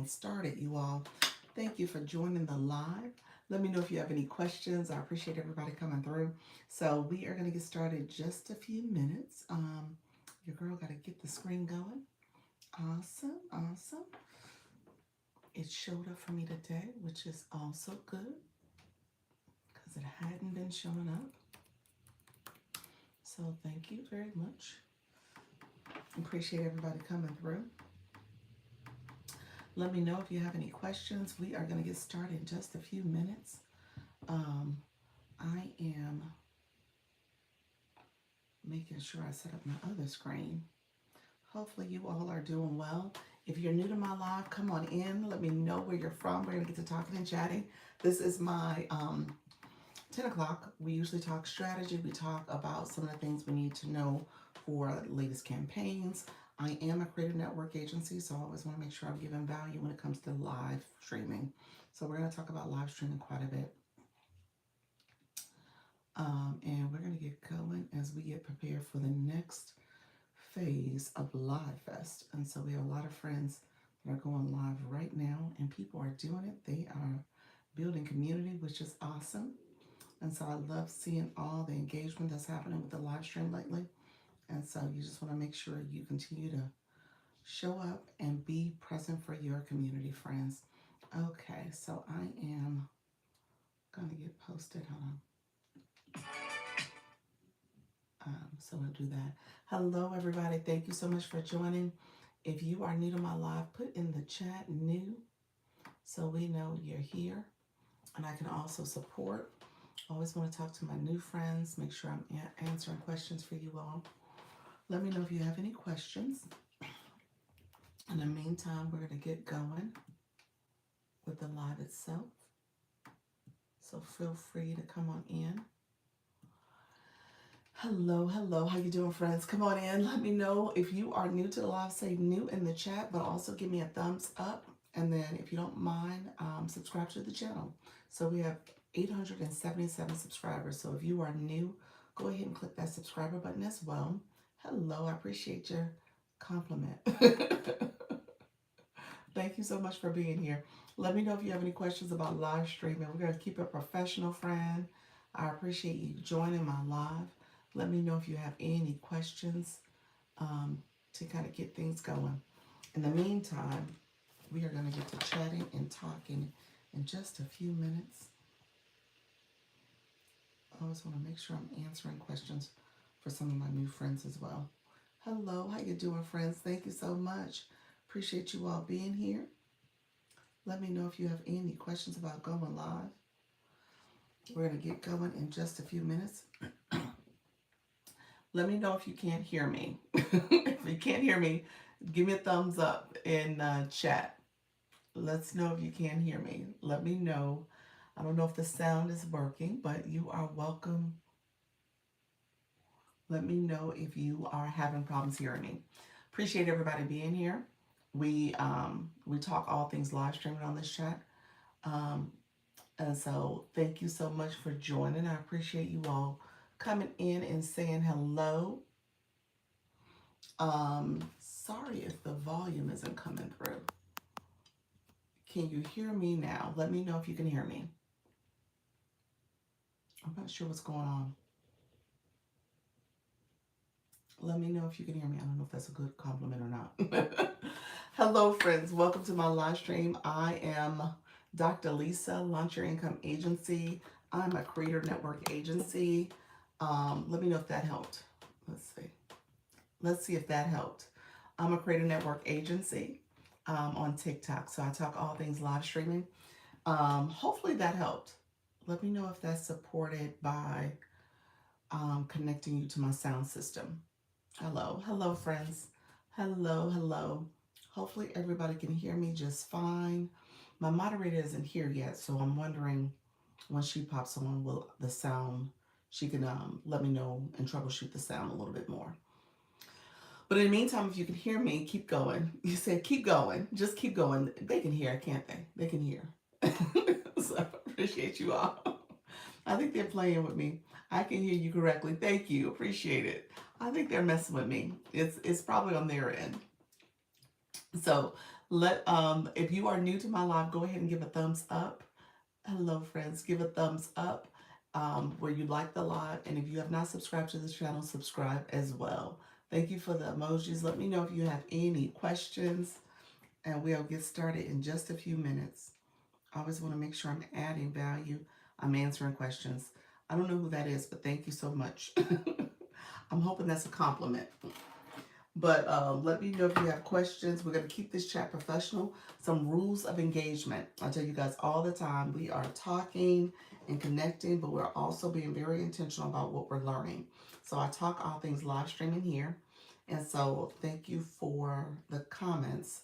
started, you all. Thank you for joining the live. Let me know if you have any questions. I appreciate everybody coming through. So we are going to get started in just a few minutes. Your girl got to get the screen going. Awesome, awesome. It showed up for me today, which is also good because it hadn't been showing up. So thank you very much. Appreciate everybody coming through. Let me know if you have any questions. We are going to get started in just a few minutes. I am making sure I set up my other screen. Hopefully you all are doing well. If you're new to my live, come on in. Let me know where you're from. We're going to get to talking and chatting. This is my 10 o'clock. We usually talk strategy. We talk about some of the things we need to know for latest campaigns. I am a creative network agency, so I always want to make sure I'm giving value when it comes to live streaming. So we're going to talk about live streaming quite a bit. And we're going to get going as we get prepared for the next phase of Live Fest. And so we have a lot of friends that are going live right now, and people are doing it. They are building community, which is awesome. And so I love seeing all the engagement that's happening with the live stream lately. And so you just want to make sure you continue to show up and be present for your community, friends. Okay, so I am going to get posted. Hold on. So I'll do that. Hello, everybody. Thank you so much for joining. If you are new to my live, put in the chat new so we know you're here. And I can also support. Always want to talk to my new friends, make sure I'm answering questions for you all. Let me know if you have any questions. In the meantime, we're going to get going with the live itself. So feel free to come on in. Hello, hello. How you doing, friends? Come on in. Let me know if you are new to the live. Say new in the chat, but also give me a thumbs up. And then if you don't mind, subscribe to the channel. So we have 877 subscribers. So if you are new, go ahead and click that subscriber button as well. Hello, I appreciate your compliment. Thank you so much for being here. Let me know if you have any questions about live streaming. We're going to keep it professional, friend. I appreciate you joining my live. Let me know if you have any questions to kind of get things going. In the meantime, we are going to get to chatting and talking in just a few minutes. I always want to make sure I'm answering questions for some of my new friends as well. Hello, how you doing, friends? Thank you so much. Appreciate you all being here. Let me know if you have any questions about going live. We're going to get going in just a few minutes. Let me know if you can't hear me. If you can't hear me, give me a thumbs up in chat. Let's know if you can't hear me. Let me know. I don't know if the sound is working, but you are welcome. Let me know if you are having problems hearing me. Appreciate everybody being here. We talk all things live streaming on this chat. And so thank you so much for joining. I appreciate you all coming in and saying hello. Sorry if the volume isn't coming through. Can you hear me now? Let me know if you can hear me. I'm not sure what's going on. Let me know if you can hear me. I don't know if that's a good compliment or not. Hello, friends. Welcome to my live stream. I am Dr. Lisa, Launch Your Income Agency. I'm a creator network agency. Let me know if that helped. Let's see. Let's see if that helped. I'm a creator network agency on TikTok. So I talk all things live streaming. Hopefully that helped. Let me know if that's supported by connecting you to my sound system. Hello, hello, friends. Hello, hello. Hopefully everybody can hear me just fine. My moderator isn't here yet, so I'm wondering when she pops on, will the sound, she can let me know and troubleshoot the sound a little bit more. But in the meantime, if you can hear me, keep going. You said keep going. Just keep going. They can hear, can't they? They can hear. So I appreciate you all. I think they're playing with me. I can hear you correctly. Thank you. Appreciate it. I think they're messing with me. It's probably on their end. So If you are new to my live, go ahead and give a thumbs up. Hello, friends. Give a thumbs up where you like the live. And if you have not subscribed to this channel, subscribe as well. Thank you for the emojis. Let me know if you have any questions, and we'll get started in just a few minutes. I always want to make sure I'm adding value. I'm answering questions. I don't know who that is, but thank you so much. I'm hoping that's a compliment. But let me know if you have questions. We're going to keep this chat professional. Some rules of engagement. I tell you guys all the time, we are talking and connecting, but we're also being very intentional about what we're learning. So I talk all things live streaming here. And so thank you for the comments.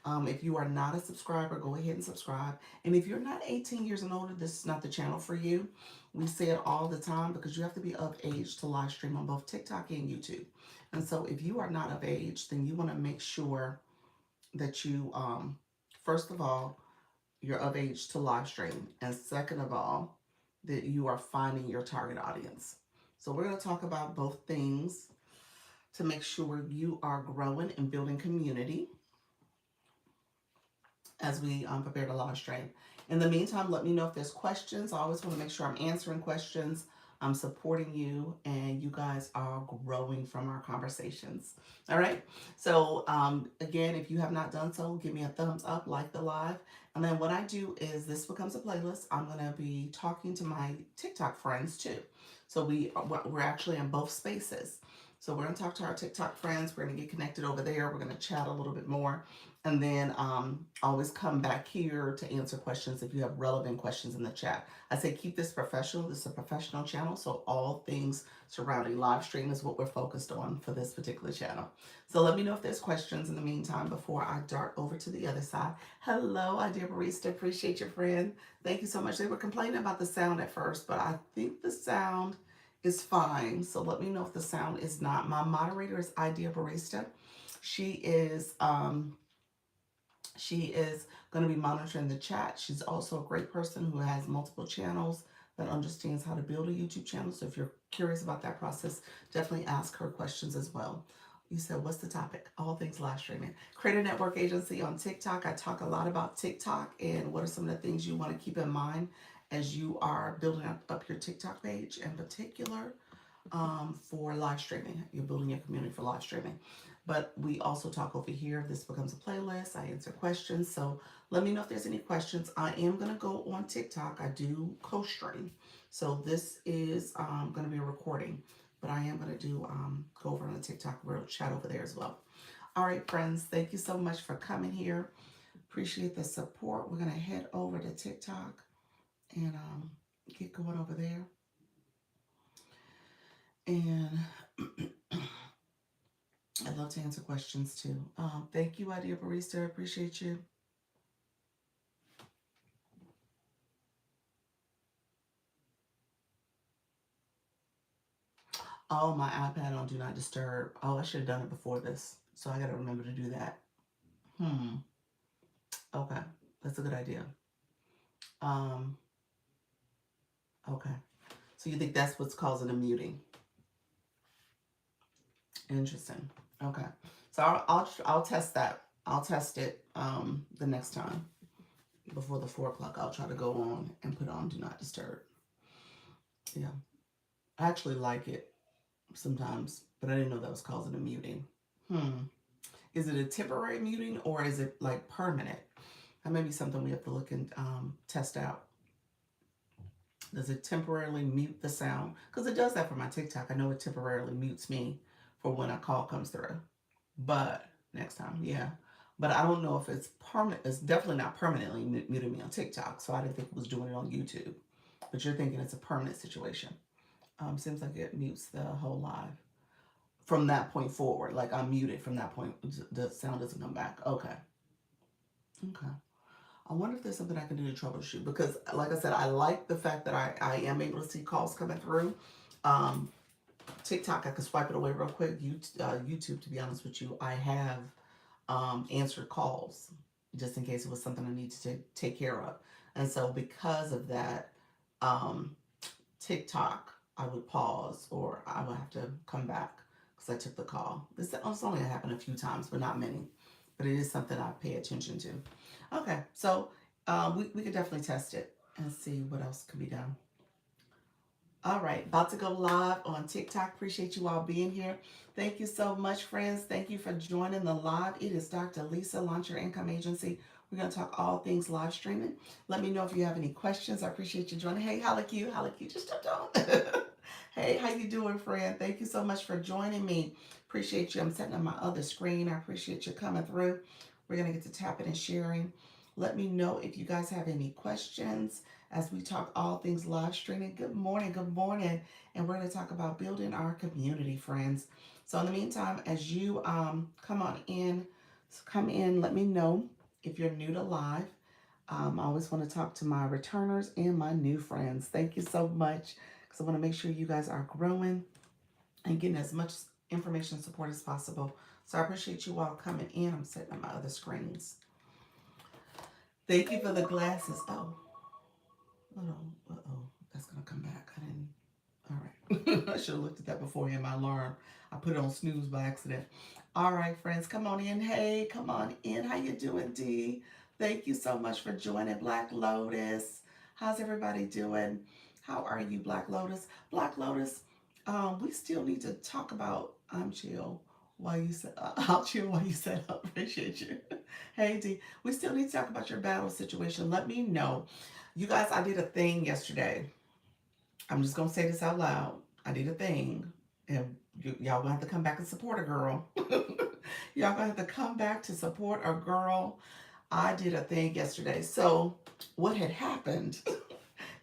If you are not a subscriber, go ahead and subscribe. And if you're not 18 years and older, this is not the channel for you. We say it all the time because you have to be of age to live stream on both TikTok and YouTube. And so if you are not of age, then you want to make sure that you, first of all, you're of age to live stream. And second of all, that you are finding your target audience. So we're going to talk about both things to make sure you are growing and building community as we prepare to live stream. In the meantime, let me know if there's questions. I always want to make sure I'm answering questions. I'm supporting you, and you guys are growing from our conversations. All right. So again, if you have not done so, give me a thumbs up, like the live. And then what I do is this becomes a playlist. I'm going to be talking to my TikTok friends too. So we're actually in both spaces. So we're going to talk to our TikTok friends. We're going to get connected over there. We're going to chat a little bit more. And then always come back here to answer questions if you have relevant questions in the chat. I say keep this professional. This is a professional channel, so all things surrounding live stream is what we're focused on for this particular channel. So let me know if there's questions in the meantime before I dart over to the other side. Hello, Idea Barista. Appreciate your friend. Thank you so much. They were complaining about the sound at first, but I think the sound is fine. So let me know if the sound is not. My moderator is Idea Barista. She is going to be monitoring the chat. She's also a great person who has multiple channels that understands how to build a YouTube channel. So if you're curious about that process, definitely ask her questions as well. You said, what's the topic? All things live streaming. Create a network agency on TikTok. I talk a lot about TikTok and what are some of the things you want to keep in mind as you are building up your TikTok page, in particular for live streaming. You're building your community for live streaming. But we also talk over here. This becomes a playlist. I answer questions. So let me know if there's any questions. I am going to go on TikTok. I do co-stream. So this is going to be a recording. But I am going to do go over on the TikTok. We'll chat over there as well. All right, friends. Thank you so much for coming here. Appreciate the support. We're going to head over to TikTok and get going over there. And I'd love to answer questions too. Thank you, Idea Barista. Appreciate you. Oh, my iPad on Do Not Disturb. Oh, I should have done it before this. So I got to remember to do that. Okay. That's a good idea. Okay. So you think that's what's causing the muting? Interesting. Okay. So I'll test that. I'll test it the next time before the 4 o'clock. I'll try to go on and put on Do Not Disturb. Yeah. I actually like it sometimes, but I didn't know that was causing a muting. Is it a temporary muting or is it like permanent? That may be something we have to look and test out. Does it temporarily mute the sound? Because it does that for my TikTok. I know it temporarily mutes me for when a call comes through. But next time, yeah. But I don't know if it's permanent. It's definitely not permanently muting me on TikTok. So I didn't think it was doing it on YouTube. But you're thinking it's a permanent situation. Seems like it mutes the whole live from that point forward. Like I'm muted from that point. The sound doesn't come back. Okay. Okay. I wonder if there's something I can do to troubleshoot, because like I said, I like the fact that I am able to see calls coming through. TikTok, I can swipe it away real quick. YouTube, to be honest with you, I have answered calls just in case it was something I need to take care of. And so because of that, TikTok, I would pause or I would have to come back because I took the call. It's only happened a few times, but not many. but it is something I pay attention to. Okay, so we could definitely test it and see what else can be done. All right, about to go live on TikTok. Appreciate you all being here. Thank you so much, friends. Thank you for joining the live. It is Dr. Lisa, Launch Your Income Agency. We're going to talk all things live streaming. Let me know if you have any questions. I appreciate you joining. Hey, Halak, just jumped on. Hey, how you doing, friend? Thank you so much for joining me. Appreciate you. I'm setting up my other screen. I appreciate you coming through. We're going to get to tapping and sharing. Let me know if you guys have any questions as we talk all things live streaming. Good morning, and we're going to talk about building our community, friends. So in the meantime, as you come in, let me know if you're new to live. I always want to talk to my returners and my new friends. Thank you so much, because I want to make sure you guys are growing and getting as much information and support as possible. So I appreciate you all coming in. I'm setting up my other screens. Thank you for the glasses. Oh, that's gonna come back. I didn't. All right, I should have looked at that before in my alarm. I put it on snooze by accident. All right, friends, come on in. Hey, come on in. How you doing, Dee? Thank you so much for joining, Black Lotus. How's everybody doing? How are you, Black Lotus? Black Lotus, we still need to talk about I'm chill while you said I'll chill while you set up. Appreciate you. Hey, Dee, we still need to talk about your battle situation. Let me know. You guys, I did a thing yesterday. I'm just gonna say this out loud. I did a thing, and y'all gonna have to come back and support a girl. Y'all gonna have to come back to support a girl. I did a thing yesterday. So what had happened?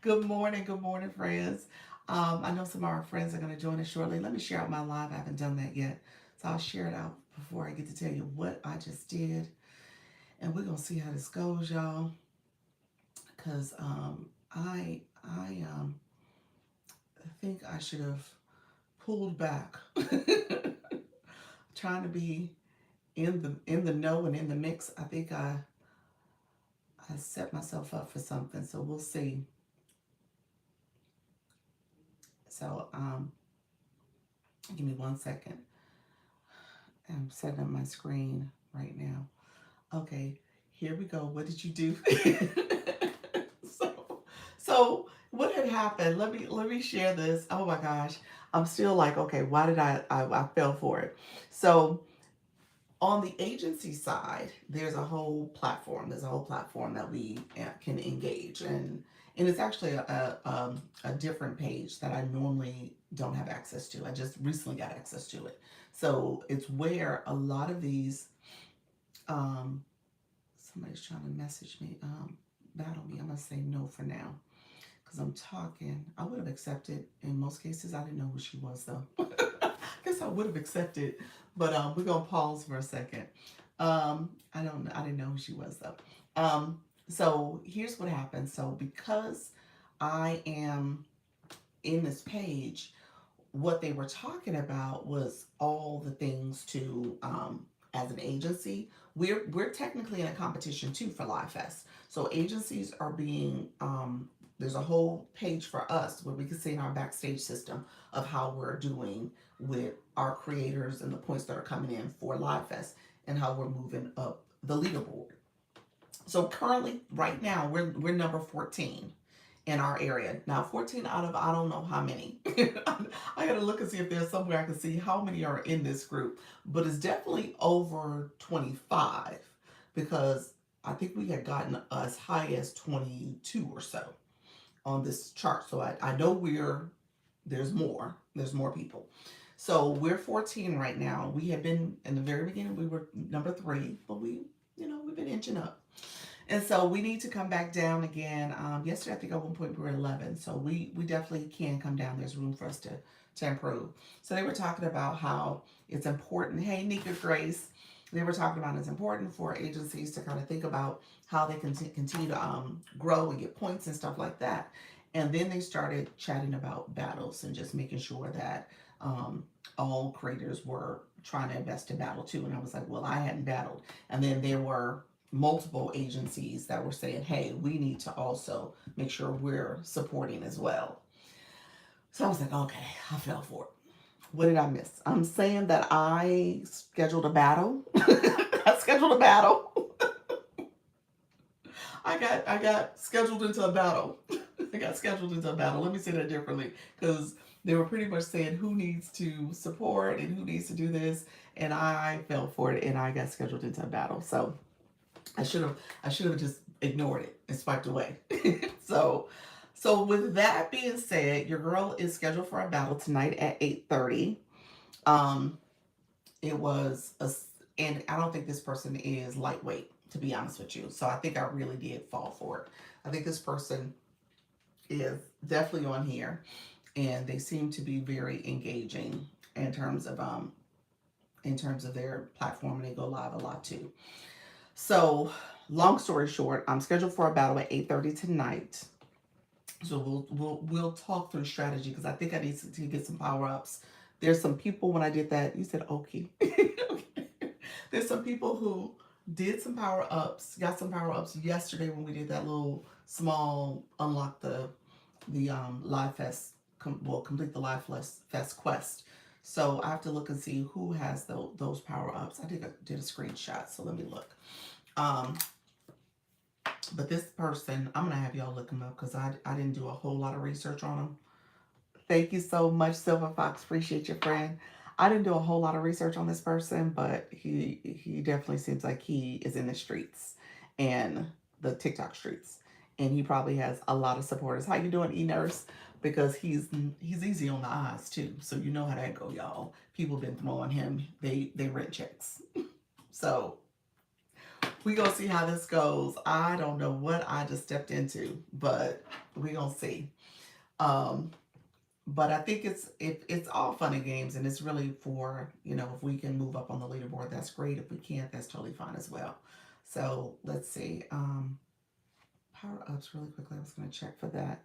Good morning, friends. I know some of our friends are gonna join us shortly. Let me share out my live. I haven't done that yet, so I'll share it out before I get to tell you what I just did, and we're gonna see how this goes, y'all. Cause I think I should have pulled back, trying to be in the know and in the mix. I think I set myself up for something, so we'll see. So give me 1 second. I'm setting up my screen right now. Okay, here we go. What did you do? so what had happened? Let me share this. Oh my gosh, I'm still like, okay, why did I fell for it? So on the agency side, there's a whole platform. There's a whole platform that we can engage, and it's actually a different page that I normally don't have access to. I just recently got access to it. So it's where a lot of these, somebody's trying to message me, battle me. I'm gonna say no for now, because I'm talking. I would have accepted in most cases. I didn't know who she was though. Guess I would have accepted, but we're gonna pause for a second. I didn't know who she was though. So here's what happened. So because I am in this page, what they were talking about was all the things to as an agency. We're technically in a competition too for Live Fest. So agencies are being there's a whole page for us where we can see in our backstage system of how we're doing with our creators and the points that are coming in for Live Fest and how we're moving up the leaderboard. So currently, right now, we're number 14 in our area. Now, 14 out of I don't know how many. I gotta look and see if there's somewhere I can see how many are in this group, but it's definitely over 25, because I think we had gotten as high as 22 or so on this chart. So I know there's more people. So we're 14 right now. We had been in the very beginning, we were number 3, but we've been inching up. And so we need to come back down again. Yesterday, I think at one point we were 11. So we definitely can come down. There's room for us to improve. So they were talking about how it's important. Hey, Nika Grace. They were talking about it's important for agencies to kind of think about how they can continue to grow and get points and stuff like that. And then they started chatting about battles and just making sure that all creators were trying to invest in battle too. And I was like, well, I hadn't battled. And then there were multiple agencies that were saying, hey, we need to also make sure we're supporting as well. So I was like, okay, I fell for it. What did I miss? I'm saying that I scheduled a battle. I scheduled a battle. I got scheduled into a battle. I got scheduled into a battle. Let me say that differently, because they were pretty much saying who needs to support and who needs to do this, and I fell for it, and I got scheduled into a battle. So I should have just ignored it and swiped away. so so with that being said, your girl is scheduled for a battle tonight at 8:30. Um, it was a, and I don't think this person is lightweight, to be honest with you. So I think I really did fall for it. I think this person is definitely on here, and they seem to be very engaging in terms of their platform, and they go live a lot too. So, long story short, I'm scheduled for a battle at 8:30 tonight. So we'll talk through strategy, because I think I need to get some power ups. There's some people, when I did that, you said okay. There's some people who did some power ups, got some power ups yesterday when we did that little small unlock the live fest, complete the live fest quest. So I have to look and see who has those power ups. I did a screenshot, so let me look. Um, but this person, I'm gonna have y'all look him up, because I didn't do a whole lot of research on him. Thank you so much, Silver Fox. Appreciate your friend. I didn't do a whole lot of research on this person, but he definitely seems like he is in the streets and the TikTok streets, and he probably has a lot of supporters. How you doing, E-Nurse? Because he's easy on the eyes too, so you know how that go, y'all. People been throwing him they rent checks, so we gonna see how this goes. I don't know what I just stepped into, but we gonna see. Um, but I think it's all fun and games, and it's really for, if we can move up on the leaderboard, that's great. If we can't, that's totally fine as well. So let's see. Power ups really quickly. I was gonna check for that.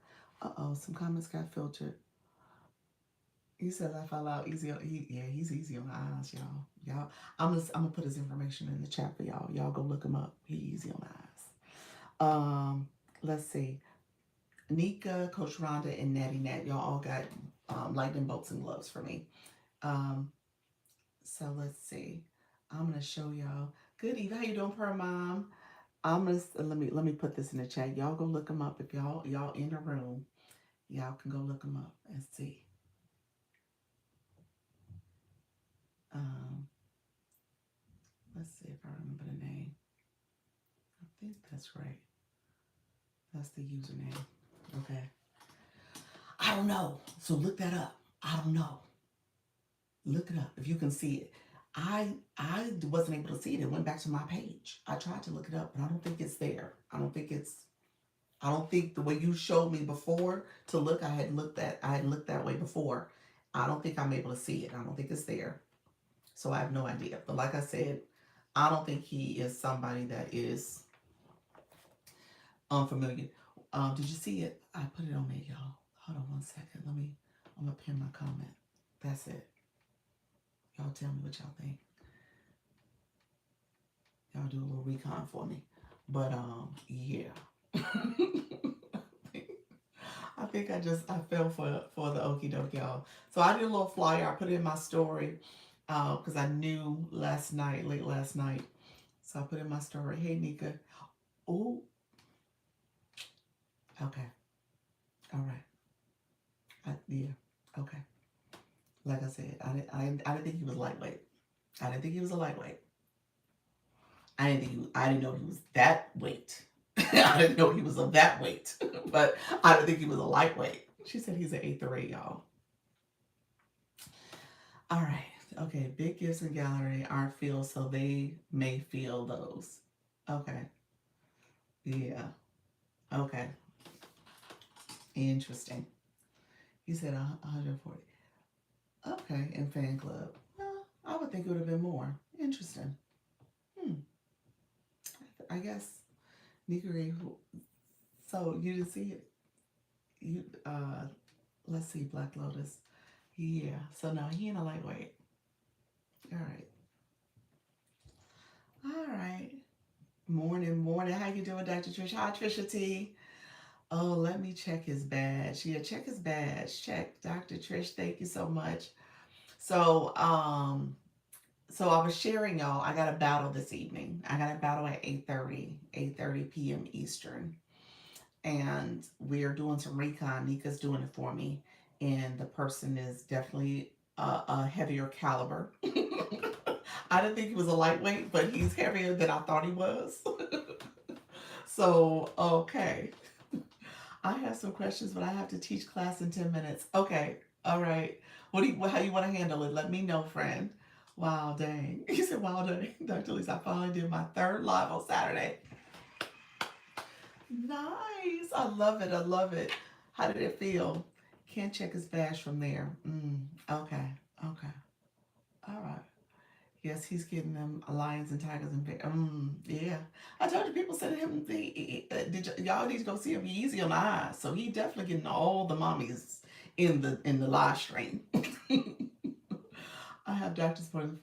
Some comments got filtered. He said laugh out loud. Easy. He's easy on the eyes, y'all. I'm gonna put his information in the chat for y'all. Y'all go look him up. He easy on the eyes. Let's see. Nika, Coach Rhonda, and Natty Nat, y'all all got lightning bolts and gloves for me. Um, so let's see. I'm gonna show y'all. Good Eve, how you doing, Per Mom? I'm gonna let me put this in the chat. Y'all go look them up. If y'all in the room, y'all can go look them up and see. Um, let's see if I remember the name. I think that's right. That's the username. Okay. I don't know. So look that up. I don't know. Look it up if you can see it. I wasn't able to see it. It went back to my page. I tried to look it up, but I don't think it's there. I don't think the way you showed me before to look, I had looked that way before. I don't think I'm able to see it. I don't think it's there. So I have no idea. But like I said, I don't think he is somebody that is unfamiliar. Did you see it? I put it on there, y'all. Hold on 1 second. I'm gonna pin my comment. That's it. Y'all tell me what y'all think. Y'all do a little recon for me. But yeah. I think I fell for the okie doke, y'all. So I did a little flyer. I put it in my story because I knew late last night. So I put in my story. Hey, Nika. Oh, okay. All right. Yeah. Okay. Like I said, I didn't think he was lightweight. I didn't think he was a lightweight. I didn't know he was that weight. I didn't know he was of that weight, but I didn't think he was a lightweight. She said he's an 8th or 8, y'all. All right. Okay. Big gifts in gallery aren't filled, so they may feel those. Okay. Yeah. Okay. Interesting. He said 140. Okay. And fan club. Well, I would think it would have been more. Interesting. I guess Nikari. So you didn't see it. You let's see, Black Lotus. Yeah. So no, he ain't a lightweight. All right. All right. Morning. How you doing, Dr. Trish? Hi, Trisha T. Oh, let me check his badge. Yeah, check his badge. Check, Dr. Trish. Thank you so much. So, So I was sharing y'all, I got a battle this evening. I got a battle at 8:30 p.m. Eastern. And we're doing some recon. Nika's doing it for me. And the person is definitely a heavier caliber. I didn't think he was a lightweight, but he's heavier than I thought he was. So, okay. I have some questions, but I have to teach class in 10 minutes. Okay. All right. How you want to handle it? Let me know, friend. Wow, dang. You said, wow, dang. Dr. Lisa, I finally did my third live on Saturday. Nice. I love it. I love it. How did it feel? Can't check his badge from there. Okay. Okay. All right. Yes, he's getting them lions and tigers and bears. Yeah. I told you people said to him, y'all need to go see him. Be easy on the eyes. So he definitely getting all the mommies in the live stream. I have doctor's appointment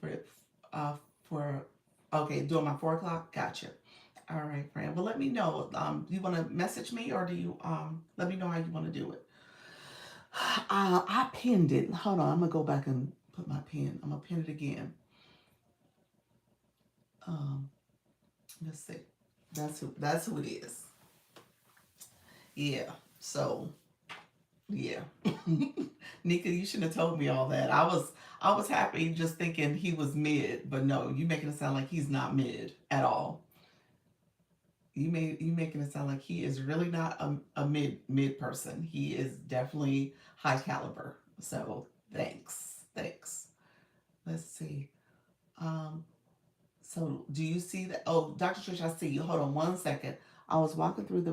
for okay, doing my 4 o'clock. Gotcha. All right, friend. Well, let me know. You want to message me or do you let me know how you want to do it? I pinned it. Hold on, I'm gonna go back and put my pin. I'm gonna pin it again. Um, let's see. That's who it is. Yeah. So yeah. Nika, you shouldn't have told me all that. I was happy just thinking he was mid, but no, you making it sound like he's not mid at all. You making it sound like he is really not a mid person. He is definitely high caliber. So thanks. Let's see. Um, so do you see that? Oh, Dr. Trish, I see you. Hold on 1 second. I was walking through the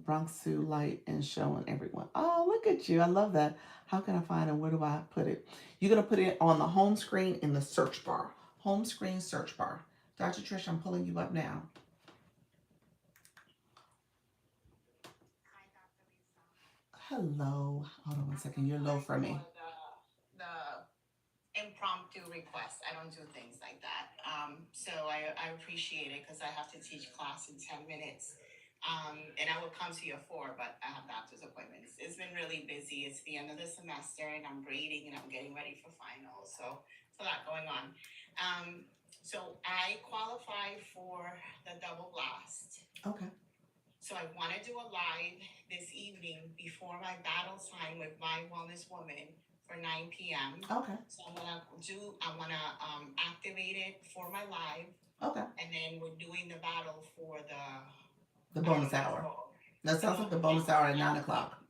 Bronx Zoo light and showing everyone. Oh, look at you. I love that. How can I find it? Where do I put it? You're going to put it on the home screen in the search bar. Home screen search bar. Dr. Trish, I'm pulling you up now. Hello. Hold on 1 second. You're low for me. The impromptu request. I don't do things like that. So I appreciate it because I have to teach class in 10 minutes. And I will come to you at 4, but I have doctor's appointments. It's been really busy. It's the end of the semester and I'm grading and I'm getting ready for finals. So it's a lot going on. So I qualify for the double blast. Okay. So I want to do a live this evening before my battle time with my wellness woman for 9 p.m. Okay. So I want to activate it for my live. Okay. And then we're doing the battle for the bonus hour. That sounds like the bonus hour at 9 o'clock.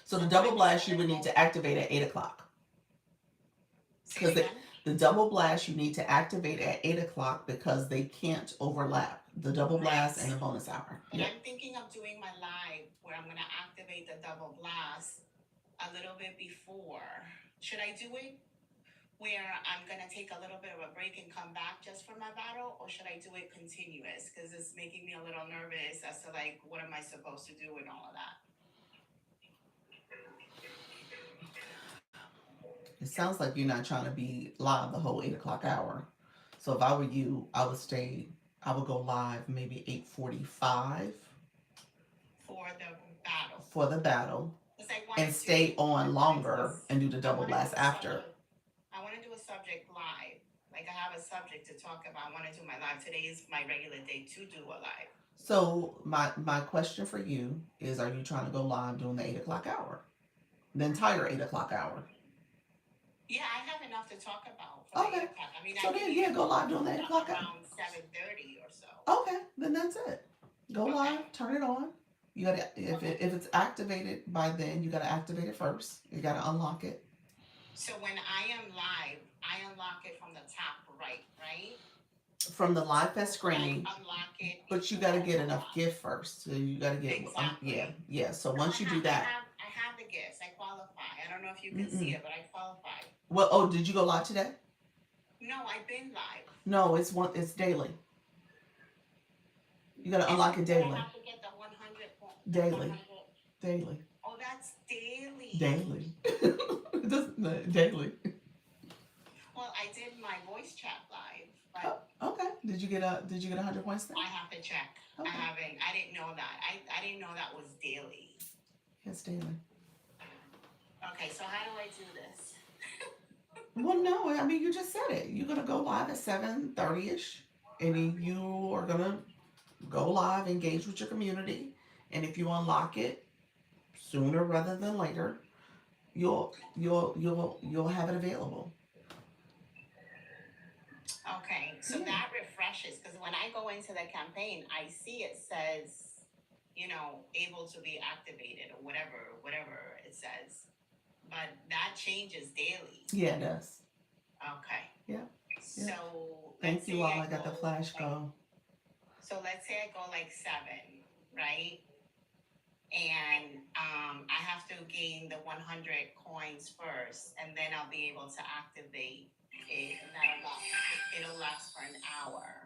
So the double blast you would need to activate at 8 o'clock. Because the double blast you need to activate at 8 o'clock because they can't overlap. The double blast and the bonus hour. And yep. I'm thinking of doing my live where I'm going to activate the double blast a little bit before. Should I do it where I'm going to take a little bit of a break and come back just for my battle? Or should I do it continuous? Because it's making me a little nervous as to like, what am I supposed to do and all of that? It sounds like you're not trying to be live the whole 8 o'clock hour. So if I were you, I would go live maybe 8:45 for the battle. For the battle. And stay on longer and do the double blast after. I want to do a subject live. Like I have a subject to talk about. I want to do my live. Today is my regular day to do a live. So my question for you is, are you trying to go live during the 8 o'clock hour? The entire 8 o'clock hour? Yeah, I have enough to talk about for the 8 o'clock. I mean, so then, go live during the 8 o'clock hour. Around 7:30 or so. Okay, then that's it. Go live, turn it on. You gotta, if it's activated by then, you gotta activate it first. You gotta unlock it. So when I am live, I unlock it from the top right? From the live fest screen. I unlock it. But you gotta get enough gift first. So you gotta get exactly. Yeah. So once you do that. I have the gifts. I qualify. I don't know if you can see it, but I qualify. Well, did you go live today? No, I've been live. No, it's daily. You gotta unlock it daily. I have to get the 100 daily. 100. Daily. Oh, that's daily. Daily. Daily. Well, I did my voice chat live. But okay. Did you get 100 points then? I have to check. Okay. I didn't know that. I didn't know that was daily. Yes, daily. Okay, so how do I do this? Well, no, I mean, you just said it. You're going to go live at 7:30ish, and you are going to go live, engage with your community. And if you unlock it sooner rather than later, you'll have it available. Okay, so Yeah. that refreshes because when I go into the campaign, I see it says, able to be activated or whatever it says. But that changes daily. Yeah, it does. Okay. Yeah. Yeah. So let's Thank you say all. I I got the go flash like go. so let's say I go like 7, right? And I have to gain the 100 coins first, and then I'll be able to activate it, and it'll last for an hour.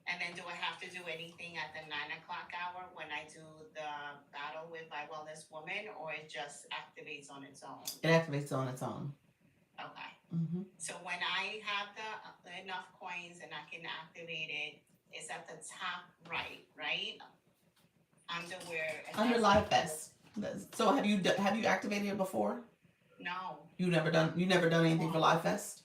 And then do I have to do anything at the 9 o'clock hour when I do the battle with my wellness woman, or it just activates on its own? It activates on its own. Okay. Hmm. So when I have the enough coins and I can activate it, it's at the top right, right? Under where it Under says Live like Fest. So have you activated it before? no. You never done anything for Well, Live Fest?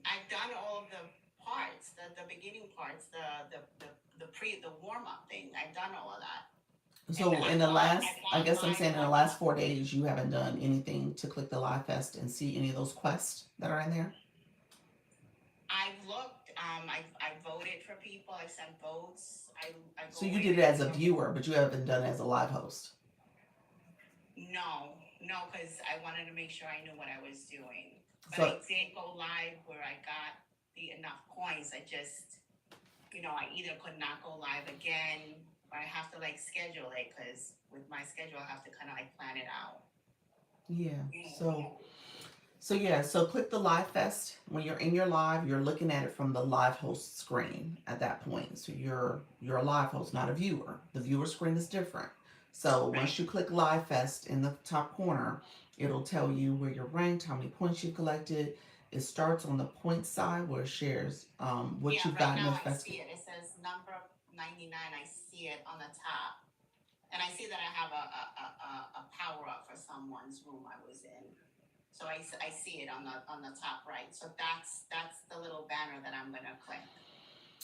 I've done all of the parts, the beginning parts, the warm up thing. I've done all of that. And So in the I last, I got guess I'm live saying in the warm last up. 4 days, you haven't done anything to click the Live Fest and see any of those quests that are in there. I've looked. I voted for people. I sent votes. I So go you in did it and as a viewer, but you haven't done it as a live host. no, because I wanted to make sure I knew what I was doing. But So I did go live where I got the enough coins. I just, I either could not go live again, or I have to like schedule it because with my schedule, I have to kind of like plan it out. yeah, so so click the Live Fest. When you're in your live, you're looking at it from the live host screen at that point. So you're a live host, not a viewer. The viewer screen is different. So Right. once you click Live Fest in the top corner, it'll tell you where you're ranked, how many points you've collected. It starts on the point side where it shares what Yeah, you've right gotten in now the I fest. see it. It says number 99. I see it on the top. And I see that I have a power up for someone's room I was in. So I see it on the top right. So that's the little banner that I'm gonna click.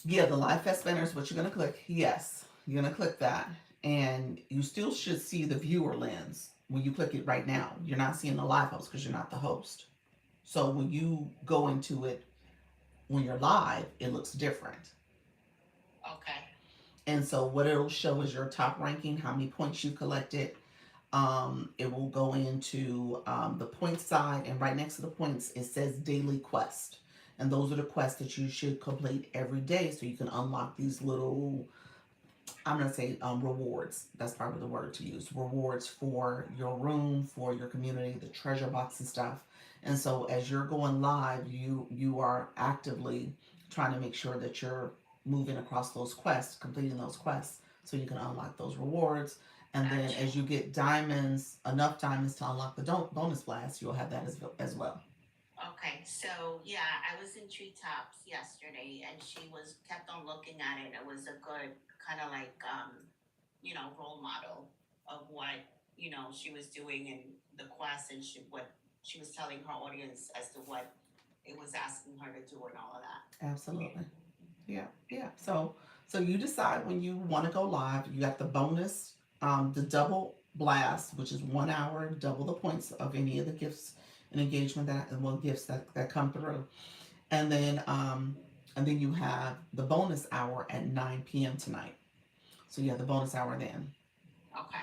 Yeah, the Live Fest banner is what you're gonna click. Yes, you're gonna click that, and you still should see the viewer lens when you click it right now. You're not seeing the live host because you're not the host. So when you go into it when you're live, it looks different. Okay. And so what it'll show is your top ranking, how many points you collected. It will go into the points side, and right next to the points, it says daily quest. And those are the quests that you should complete every day so you can unlock these little, I'm going to say rewards. That's probably the word to use. Rewards for your room, for your community, the treasure box and stuff. And so as you're going live, you are actively trying to make sure that you're moving across those quests, completing those quests so you can unlock those rewards. And then Got you. as you get diamonds, enough diamonds to unlock the bonus blast, you'll have that as well. Okay. So yeah, I was in Treetops yesterday, and she was kept on looking at it. It was a good kind of like role model of what she was doing in the quest, and what she was telling her audience as to what it was asking her to do and all of that. Absolutely. Yeah, yeah. So you decide when you want to go live. You got the bonus, the double blast, which is 1 hour, double the points of any of the gifts and engagement gifts that come through, and then you have the bonus hour at 9 p.m. tonight. So you have the bonus hour then. Okay.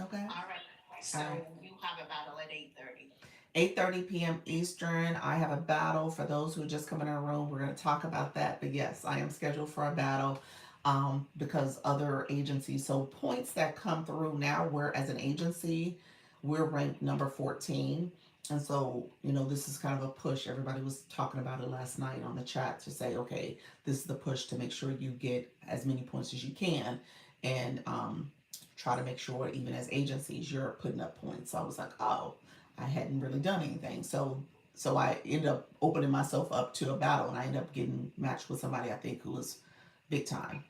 Okay. All right. All right. So you have a battle at 8:30. 8:30 p.m. Eastern. I have a battle for those who just come in our room. We're going to talk about that. But yes, I am scheduled for a battle because other agencies. So points that come through now, we're as an agency, we're ranked number 14. And so, this is kind of a push. Everybody was talking about it last night on the chat to say, okay, this is the push to make sure you get as many points as you can. And try to make sure, even as agencies, you're putting up points. So I was like, oh, I hadn't really done anything. So I ended up opening myself up to a battle, and I ended up getting matched with somebody I think who was big time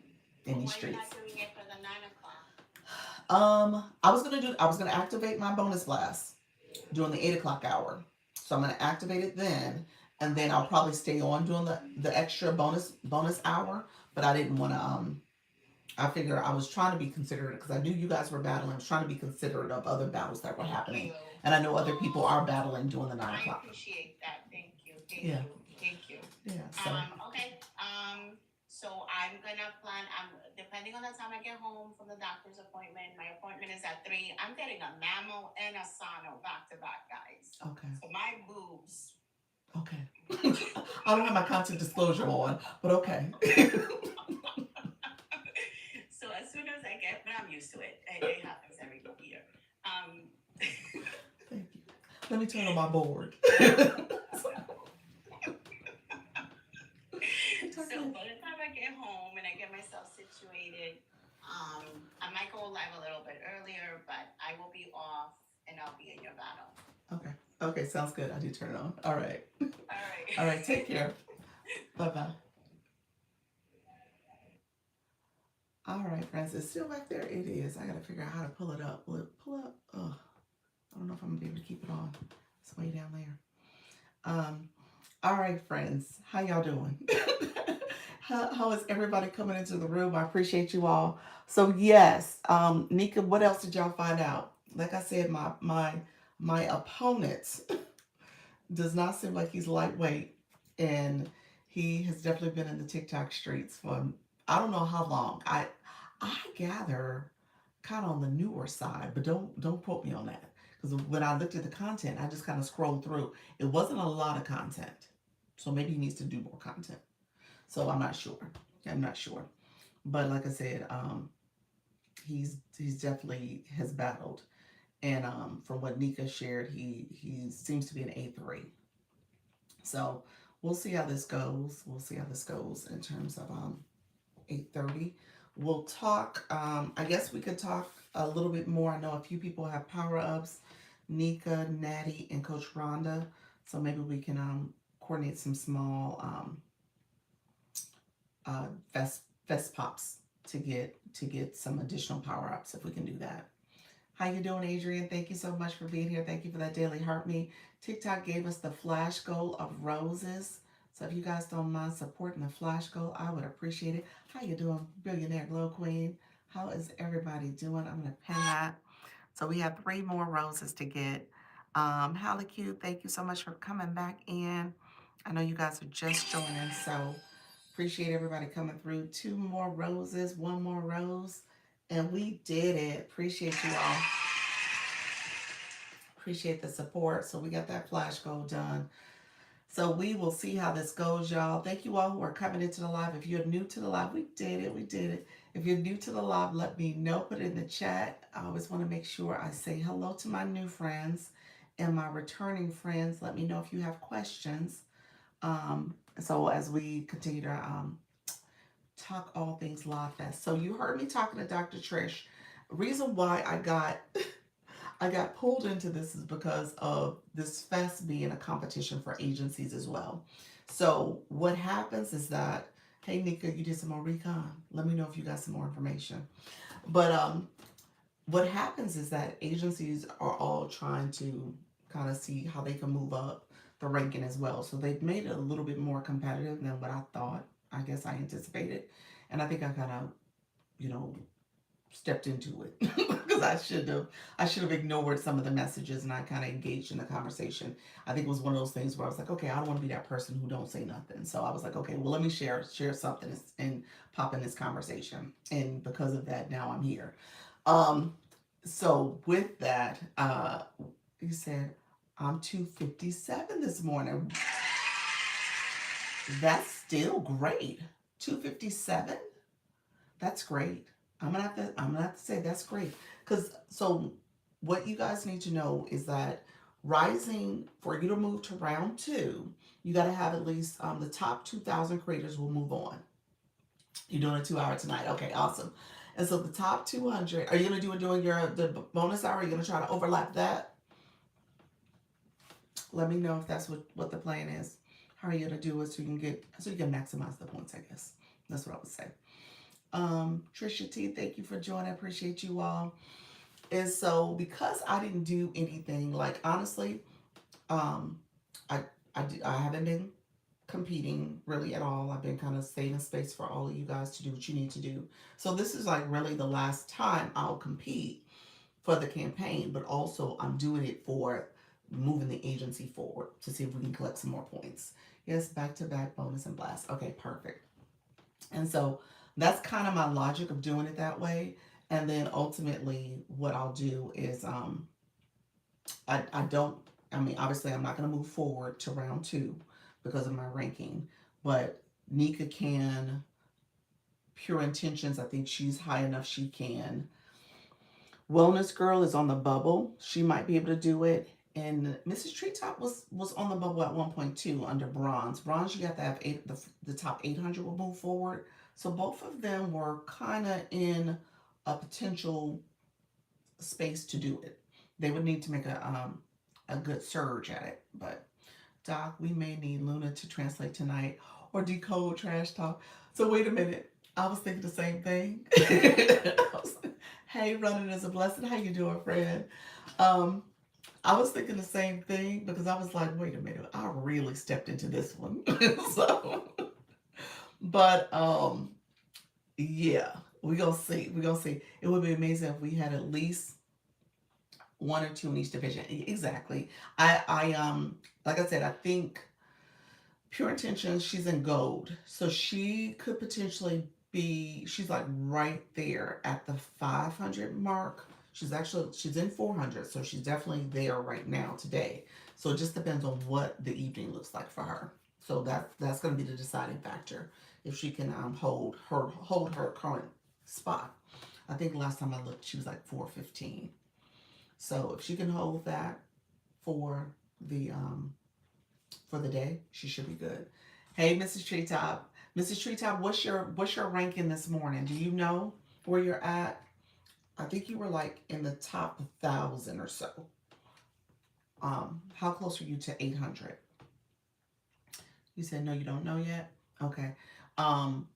in But these why are you not streets. doing it for the 9 o'clock? I was gonna activate my bonus blast, during the 8 o'clock hour. So I'm going to activate it then, and then I'll probably stay on doing the extra bonus hour. But I didn't want to. I figure I was trying to be considerate because I knew you guys were battling. I was trying to be considerate of other battles that were Thank happening, you. and I know other people are battling during the nine I o'clock. appreciate that. Thank you. Thank Yeah, you. Thank you. yeah. So Okay. So I'm gonna plan. Depending on the time I get home from the doctor's appointment. My appointment is at 3. I'm getting a mammo and a sono back to back, guys. okay, So my boobs. okay. I don't have my content disclosure on, but okay. So as soon as I get, but I'm used to it. It happens every year. Thank you. Let me turn on my board. So by the time I get home and I get myself situated, I might go live a little bit earlier, but I will be off and I'll be in your battle. Okay. Okay, sounds good. I did turn it on. All right. All right. All right, take care. Bye bye. All right, friends. It's still back there. It is. I got to figure out how to pull it up. Will it pull up? Oh, I don't know if I'm going to be able to keep it on. It's way down there. All right, friends. How y'all doing? How is everybody coming into the room? I appreciate you all. So yes, Nika, what else did y'all find out? Like I said, my opponent does not seem like he's lightweight, and he has definitely been in the TikTok streets for I don't know how long. I gather kind of on the newer side, but don't quote me on that because when I looked at the content, I just kind of scrolled through. It wasn't a lot of content, so maybe he needs to do more content. So I'm not sure. I'm not sure, but like I said, he's definitely has battled, and from what Nika shared, he seems to be an A3. So we'll see how this goes. We'll see how this goes in terms of 8:30. We'll talk. I guess we could talk a little bit more. I know a few people have power ups, Nika, Natty, and Coach Rhonda. So maybe we can coordinate some small fest pops to get some additional power ups if we can do that. How you doing, Adrian? Thank you so much for being here. Thank you for that daily heart me. TikTok gave us the flash goal of roses. So if you guys don't mind supporting the flash goal, I would appreciate it. How you doing, Billionaire Glow Queen? How is everybody doing? I'm gonna pin that. So we have 3 more roses to get. Hallie Q, thank you so much for coming back in. I know you guys are just joining, so appreciate everybody coming through. 2 more roses, 1 more rose. And we did it. Appreciate you all. Appreciate the support. So we got that flash goal done. So we will see how this goes, y'all. Thank you all who are coming into the live. If you're new to the live, we did it. We did it. If you're new to the live, let me know. Put it in the chat. I always want to make sure I say hello to my new friends and my returning friends. Let me know if you have questions. So as we continue to talk all things Live Fest. So you heard me talking to Dr. Trish. Reason why I got I got pulled into this is because of this fest being a competition for agencies as well. So what happens is that, hey Nika, you did some more recon. Let me know if you got some more information. But what happens is that agencies are all trying to kind of see how they can move up the ranking as well. So they've made it a little bit more competitive than what I thought. I guess I anticipated. And I think I kind of, you know, stepped into it because I should have ignored some of the messages and I kind of engaged in the conversation. I think it was one of those things where I was like, okay, I don't want to be that person who don't say nothing. So I was like, okay, well let me share something and pop in this conversation. And because of that, now I'm here. So with that, he said I'm 257 this morning. That's still great. 257. That's great. I'm gonna have to say that's great. So what you guys need to know is that rising for you to move to round 2, you got to have at least the top 2,000 creators will move on. You're doing a 2-hour tonight. Okay, awesome. And so the top 200. Are you gonna do it during the bonus hour? Are you gonna try to overlap that? Let me know if that's what the plan is. How are you gonna do it so you can maximize the points? I guess that's what I would say. Trisha T, thank you for joining. I appreciate you all. And so because I didn't do anything, like honestly, um, I I haven't been competing really at all. I've been kind of saving space for all of you guys to do what you need to do. So this is like really the last time I'll compete for the campaign, but also I'm doing it for moving the agency forward to see if we can collect some more points. Yes, back to back bonus and blast. Okay, perfect. And so that's kind of my logic of doing it that way. And then ultimately, what I'll do is I don't, I mean, obviously, I'm not going to move forward to round two because of my ranking, but Nika can. Pure Intentions, I think she's high enough she can. Wellness Girl is on the bubble. She might be able to do it. And Mrs. Treetop was on the bubble at 1.2 under bronze. Bronze, you have to have the top 800 will move forward. So both of them were kind of in a potential space to do it. They would need to make a good surge at it. But Doc, we may need Luna to translate tonight or decode trash talk. So wait a minute. I was thinking the same thing. Hey, running is a blessing. How you doing, friend? Um, I was thinking the same thing because I was like, wait a minute, I really stepped into this one. So, but yeah, we gonna see. We gonna see. It would be amazing if we had at least one or two in each division. Exactly. I like I said, I think Pure Intentions, she's in gold. So she could potentially be, she's like right there at the 500 mark. She's in 400. So she's definitely there right now today. So it just depends on what the evening looks like for her. So that's going to be the deciding factor if she can hold her current spot. I think last time I looked, she was like 415. So if she can hold that for the day, she should be good. Hey, Mrs. Treetop. Mrs. Treetop, what's your ranking this morning? Do you know where you're at? I think you were like in the top 1,000 or so. How close are you to 800? You said no, you don't know yet. Okay. Um,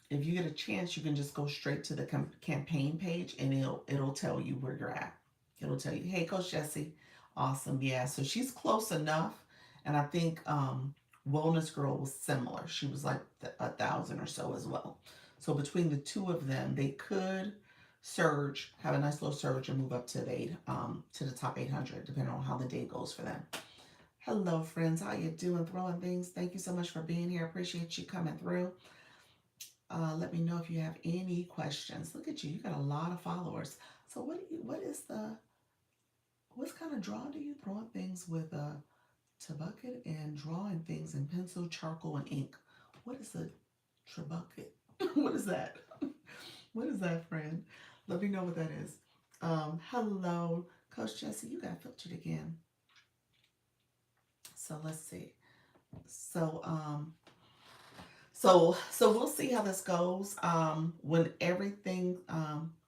if you get a chance, you can just go straight to the campaign page, and it'll tell you where you're at. It'll tell you, hey, Coach Jesse, awesome, yeah. So she's close enough, and I think Wellness Girl was similar. She was like 1,000 or so as well. So between the two of them, they could surge, have a nice little surge, and move up to the top 800, depending on how the day goes for them. Hello, friends. How you doing? Throwing things. Thank you so much for being here. Appreciate you coming through. Let me know if you have any questions. Look at you. You got a lot of followers. So what kind of draw do you? Throwing things with a bucket and drawing things in pencil, charcoal, and ink. What is a trabucket? What is that? What is that, friend? Let me know what that is. Hello, Coach Jesse. You got filtered again. So let's see. So so we'll see how this goes. When everything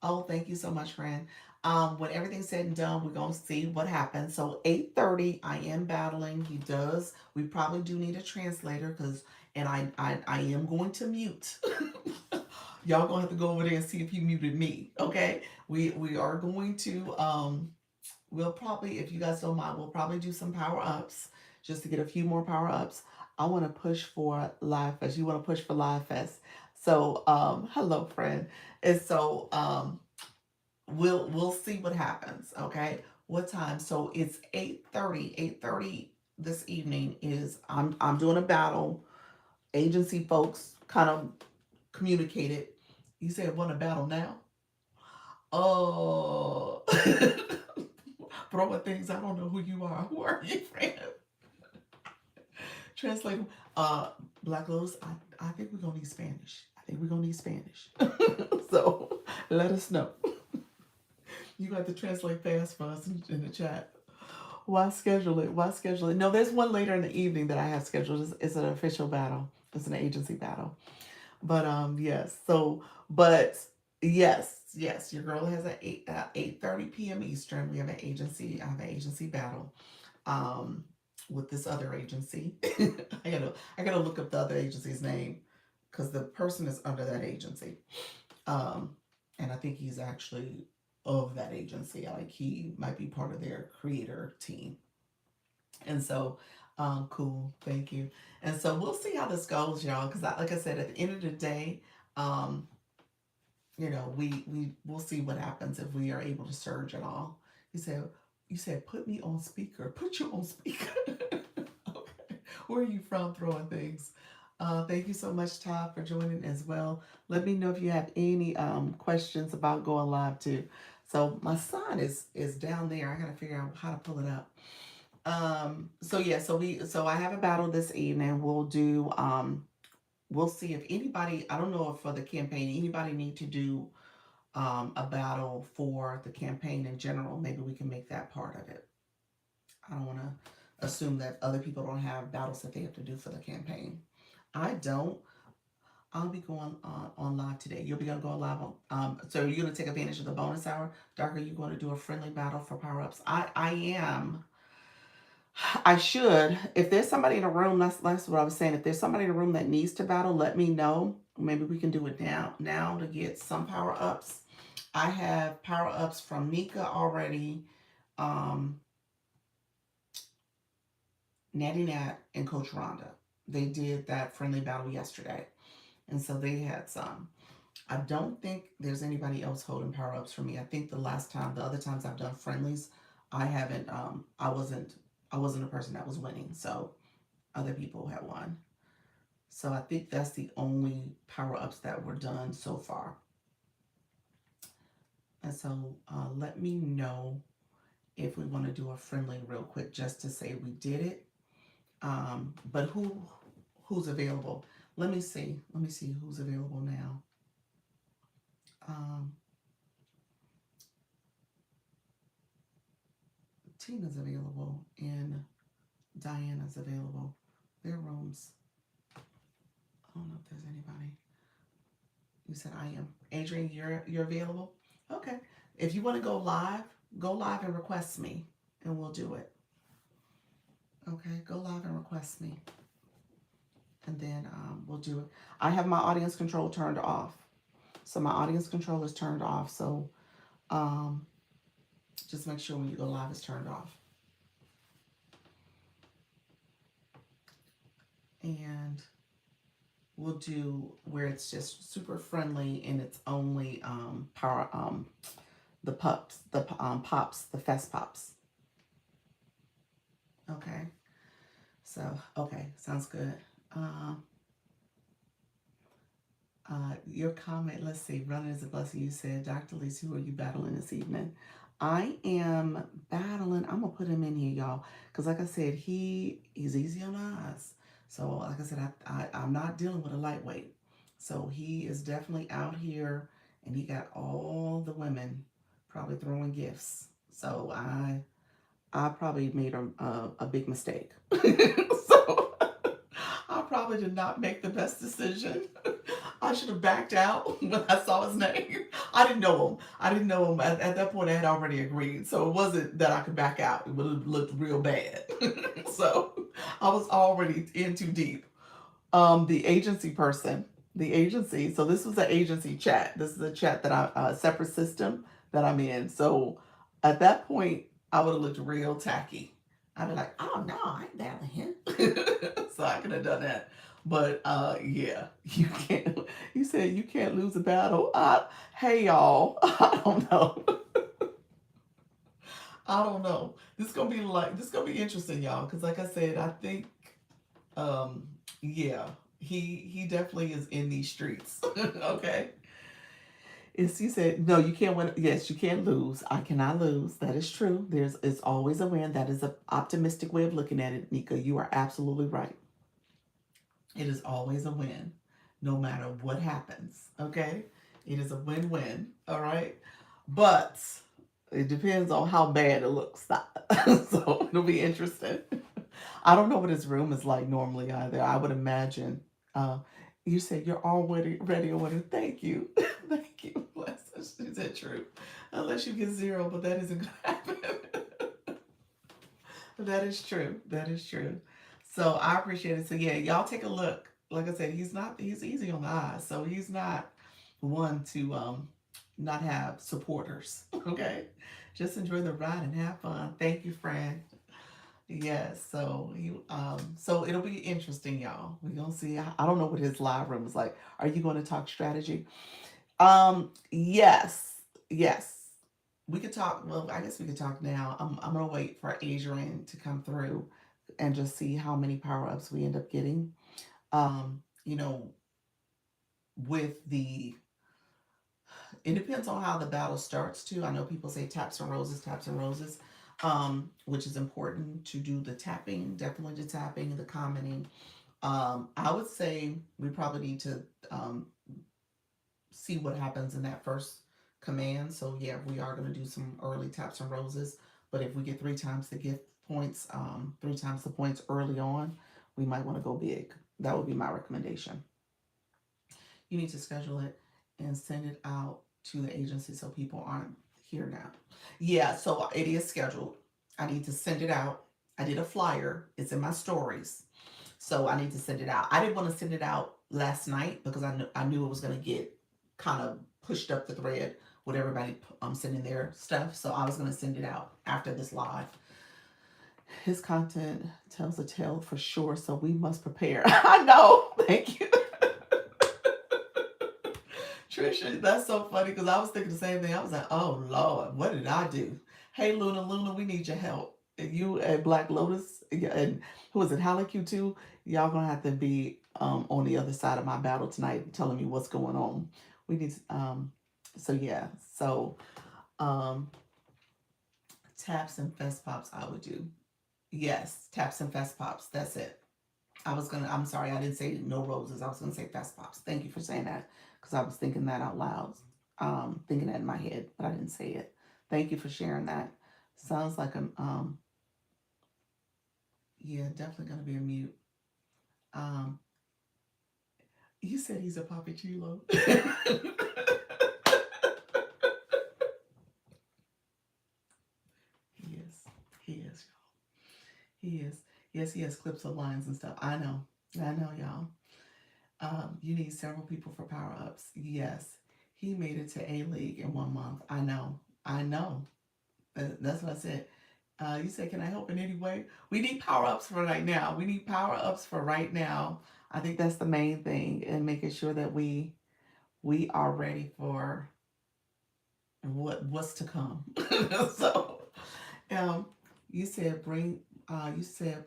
oh, thank you so much, friend. When everything's said and done, we're gonna see what happens. So 8:30, I am battling. He does. We probably do need a translator because, and I am going to mute. Y'all gonna have to go over there and see if he muted me. Okay. We are going to we'll probably, if you guys don't mind, we'll probably do some power ups just to get a few more power ups. I want to push for Live Fest. You want to push for Live Fest. So, hello, friend. And so, we'll see what happens. Okay, what time? So it's 8:30. 8:30 this evening is I'm doing a battle. Agency folks kind of communicated. You said want a battle now? Oh, throwing things. I don't know who you are. Who are you, friend? Translate them. Black Lotus, I think we're gonna need Spanish. I think we're gonna need Spanish. So let us know. You got to translate fast for us in the chat. Why schedule it? Why schedule it? No, there's one later in the evening that I have scheduled. It's an official battle. It's an agency battle. But yes. So, but yes, your girl has an 8:30 p.m. Eastern. We have an agency. I have an agency battle. With this other agency. I gotta look up the other agency's name because the person is under that agency. And I think he's actually of that agency. Like he might be part of their creator team. And so, cool. Thank you. And so we'll see how this goes, y'all. Because like I said, at the end of the day, um, we will see what happens if we are able to surge at all. You said you said put me on speaker. Put you on speaker. Okay. Where are you from? Throwing things. Thank you so much, Todd, for joining as well. Let me know if you have any questions about going live too. So my son is down there. I gotta figure out how to pull it up. So yeah, so I have a battle this evening. We'll see if anybody, I don't know if for the campaign anybody need to do a battle for the campaign in general. Maybe we can make that part of it. I don't want to assume that other people don't have battles that they have to do for the campaign. I don't. I'll be going on live today. You'll be going to go live on. So you're going to take advantage of the bonus hour. Dark, are you going to do a friendly battle for power ups? I am. I should. If there's somebody in the room, that's what I was saying. If there's somebody in the room that needs to battle, let me know. Maybe we can do it now to get some power ups. I have power ups from Nika already, um, Natty Nat, and Coach Rhonda. They did that friendly battle yesterday, and so they had some. I don't think there's anybody else holding power ups for me. I think the other times I've done friendlies, I haven't. I wasn't a person that was winning, so other people have won. So I think that's the only power ups that were done so far. And so let me know if we want to do a friendly real quick just to say we did it. But who's available? Let me see. Let me see who's available now. Um, Tina's available and Diana's available. Their rooms. I don't know if there's anybody. You said I am. Adrian, you're available? Okay. If you want to go live and request me and we'll do it. Okay, go live and request me. And then we'll do it. I have my audience control turned off. So my audience control is turned off. So um, just make sure when you go live it's turned off. And we'll do where it's just super friendly and it's only power the pups, the pops, the fest pops. Okay. So okay, sounds good. Your comment, let's see, running is a blessing. You said, Dr. Lisa, who are you battling this evening? I am battling, I'm gonna put him in here, y'all, because like I said, he's easy on the eyes. So like I said, I'm not dealing with a lightweight. So he is definitely out here and he got all the women probably throwing gifts. So I probably made a big mistake. So I probably did not make the best decision. I should have backed out when I saw his name. I didn't know him. I didn't know him. At that point, I had already agreed. So it wasn't that I could back out. It would have looked real bad. So I was already in too deep. The agency person, the agency. So this was an agency chat. This is a chat that a separate system that I'm in. So at that point, I would have looked real tacky. I'd be like, oh no, I ain't battling him. So I could have done that. But yeah, you can't. You said you can't lose a battle. Hey y'all, I don't know. I don't know. This is gonna be interesting, y'all. Because like I said, I think um, yeah, he definitely is in these streets. Okay. He said, no, you can't win. Yes, you can't lose. I cannot lose. That is true. It's always a win. That is an optimistic way of looking at it, Nika. You are absolutely right. It is always a win, no matter what happens. Okay? It is a win-win. All right? But it depends on how bad it looks. So it'll be interesting. I don't know what his room is like normally either. I would imagine. You said you're already ready or whatever. Thank you. Thank you. Bless us. Is that true? Unless you get zero, but that isn't going to happen. That is true. That is true. So I appreciate it. So yeah, y'all take a look. Like I said, he's easy on the eyes. So he's not one to not have supporters. Okay, just enjoy the ride and have fun. Thank you, friend. Yes, so so it'll be interesting, y'all. We're gonna see. I don't know what his live room is like. Are you going to talk strategy? Yes, yes. We could talk. Well, I guess we could talk now. I'm gonna wait for Adrian to come through and just see how many power ups we end up getting. You know, with the it depends on how the battle starts too. I know people say taps and roses, which is important to do the tapping, definitely the tapping, the commenting. I would say we probably need to see what happens in that first command. So yeah, we are going to do some early taps and roses. But if we get three times the gift points, three times the points early on, we might want to go big. That would be my recommendation. You need to schedule it and send it out to the agency so people aren't here now. Yeah, so it is scheduled. I need to send it out. I did a flyer. It's in my stories. So I need to send it out. I didn't want to send it out last night because I knew it was going to get kind of pushed up the thread with everybody sending their stuff. So I was going to send it out after this live. His content tells a tale for sure, so we must prepare. I know. Thank you. Trisha, that's so funny because I was thinking the same thing. I was like, oh Lord, what did I do? Hey Luna, Luna, we need your help. And you and Black Lotus and who is it, Haliku too? Y'all gonna have to be on the other side of my battle tonight, telling me what's going on. We need to, so yeah, so um taps and fest pops I would do. Yes, taps and fest pops. That's it. I'm sorry, I didn't say no roses. I was gonna say fest pops. Thank you for saying that because I was thinking that out loud, thinking that in my head, but I didn't say it. Thank you for sharing that. Sounds like yeah, definitely gonna be a mute. Um, you said he's a Papa Chulo. He is. He is, y'all. He is. Yes, he has clips of lines and stuff. I know. I know, y'all. You need several people for power ups. Yes, he made it to A League in 1 month. I know. I know. That's what I said. You said, can I help in any way? We need power ups for right now. We need power ups for right now. I think that's the main thing, and making sure that we are ready for what's to come. So, um, you said bring. You said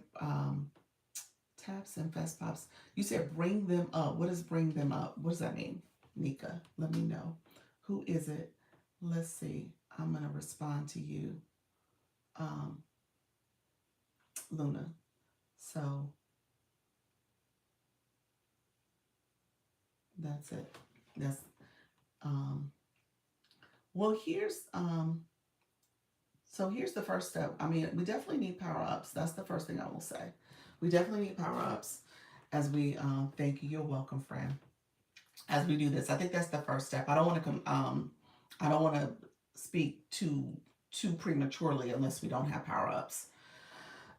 taps and fest pops. You said bring them up. What does bring them up? What does that mean? Nika, let me know. Who is it? Let's see. I'm going to respond to you, um, Luna. So that's it. That's, um, well, here's the first step. I mean, we definitely need power ups. That's the first thing I will say. We definitely need power ups as we, thank you. You're welcome, friend. As we do this, I think that's the first step. I don't want to speak too prematurely unless we don't have power ups.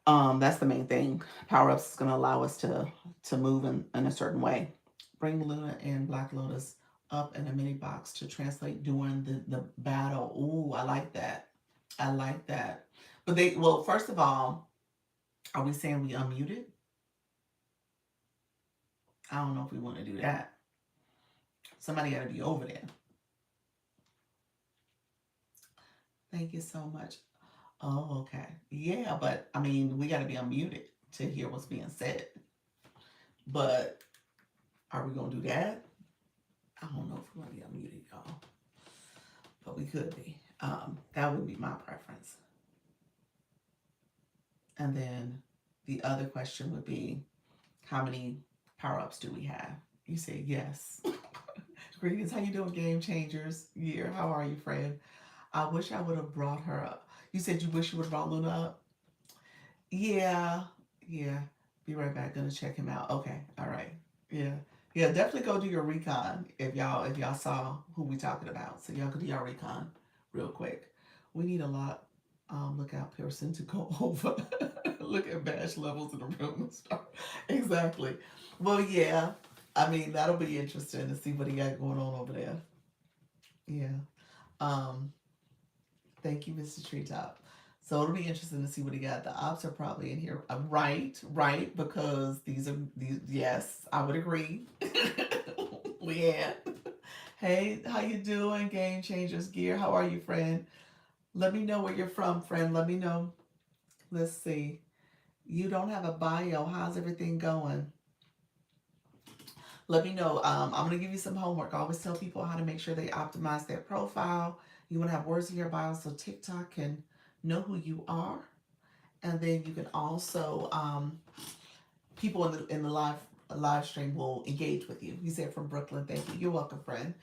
That's the main thing. Power ups is going to allow us to move in a certain way. Bring Luna and Black Lotus up in a mini box to translate during the battle. Ooh, I like that. I like that. But well, first of all, are we saying we unmuted? I don't know if we want to do that. Somebody got to be over there. Thank you so much. Oh, okay. Yeah, but I mean, we got to be unmuted to hear what's being said. But are we going to do that? I don't know if we want to be unmuted, y'all. But we could be. That would be my preference. And then the other question would be, how many power ups do we have? You say yes. Greetings. How you doing, Game Changers? Yeah. How are you, friend? I wish I would have brought her up. You said you wish you would have brought Luna up? Yeah. Yeah. Be right back. Gonna check him out. Okay. All right. Yeah. Yeah. Definitely go do your recon if y'all saw who we talking about. So y'all could do your recon real quick. We need a lot. Look out, Pearson, to go over. Look at bash levels in the room and stuff. Exactly. Well, yeah. I mean, that'll be interesting to see what he got going on over there. Yeah. Um, Thank you, Mr. Treetop. So it'll be interesting to see what he got. The ops are probably in here. Right, right, because these. Yes, I would agree. Leanne, hey, how you doing? Game Changers Gear. How are you, friend? Let me know where you're from, friend. Let me know. Let's see. You don't have a bio. How's everything going? Let me know. I'm gonna give you some homework. I always tell people how to make sure they optimize their profile. You want to have words in your bio so TikTok can know who you are, and then you can also people in the live stream will engage with you. You said from Brooklyn. Thank you. You're welcome, friend.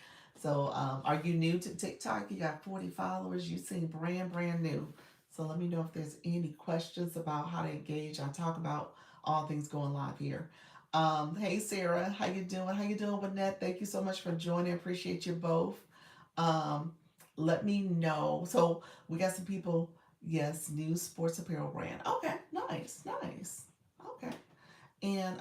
So, are you new to TikTok? You got 40 followers. You seem brand new. So let me know if there's any questions about how to engage. I talk about all things going live here. Hey Sarah, how you doing? How you doing, Annette? Thank you so much for joining. Appreciate you both. Um, Let me know. So we got some people. Yes, new sports apparel brand. Okay, nice, nice. Okay, and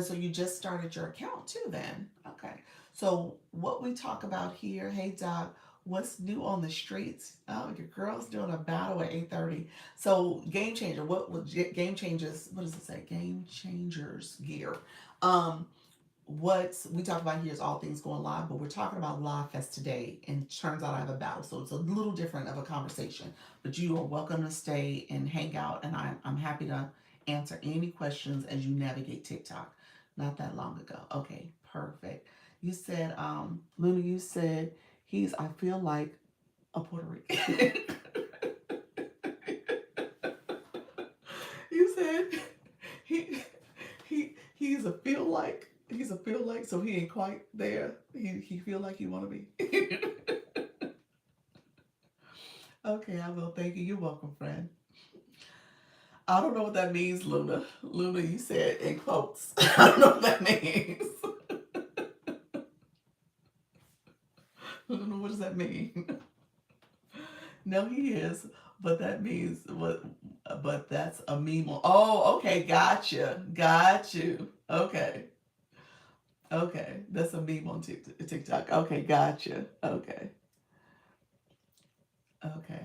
so you just started your account too, then. Okay. So what we talk about here, hey Doc, what's new on the streets? Oh, your girl's doing a battle at 8:30. So Game Changer, Game Changers? What does it say? Game Changers gear. Um, what we talk about here is all things going live, but we're talking about Live Fest today, and turns out I have a battle, so it's a little different of a conversation. But you are welcome to stay and hang out, and I'm happy to answer any questions as you navigate TikTok. Not that long ago. Okay, perfect. You said, Luna, you said I feel like a Puerto Rican. You said he he's a feel like, so he ain't quite there. He feel like he want to be. Okay, I will. Thank you. You're welcome, friend. I don't know what that means, Luna. Luna, you said in quotes. I don't know what that means. Luna, what does that mean? No, he is, but that means what? But that's a meme. Oh, okay, gotcha, got you. Okay, okay, that's a meme on TikTok. Okay, gotcha. Okay, okay.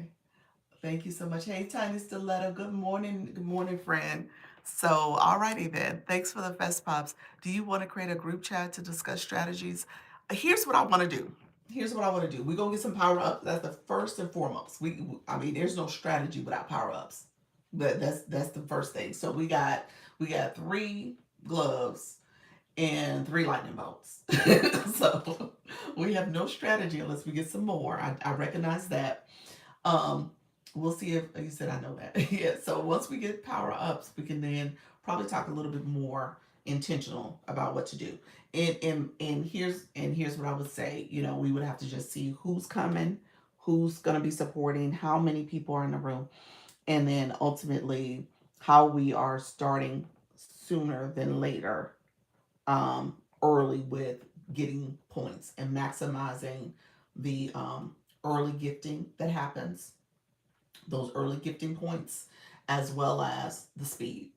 Thank you so much. Hey, Tiny Stiletto. Good morning, friend. So, alrighty then. Thanks for the fest pops. Do you want to create a group chat to discuss strategies? Here's what I want to do. Here's what I want to do. We're gonna get some power ups. That's the first and foremost. I mean, there's no strategy without power ups. That's the first thing. So we got three gloves and three lightning bolts. So we have no strategy unless we get some more. I recognize that. Um, we'll see if you said I know that. Yeah. So once we get power ups, we can then probably talk a little bit more intentional about what to do. And here's what I would say. We would have to just see who's coming, who's gonna be supporting, how many people are in the room, and then ultimately how we are starting sooner than later, early with getting points and maximizing the early gifting that happens, those early gifting points, as well as the speed.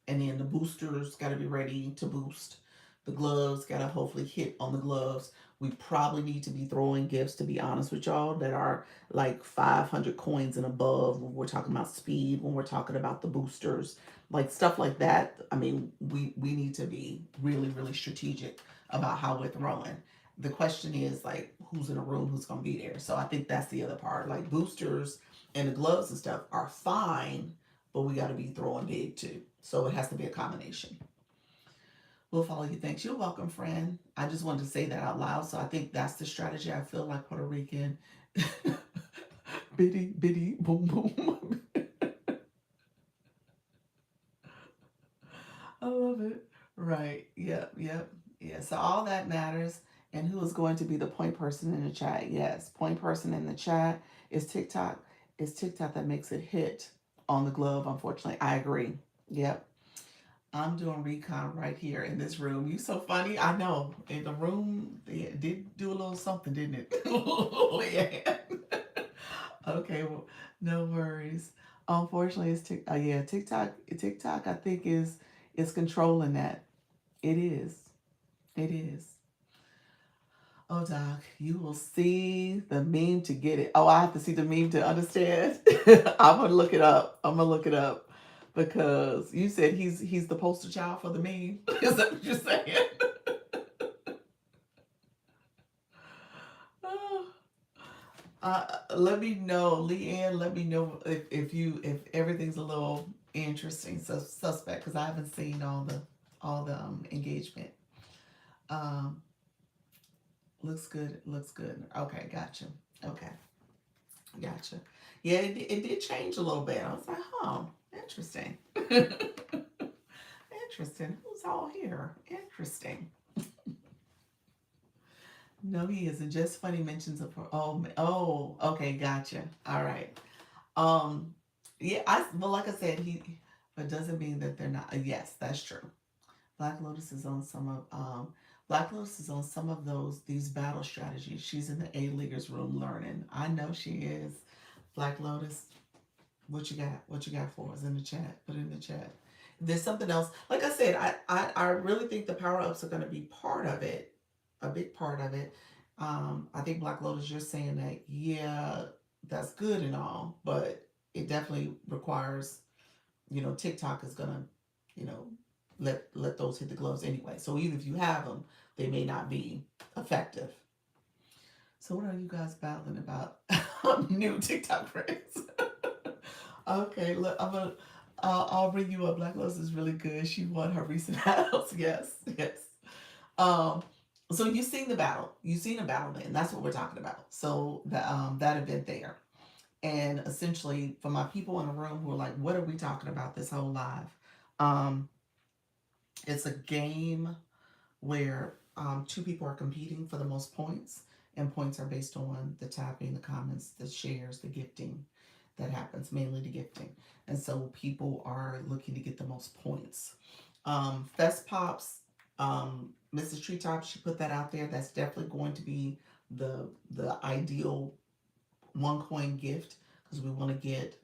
And then the boosters got to be ready to boost. The gloves got to hopefully hit on the gloves. We probably need to be throwing gifts, to be honest with y'all, that are like 500 coins and above when we're talking about speed, when we're talking about the boosters, like stuff like that. I mean, we need to be really, really strategic about how we're throwing. The question is like who's in a room, who's gonna be there. So I think that's the other part. Like boosters and the gloves and stuff are fine, but we got to be throwing big too. So it has to be a combination. We'll follow you. Thanks. You're welcome, friend. I just wanted to say that out loud. So I think that's the strategy. I feel like Puerto Rican. Biddy, biddy, boom, boom. I love it. Right. Yep, yep. Yeah. So all that matters. And who is going to be the point person in the chat? Yes. Point person in the chat is TikTok. It's TikTok that makes it hit on the glove, unfortunately. I agree. Yep. I'm doing recon right here in this room. You so funny. I know. In the room, it did do a little something, didn't it? Yeah. Okay, well, no worries. Unfortunately, yeah, TikTok, I think is controlling that. It is. It is. Oh, Doc, you will see the meme to get it. Oh, I have to see the meme to understand. I'm gonna look it up. I'm gonna look it up because you said he's the poster child for the meme. Is that what you're saying? Oh, let me know, Leanne. Let me know if everything's a little interesting, suspect, because I haven't seen all the engagement. Um, looks good. Looks good. Okay, gotcha. Okay, gotcha. Yeah, it did change a little bit. I was like, huh, interesting. Interesting. Who's all here? Interesting. No, he isn't. Just funny mentions of her. Oh, okay, gotcha. All right. Um, yeah, well, like I said, but doesn't mean that they're not. Yes, that's true. Black Lotus is on some of Black Lotus is on some of these battle strategies. She's in the A Leaguers room learning. I know she is. Black Lotus, what you got? What you got for us in the chat? Put it in the chat. If there's something else. Like I said, I really think the power ups are going to be part of it, a big part of it. I think Black Lotus, you're saying that, yeah, that's good and all, but it definitely requires, TikTok is gonna, you know, let those hit the gloves anyway. So even if you have them, they may not be effective. So what are you guys battling about? New TikTok friends. Okay, look, I'll bring you up. Black Lotus is really good. She won her recent battles. Yes, yes. Um, so you've seen the battle. You've seen a battle, man. That's what we're talking about. So that event there, and essentially for my people in the room who are like, "What are we talking about this whole live?" Um, it's a game where two people are competing for the most points, and points are based on the tapping, the comments, the shares, the gifting that happens, mainly the gifting. And so people are looking to get the most points. Fest Pops, Mrs. Treetop, she put that out there. That's definitely going to be the ideal one coin gift because we want to get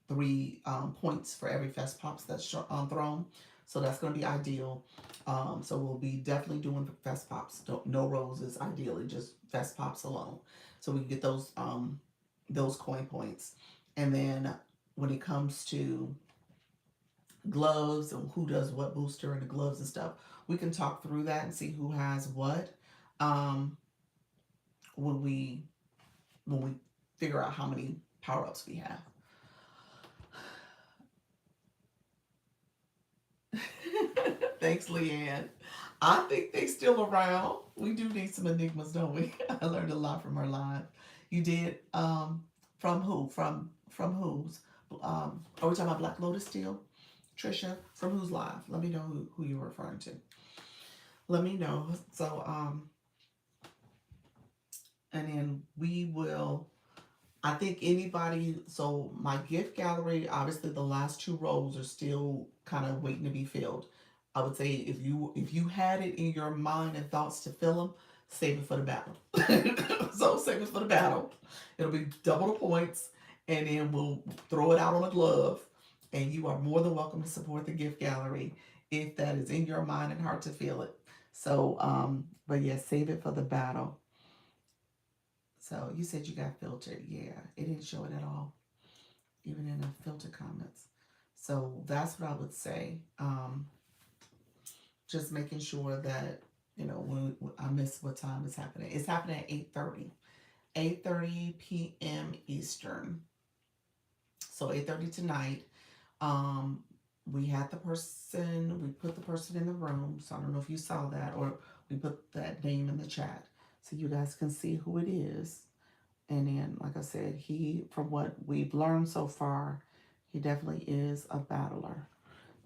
3 points for every Fest Pops that's thrown. So that's going to be ideal. So we'll be definitely doing Fest Pops. No roses, ideally, just Fest Pops alone. So we can get those coin points. And then when it comes to gloves and who does what booster and the gloves and stuff, we can talk through that and see who has what um, when we when we figure out how many power ups we have. Thanks, Leanne. I think they still around. We do need some enigmas, don't we? I learned a lot from her live. You did. From who? From whose? Are we talking about Black Lotus still? Trisha, from whose live? Let me know who you're referring to. Let me know. So and then we will. I think anybody. So my gift gallery, obviously the last 2 rows are still kind of waiting to be filled. I would say if you had it in your mind and thoughts to fill them, save it for the battle. So save it for the battle. It'll be double the points, and then we'll throw it out on a glove. And you are more than welcome to support the gift gallery if that is in your mind and heart to feel it. So, but yeah, save it for the battle. So you said you got filtered. Yeah, it didn't show it at all, even in the filter comments. So that's what I would say. Just making sure that when I miss what time it's happening. It's happening at 8:30, 8:30 p.m. Eastern. So 8:30 tonight. Um, we had the person. We put the person in the room. So I don't know if you saw that or we put that name in the chat so you guys can see who it is. And then, like I said, from what we've learned so far, he definitely is a battler.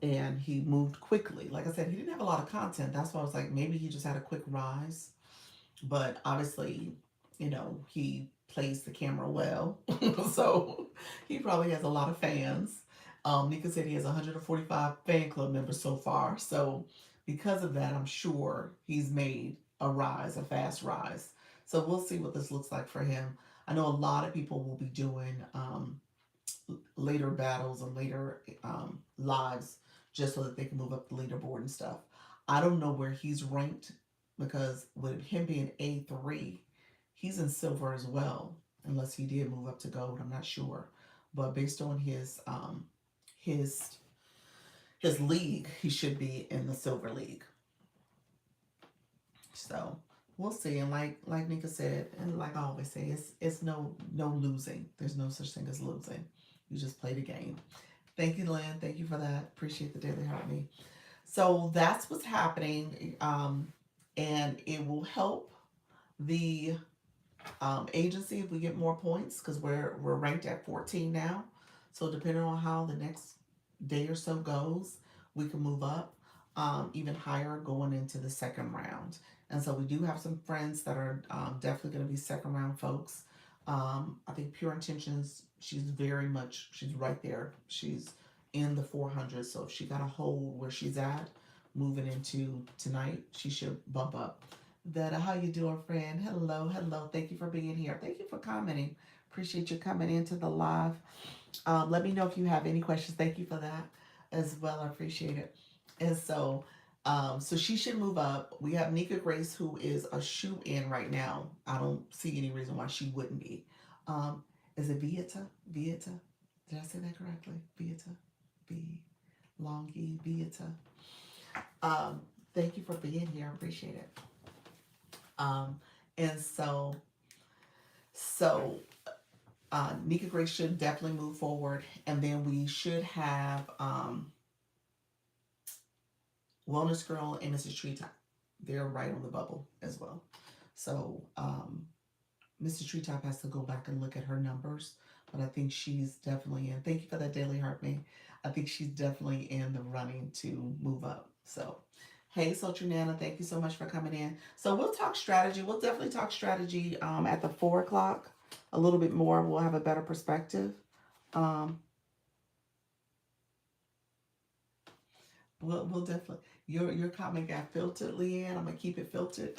And he moved quickly. Like I said, he didn't have a lot of content. That's why I was like, maybe he just had a quick rise. But obviously, he plays the camera well. So he probably has a lot of fans. Nika said he has 145 fan club members so far. So because of that, I'm sure he's made a rise, a fast rise. So we'll see what this looks like for him. I know a lot of people will be doing later battles and later lives just so that they can move up the leaderboard and stuff. I don't know where he's ranked because with him being A3, he's in silver as well, unless he did move up to gold. I'm not sure, but based on his his league, he should be in the silver league. So we'll see. And like Nika said, and like I always say, it's no losing. There's no such thing as losing. You just play the game. Thank you, Lynn. Thank you for that. Appreciate the daily help me. So that's what's happening, and it will help the agency if we get more points because we're ranked at 14 now. So depending on how the next day or so goes, we can move up even higher going into the second round. And so we do have some friends that are definitely going to be second round folks. I think Pure Intentions, she's right there. She's in the 400. So if she got a hold where she's at, moving into tonight, she should bump up. That how you doing, friend? Hello, hello. Thank you for being here. Thank you for commenting. Appreciate you coming into the live. Let me know if you have any questions. Thank you for that as well. I appreciate it. And so she should move up. We have Nika Grace, who is a shoe in right now. I don't see any reason why she wouldn't be. Um, is it Vieta? Vieta? Did I say that correctly? Vieta? V. Longy Vieta. Um, Thank you for being here. I appreciate it. Um, and so Nika Grace should definitely move forward, and then we should have Wellness Girl and Mrs. Treetop. They're right on the bubble as well. So Mrs. Treetop has to go back and look at her numbers, but I think she's definitely in. Thank you for that daily heart me. I think she's definitely in the running to move up. So hey, Sultry Nana, thank you so much for coming in. So we'll talk strategy. We'll definitely talk strategy at the 4 o'clock a little bit more. We'll have a better perspective. Um, we'll definitely. Your comment got filtered, Leanne. I'm gonna keep it filtered.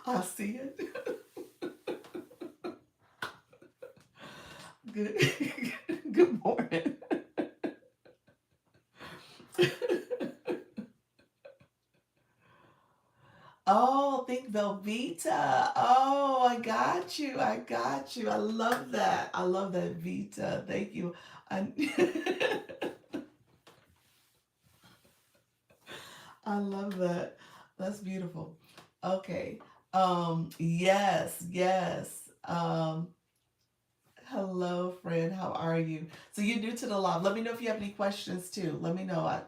I see it. Good. Good morning. Oh, think Velveeta. Oh, I got you. I got you. I love that. I love that Vita. Thank you. I, I love that. That's beautiful. Okay. Yes, yes. Hello, friend. How are you? So you're new to the live. Let me know if you have any questions too. Let me know.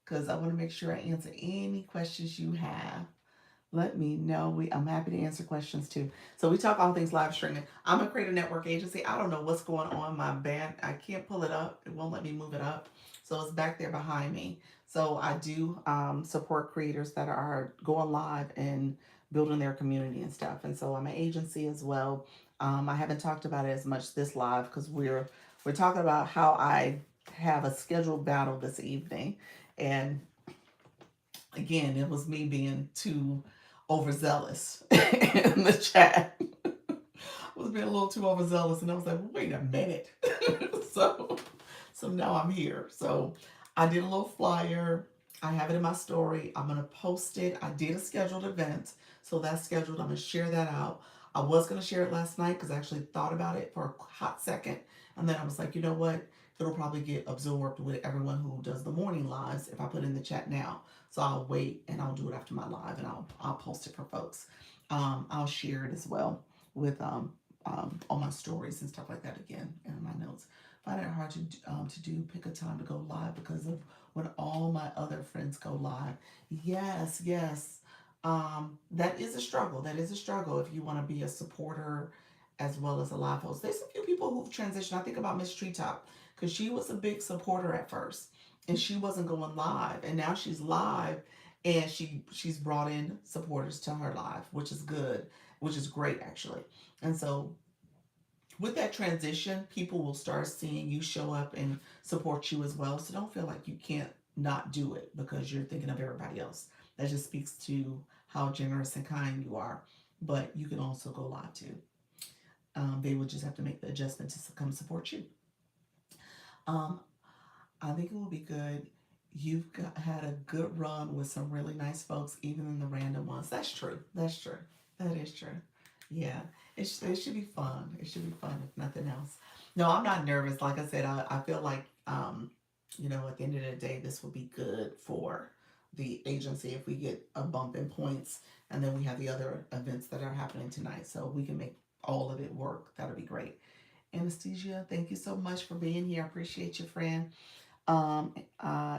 Because I want to make sure I answer any questions you have. Let me know. I'm happy to answer questions too. So we talk all things live streaming. I'm a creator network agency. I don't know what's going on. My band, I can't pull it up. It won't let me move it up. So it's back there behind me. So I do support creators that are going live and building their community and stuff. And so I'm an agency as well. I haven't talked about it as much this live because we're talking about how I have a scheduled battle this evening. And again, it was me being too overzealous in the chat. I was being a little too overzealous, and I was like, wait a minute. so, so now I'm here. So I did a little flyer. I have it in my story. I'm gonna post it. I did a scheduled event, so that's scheduled. I'm gonna share that out. I was gonna share it last night because I actually thought about it for a hot second, and then I was like, you know what? It'll probably get absorbed with everyone who does the morning lives if I put it in the chat now. So I'll wait and I'll do it after my live, and I'll post it for folks. I'll share it as well with on my stories and stuff like that again and in my notes. Find it hard to do pick a time to go live because of when all my other friends go live. Yes, yes. That is a struggle. That is a struggle if you want to be a supporter as well as a live host. There's a few people who've transitioned. I think about Miss Treetop because she was a big supporter at first and she wasn't going live, and now she's live and she's brought in supporters to her live, which is good, which is great actually. And so with that transition, people will start seeing you show up and support you as well. So don't feel like you can't not do it because you're thinking of everybody else. That just speaks to how generous and kind you are. But you can also go live too. They would just have to make the adjustment to come support you. Um, I think it will be good. had a good run with some really nice folks, even in the random ones. That's true. That's true. That is true. Yeah, it should be fun. It should be fun if nothing else. No, I'm not nervous. Like I said, I feel like, at the end of the day, this will be good for the agency if we get a bump in points, and then we have the other events that are happening tonight, so we can make all of it work. That'll be great. Anesthesia, thank you so much for being here. I appreciate you, friend.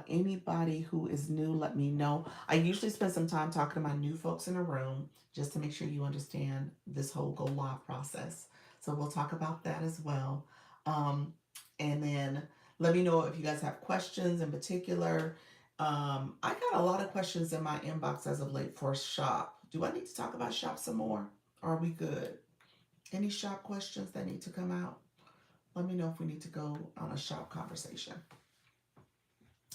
Anybody who is new, let me know. I usually spend some time talking to my new folks in the room just to make sure you understand this whole go live process. So we'll talk about that as well. Um, and then let me know if you guys have questions in particular. I got a lot of questions in my inbox as of late for shop. Do I need to talk about shop some more? Or are we good? Any shop questions that need to come out? Let me know if we need to go on a shop conversation.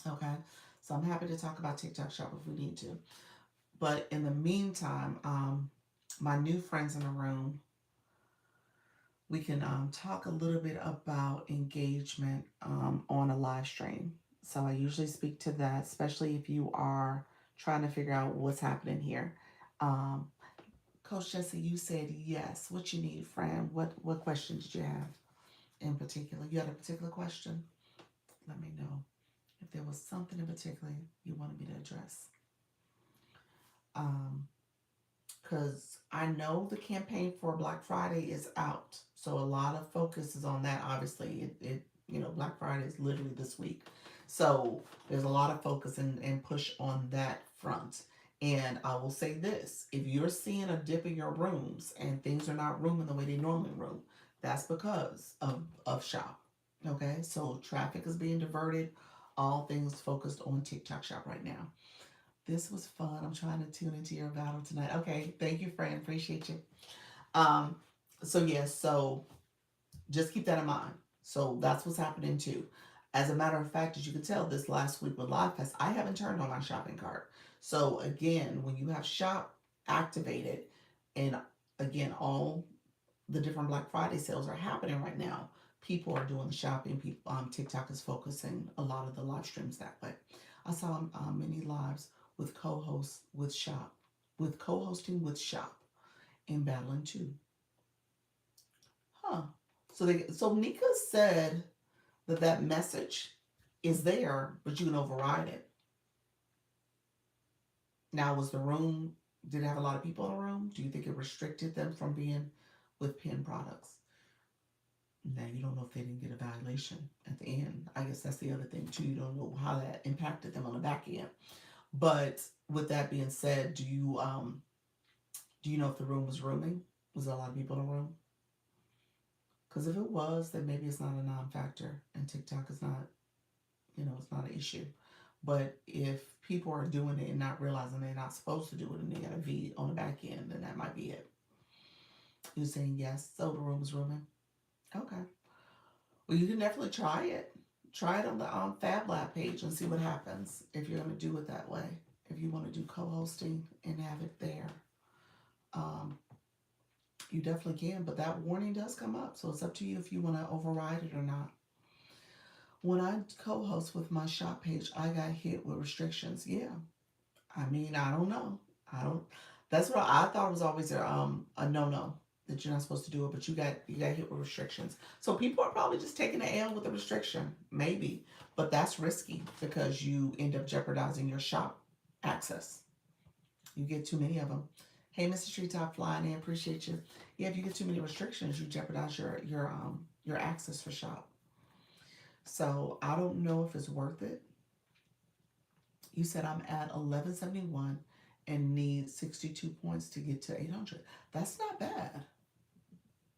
Okay, so I'm happy to talk about TikTok Shop if we need to. But in the meantime, my new friends in the room, we can talk a little bit about engagement on a live stream. So I usually speak to that, especially if you are trying to figure out what's happening here. Um, Coach Jesse, you said yes. What you need, friend? What question did you have in particular? You had a particular question? Let me know if there was something in particular you wanted me to address. Because I know the campaign for Black Friday is out, so a lot of focus is on that. Obviously, Black Friday is literally this week, so there's a lot of focus and push on that front. And I will say this: if you're seeing a dip in your rooms and things are not rooming the way they normally room, that's because of shop. Okay, so traffic is being diverted. All things focused on TikTok Shop right now. This was fun. I'm trying to tune into your battle tonight. Okay, thank you, friend. Appreciate you. Um, so just keep that in mind. So that's what's happening too. As a matter of fact, as you can tell, this last week with Live Fest, I haven't turned on my shopping cart. So again, when you have shop activated, and again, all the different Black Friday sales are happening right now. People are doing the shopping. People, TikTok is focusing a lot of the live streams that way. I saw many lives with co-hosts with shop, with co-hosting with shop in battling too. Huh? So Nika said that message is there, but you can override it. Now, was the room? Did it have a lot of people in the room? Do you think it restricted them from being with Penn products? Now you don't know if they didn't get a violation at the end. I guess that's the other thing too. You don't know how that impacted them on the back end. But with that being said, do you know if the room was rooming? Was there a lot of people in the room? Because if it was, then maybe it's not a non-factor, and TikTok is not, it's not an issue. But if people are doing it and not realizing they're not supposed to do it, and they got a V on the back end, then that might be it. You're saying yes, so the room was rooming. Okay. Well, you can definitely try it. Try it on the Fab Lab page and see what happens if you're going to do it that way. If you want to do co-hosting and have it there, um, you definitely can. But that warning does come up, so it's up to you if you want to override it or not. When I co-host with my shop page, I got hit with restrictions. Yeah, I mean, I don't know. I don't. That's what I thought was always a no that you're not supposed to do it, but you got hit with restrictions. So people are probably just taking the L with the restriction, maybe, but that's risky because you end up jeopardizing your shop access. You get too many of them. Hey, Mr. Treetop flying in, appreciate you. Yeah, if you get too many restrictions, you jeopardize your access for shop. So I don't know if it's worth it. You said I'm at 1171 and need 62 points to get to 800. That's not bad.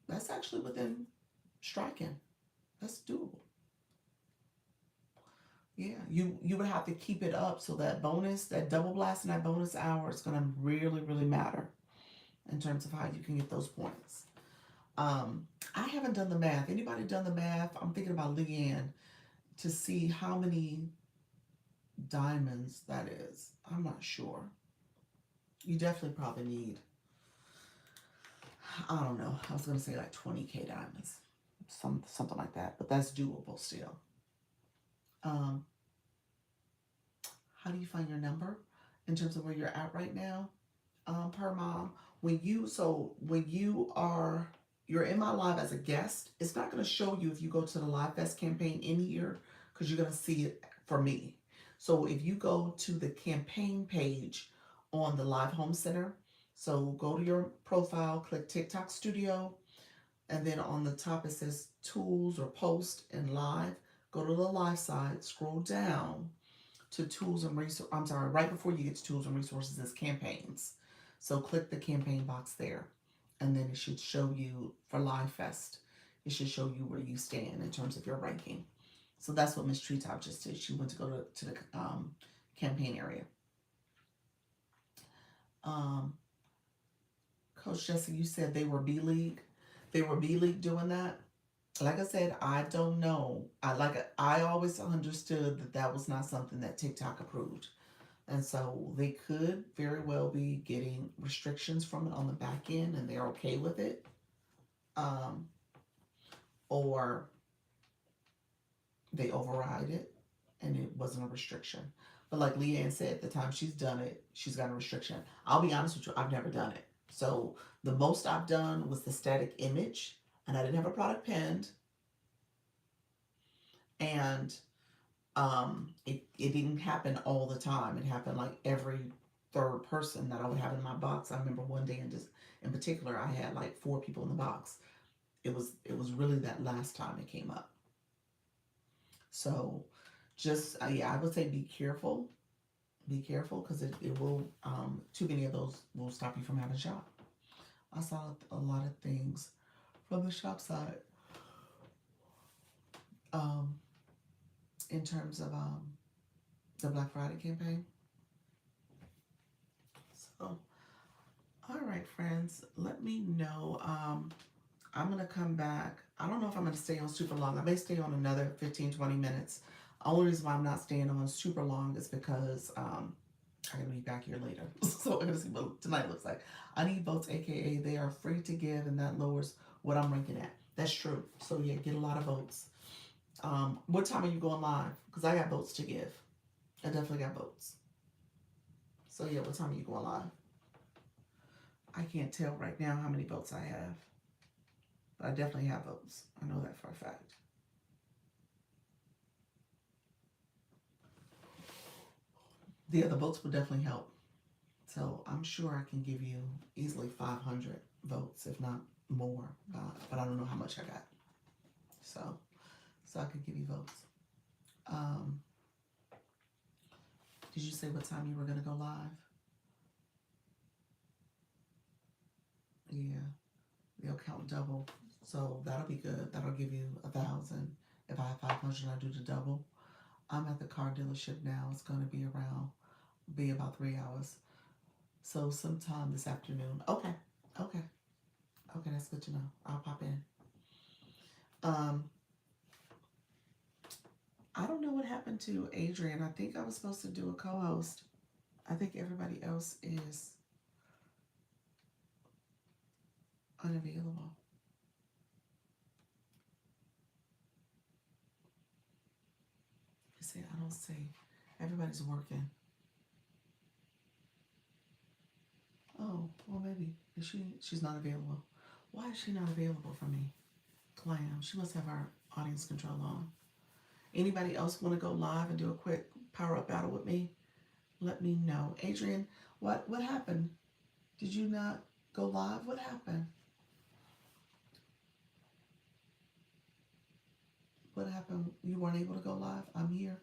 That's actually within striking. That's doable. Yeah, you would have to keep it up so that bonus, that double blast and that bonus hour is going to really, really matter in terms of how you can get those points. I haven't done the math. Anybody done the math? I'm thinking about Leanne to see how many diamonds that is. I'm not sure. You definitely probably need, I don't know, I was going to say like 20K diamonds, something like that, but that's doable still. Um, how do you find your number in terms of where you're at right now, per mom. When you're in my live as a guest, it's not going to show you if you go to the Live Fest campaign in here because you're going to see it for me. So if you go to the campaign page on the Live Home Center, so go to your profile, click TikTok Studio, and then on the top it says tools or post and live. Go to the live side, scroll down to tools and resources. I'm sorry, right before you get to tools and resources is campaigns. So click the campaign box there, and then it should show you for Live Fest. It should show you where you stand in terms of your ranking. So that's what Miss Treetop just did. She went to go to the campaign area. Um, Coach Jesse, you said they were B League. They were B League doing that. Like I said, I don't know. I always understood that that was not something that TikTok approved. And so they could very well be getting restrictions from it on the back end and they're okay with it. Um, or they override it and it wasn't a restriction. But like Leanne said, at the time she's done it, she's got a restriction. I'll be honest with you, I've never done it. So the most I've done was the static image, and I didn't have a product pinned, and it didn't happen all the time. It happened like every third person that I would have in my box. I remember one day in particular, I had like 4 people in the box. It was really that last time it came up. So just yeah, I would say be careful. Be careful because it will too many of those will stop you from having a shop. I saw a lot of things from the shop side um, in terms of the Black Friday campaign. So, all right, friends, let me know. I'm going to come back. I don't know if I'm going to stay on super long. I may stay on another 15, 20 minutes. Only reason why I'm not staying on super long is because I'm going to be back here later. So I'm going to see what tonight looks like. I need votes, aka they are free to give, and that lowers what I'm ranking at. That's true. So yeah, get a lot of votes. What time are you going live? Because I got votes to give. I definitely got votes. So yeah, what time are you going live? I can't tell right now how many votes I have. But I definitely have votes. I know that for a fact. The other votes would definitely help. So I'm sure I can give you easily 500 votes, if not more. But I don't know how much I got. So I could give you votes. Did you say what time you were going to go live? Yeah, they'll count double. So that'll be good. That'll give you 1,000. If I have 500, I do the double. I'm at the car dealership now. It's going to be about 3 hours. So sometime this afternoon. Okay. Okay. Okay, that's good to know. I'll pop in. I don't know what happened to Adrian. I think I was supposed to do a co-host. I think everybody else is unavailable. You see, I don't see. Everybody's working. Oh, well maybe. She's not available. Why is she not available for me? Clam. She must have our audience control on. Anybody else want to go live and do a quick power up battle with me? Let me know. Adrian, what happened? Did you not go live? What happened? What happened? You weren't able to go live? I'm here.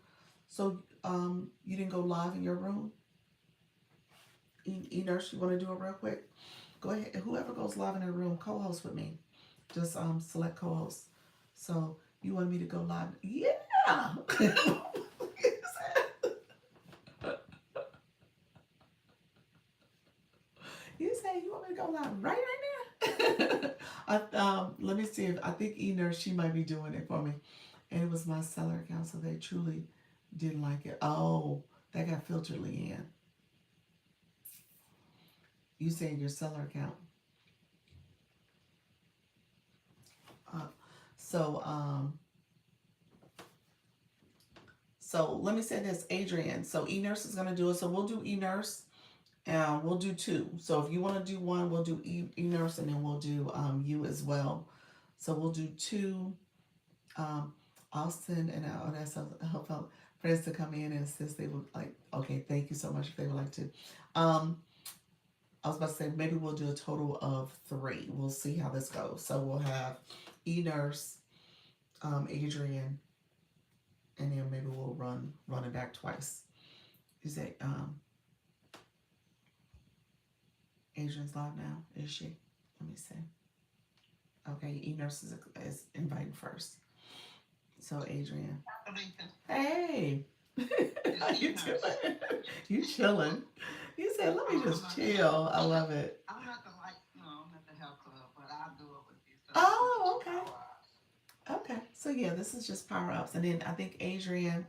So you didn't go live in your room? E-Nurse, you want to do it real quick? Go ahead. Whoever goes live in their room, co-host with me. Just select co-host. So you want me to go live? Yeah. You say you want me to go live right now? Let me see if I think E-Nurse, she might be doing it for me. And it was my seller account, so they truly didn't like it. Oh, that got filtered, Leanne. You saying your seller account. Uh, so So let me say this, Adrian. So eNurse is gonna do it. So we'll do eNurse. We'll do two. So if you want to do one, we'll do eNurse, and then we'll do you as well. So we'll do two. Um, Austin and Odessa help out friends to come in and assist. They would like. Okay, thank you so much if they would like to. Um, I was about to say maybe we'll do a total of three. We'll see how this goes. So we'll have eNurse, Adrian, and then maybe we'll run it back twice. You say Adrian's live now? Is she? Let me see. Okay, eNurse is inviting first. So Adrian, hey, how you doing? You chilling? You said, let me just chill. I love it. I'm not the no, I'm not the health club, but I'll do it with you. So Oh, okay. Okay. So yeah, this is just power ups, and then I think Adrian.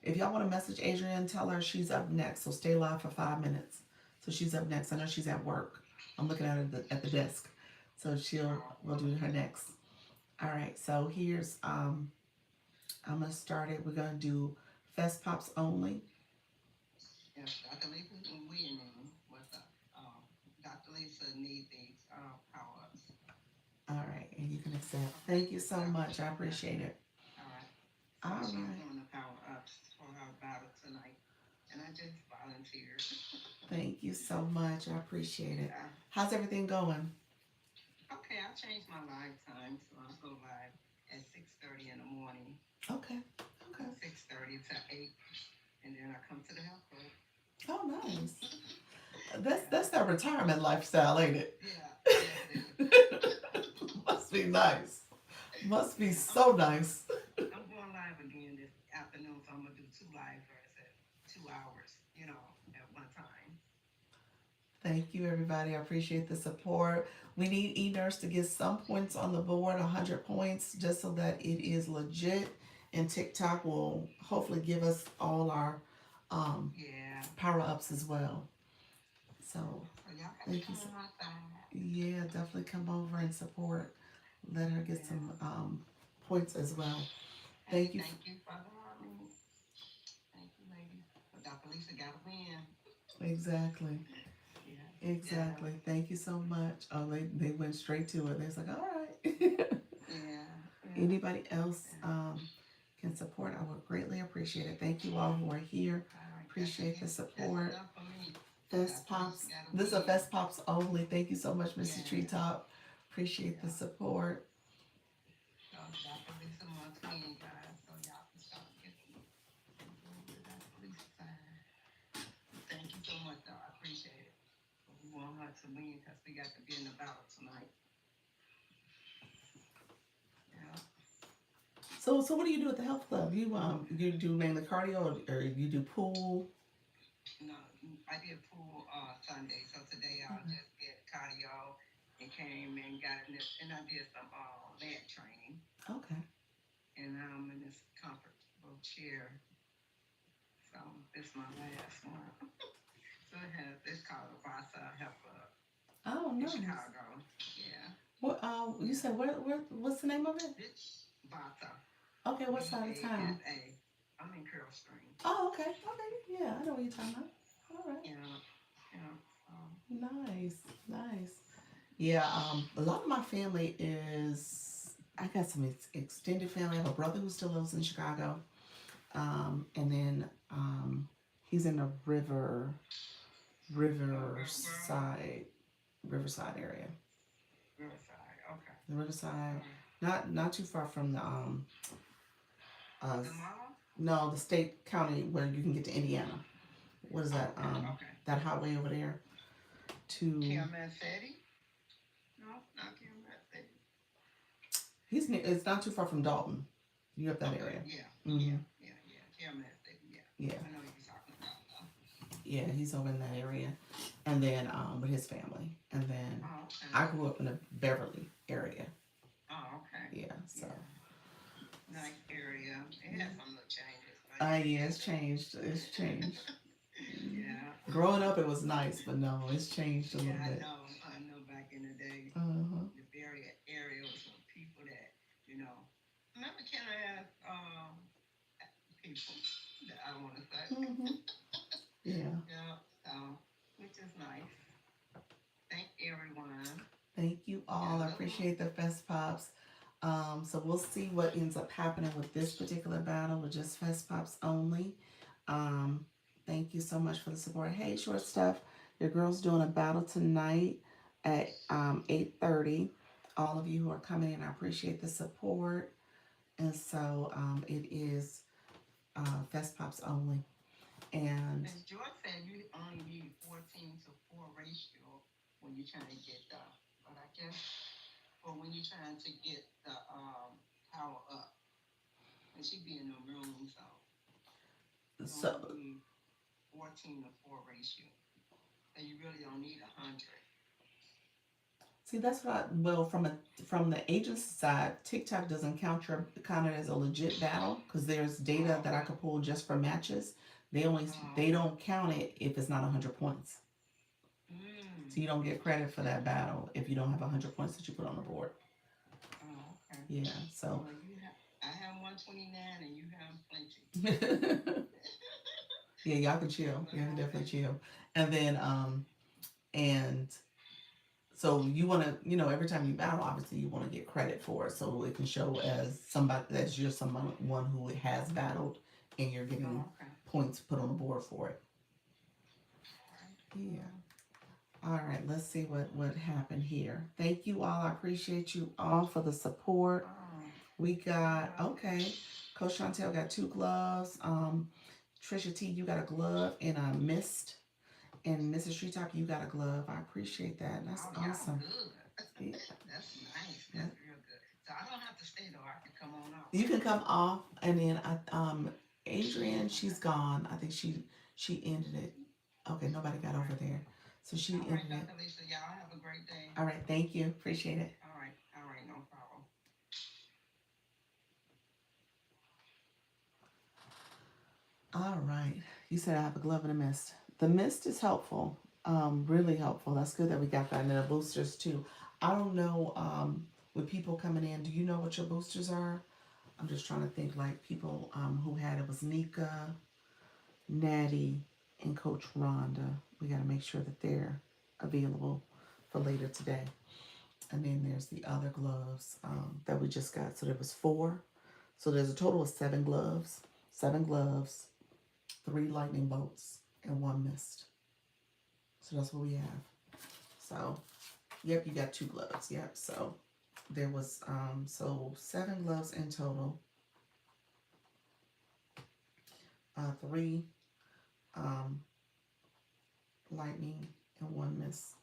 If y'all want to message Adrian, tell her she's up next. So stay live for 5 minutes. So she's up next. I know she's at work. I'm looking at her at the desk. So we'll do her next. All right. So here's I'm gonna start it. We're gonna do Fest Pops only. Yes, Dr. Lisa winning with the Dr. Lisa need these power ups. All right, and you can accept. Thank you so much. I appreciate it. All right. All So she's right. doing the power ups for her battle tonight, and I just volunteered. Thank you so much. I appreciate it. Yeah. How's everything going? Okay, I changed my live time, so I'll go live at 6:30 in the morning. Okay. Okay. 6:30 to 8, and then I come to the health club. Oh, nice. Yeah. That's that retirement lifestyle, ain't it? Yeah. Yes, it is. Must be nice. Must be Yeah. so nice. I'm going live again this afternoon, so I'm gonna do 2 live verses at 2 hours, at one time. Thank you, everybody. I appreciate the support. We need eNurse to get some points on the board, 100 points, just so that it is legit. And TikTok will hopefully give us all our um, Yeah. power ups as well. So, So y'all got to thank you. come on my side. Yeah, definitely come over and support. Let her get Yeah. some points as well. Hey, Thank you. thank you for the Thank you, ladies. But Dr. Lisa got to win. Exactly. Yeah. Yeah. Exactly. Thank you so much. Oh, they went straight to it. They was like, all right. Yeah. Yeah. Anybody else Yeah. can support, I would greatly appreciate it. Thank you all who are here. All right. Appreciate the That's support. enough for me. Fest Dr. Lisa Pops. got to This is a win. Fest Pops only. Thank you so much, Mrs. Yeah. Treetop. Appreciate the Yeah. support. So Dr. Lisa must win, guys. So y'all can start getting the Dr. Lisa side. Thank you so much, though. I appreciate it. We want her to win because we got to be in the battle tonight. Yeah. So what do you do at the health club? You do mainly cardio or you do pool? No, I did pool Sunday, so today I'll Okay. just get cardio and came and got in this, and I did some leg training, Okay. and I'm in this comfortable chair. So this is my last one. So it's called the Vasa Health Club Oh, in nice. Chicago. Yeah, What you said what's the name of it? it's Vasa. Okay, what side of town? VASA. I'm in Carroll Springs. Oh, okay. Okay. Yeah, I know what you're talking about. All right. Yeah, yeah. Nice. Nice. Yeah, a lot of my family is I got some extended family. I have a brother who still lives in Chicago. And then he's in the Riverside Riverside area. Riverside. Okay. The Riverside, Uh, not too far from the uh the mall. no, the state county where you can get to Indiana. What is that? Okay. Okay. That highway over there to Kiamasetti? No, not Kiamasetti. it's not too far from Dalton. You have that Okay. area. Yeah. Hmm. Yeah. Kiamasetti. Yeah. Yeah, I know what you're talking about. yeah, he's over in that area, and then with his family, and then Oh, okay. I grew up in the Beverly area. Oh, okay. Yeah, so Yeah. Nice area. It has some little changes, but yeah, it's changed. It's changed. yeah. Growing up, it was nice, but no, it's changed a little Yeah, bit. I know back in the day, Uh-huh. the Barry area was for people that, remember Canada had people that I want to say. Mm-hmm. Yeah. Yeah, so, which is nice. Thank everyone. Thank you all. I appreciate the Fest Pops. So we'll see what ends up happening with this particular battle with just Fest Pops only. Um, Thank you so much for the support. Hey, short stuff. Your girl's doing a battle tonight at 8:30. All of you who are coming in, I appreciate the support. And so it is Fest Pops only. And Ms. George said you only need 14-4 ratio when you're trying to get the, but I guess, or when you're trying to get the power up. And she be in the room, so you so only need 14-4 ratio. And you really don't need 100. see, that's what well, from the agency side, TikTok doesn't count it as a legit battle because there's data that I could pull just for matches. They don't count it if it's not 100 points. So you don't get credit for that battle if you don't have 100 points that you put on the board. Oh, okay. Yeah, so Well, I have 129 and you have plenty. yeah, y'all can chill. Y'all can definitely chill. And then and so you want to, every time you battle, obviously you want to get credit for it, so it can show as somebody that's you're someone who has battled, and you're getting points put on the board for it. Yeah. All right. Let's see what happened here. Thank you all. I appreciate you all for the support. We got Coach Chantel got 2 gloves. Trisha T, you got a glove and a mist. And Mrs. Treetop, you got a glove. I appreciate that. That's awesome. Yeah. That's nice. That's real good. So I don't have to stay though. I can come on off. You can come off, and then Adrian, she's gone. I think she ended it. Okay, nobody got over there, so she ended it. Dr. Lisa, y'all have a great day. All right, thank you. Appreciate it. All right, no problem. All right. You said I have a glove and a mist. The mist is helpful, really helpful. That's good that we got that. And then the boosters too. I don't know, with people coming in, do you know what your boosters are? I'm just trying to think, like people who had it was Nika, Natty, and Coach Rhonda. We got to make sure that they're available for later today. And then there's the other gloves that we just got. So there was 4. So there's a total of 7 gloves. 7 gloves, 3 lightning bolts, and 1 mist. So that's what we have. So, yep, you got 2 gloves. Yep. So there was 7 gloves in total. 3 lightning and 1 mist.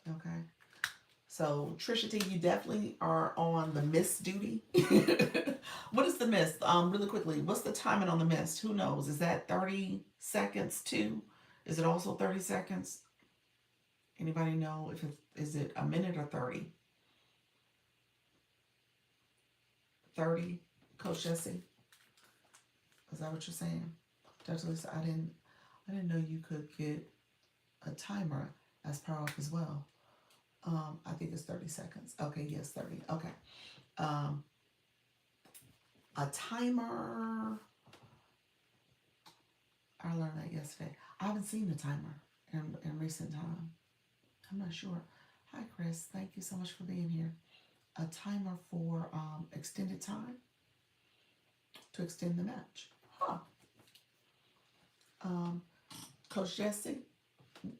Okay. So Trisha T, you definitely are on the mist duty. What is the mist? Really quickly, what's the timing on the mist? Who knows? Is that 30 seconds too? Is it also 30 seconds? Anybody know if is it a minute or 30? 30, Coach Jesse? Is that what you're saying? Dr. Lisa, I didn't know you could get a timer as part of as well. I think it's 30 seconds. Okay, yes, 30. Okay. A timer. I learned that yesterday. I haven't seen the timer in recent time. I'm not sure. Hi, Chris. Thank you so much for being here. A timer for extended time to extend the match. Huh. Coach Jesse,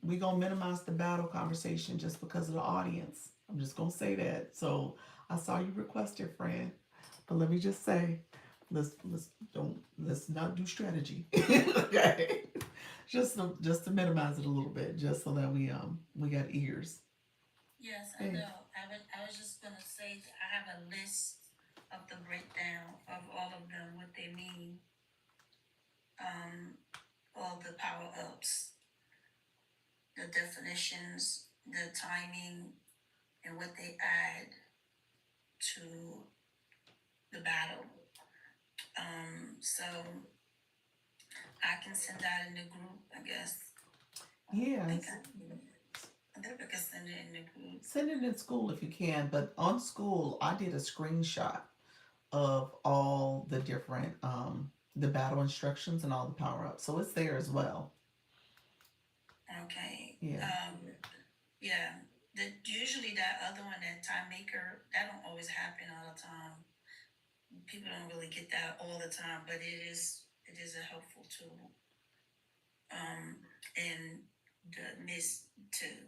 we're going to minimize the battle conversation just because of the audience. I'm just going to say that. So I saw you request it, friend. But let me just say, let's not do strategy. Okay. Just to minimize it a little bit, just so that we got ears. Yes, I know. I was just gonna say that I have a list of the breakdown of all of them, what they mean. All the power ups, the definitions, the timing, and what they add to the battle. So I can send that in the group, I guess. Yeah. I think we can send it in the group. Send it in school if you can, but on school, I did a screenshot of all the different the battle instructions and all the power ups. So it's there as well. Okay. Yeah. Yeah. Usually that other one, that time maker, that don't always happen all the time. People don't really get that all the time, but it is a helpful tool. And the miss too.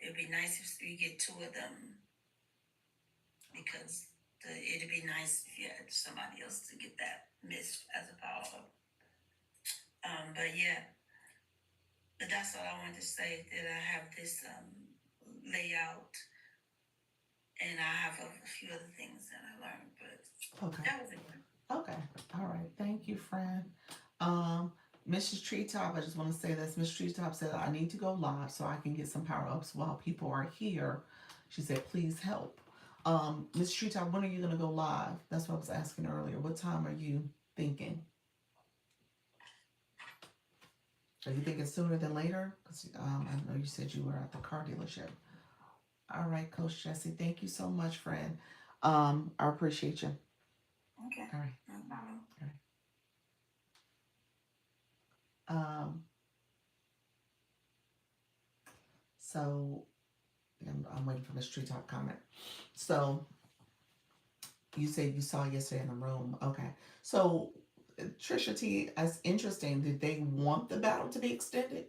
It'd be nice if we get two of them because it'd be nice if you had somebody else to get that miss as a power up. But yeah, but that's all I wanted to say. That I have this layout, and I have a few other things that I learned. But Okay. that was it. Okay. All right. Thank you, friend. Mrs. Treetop, I just want to say this. Mrs. Treetop said, I need to go live so I can get some power ups while people are here. She said, please help. Mrs. Treetop, when are you going to go live? That's what I was asking earlier. What time are you thinking? Are you thinking sooner than later? Because I know you said you were at the car dealership. All right, Coach Jesse. Thank you so much, friend. I appreciate you. Okay. All right. No problem. So I'm waiting for Miss Treetop comment. So you said you saw yesterday in the room. Okay. So Trisha T, that's interesting. Did they want the battle to be extended?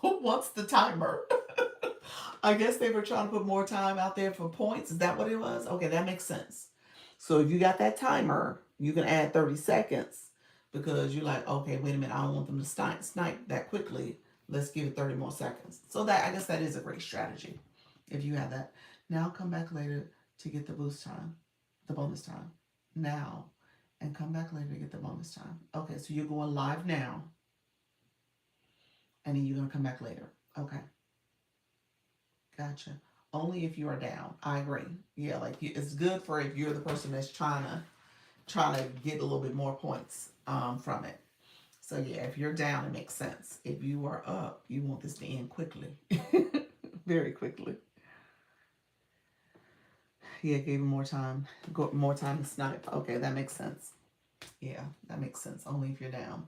Who wants the timer? I guess they were trying to put more time out there for points. Is that what it was? Okay, that makes sense. So if you got that timer, you can add 30 seconds because you're like, okay, wait a minute, I don't want them to snipe that quickly. Let's give it 30 more seconds. So that, I guess that is a great strategy if you have that. Now come back later to get the boost time, the bonus time. Now, and come back later to get the bonus time. Okay, so you're going live now, and then you're going to come back later. Okay. Gotcha. Only if you are down. I agree. Yeah, like it's good for if you're the person that's trying to get a little bit more points from it. So yeah, if you're down, it makes sense. If you are up, you want this to end quickly, very quickly. Yeah, gave him more time, more time to snipe. Okay, that makes sense. Yeah, that makes sense. Only if you're down.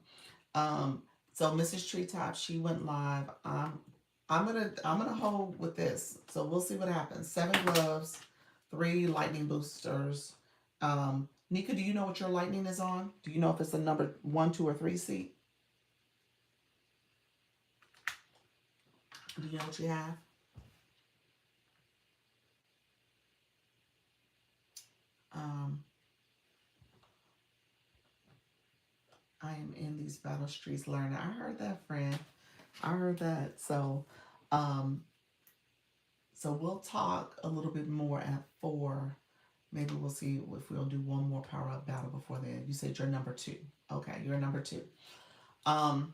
So Mrs. Treetop, she went live. I'm gonna hold with this. So we'll see what happens. 7 gloves, 3 lightning boosters. Nika, do you know what your lightning is on? Do you know if it's a number 1, 2, or 3 seat? Do you know what you have? I am in these battle streets learning. I heard that, friend. I heard that. So we'll talk a little bit more at 4. Maybe we'll see if we'll do one more power up battle before then. You said you're number 2. Okay, you're number 2. And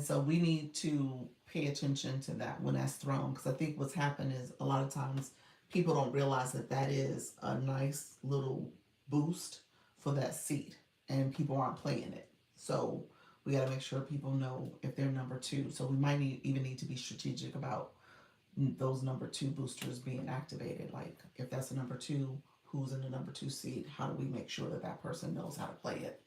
so we need to pay attention to that when that's thrown, because I think what's happened is a lot of times people don't realize that that is a nice little boost for that seat, and people aren't playing it. So we got to make sure people know if they're number 2. So we might even need to be strategic about those number 2 boosters being activated. Like if that's a number 2, who's in the number 2 seat? How do we make sure that that person knows how to play it?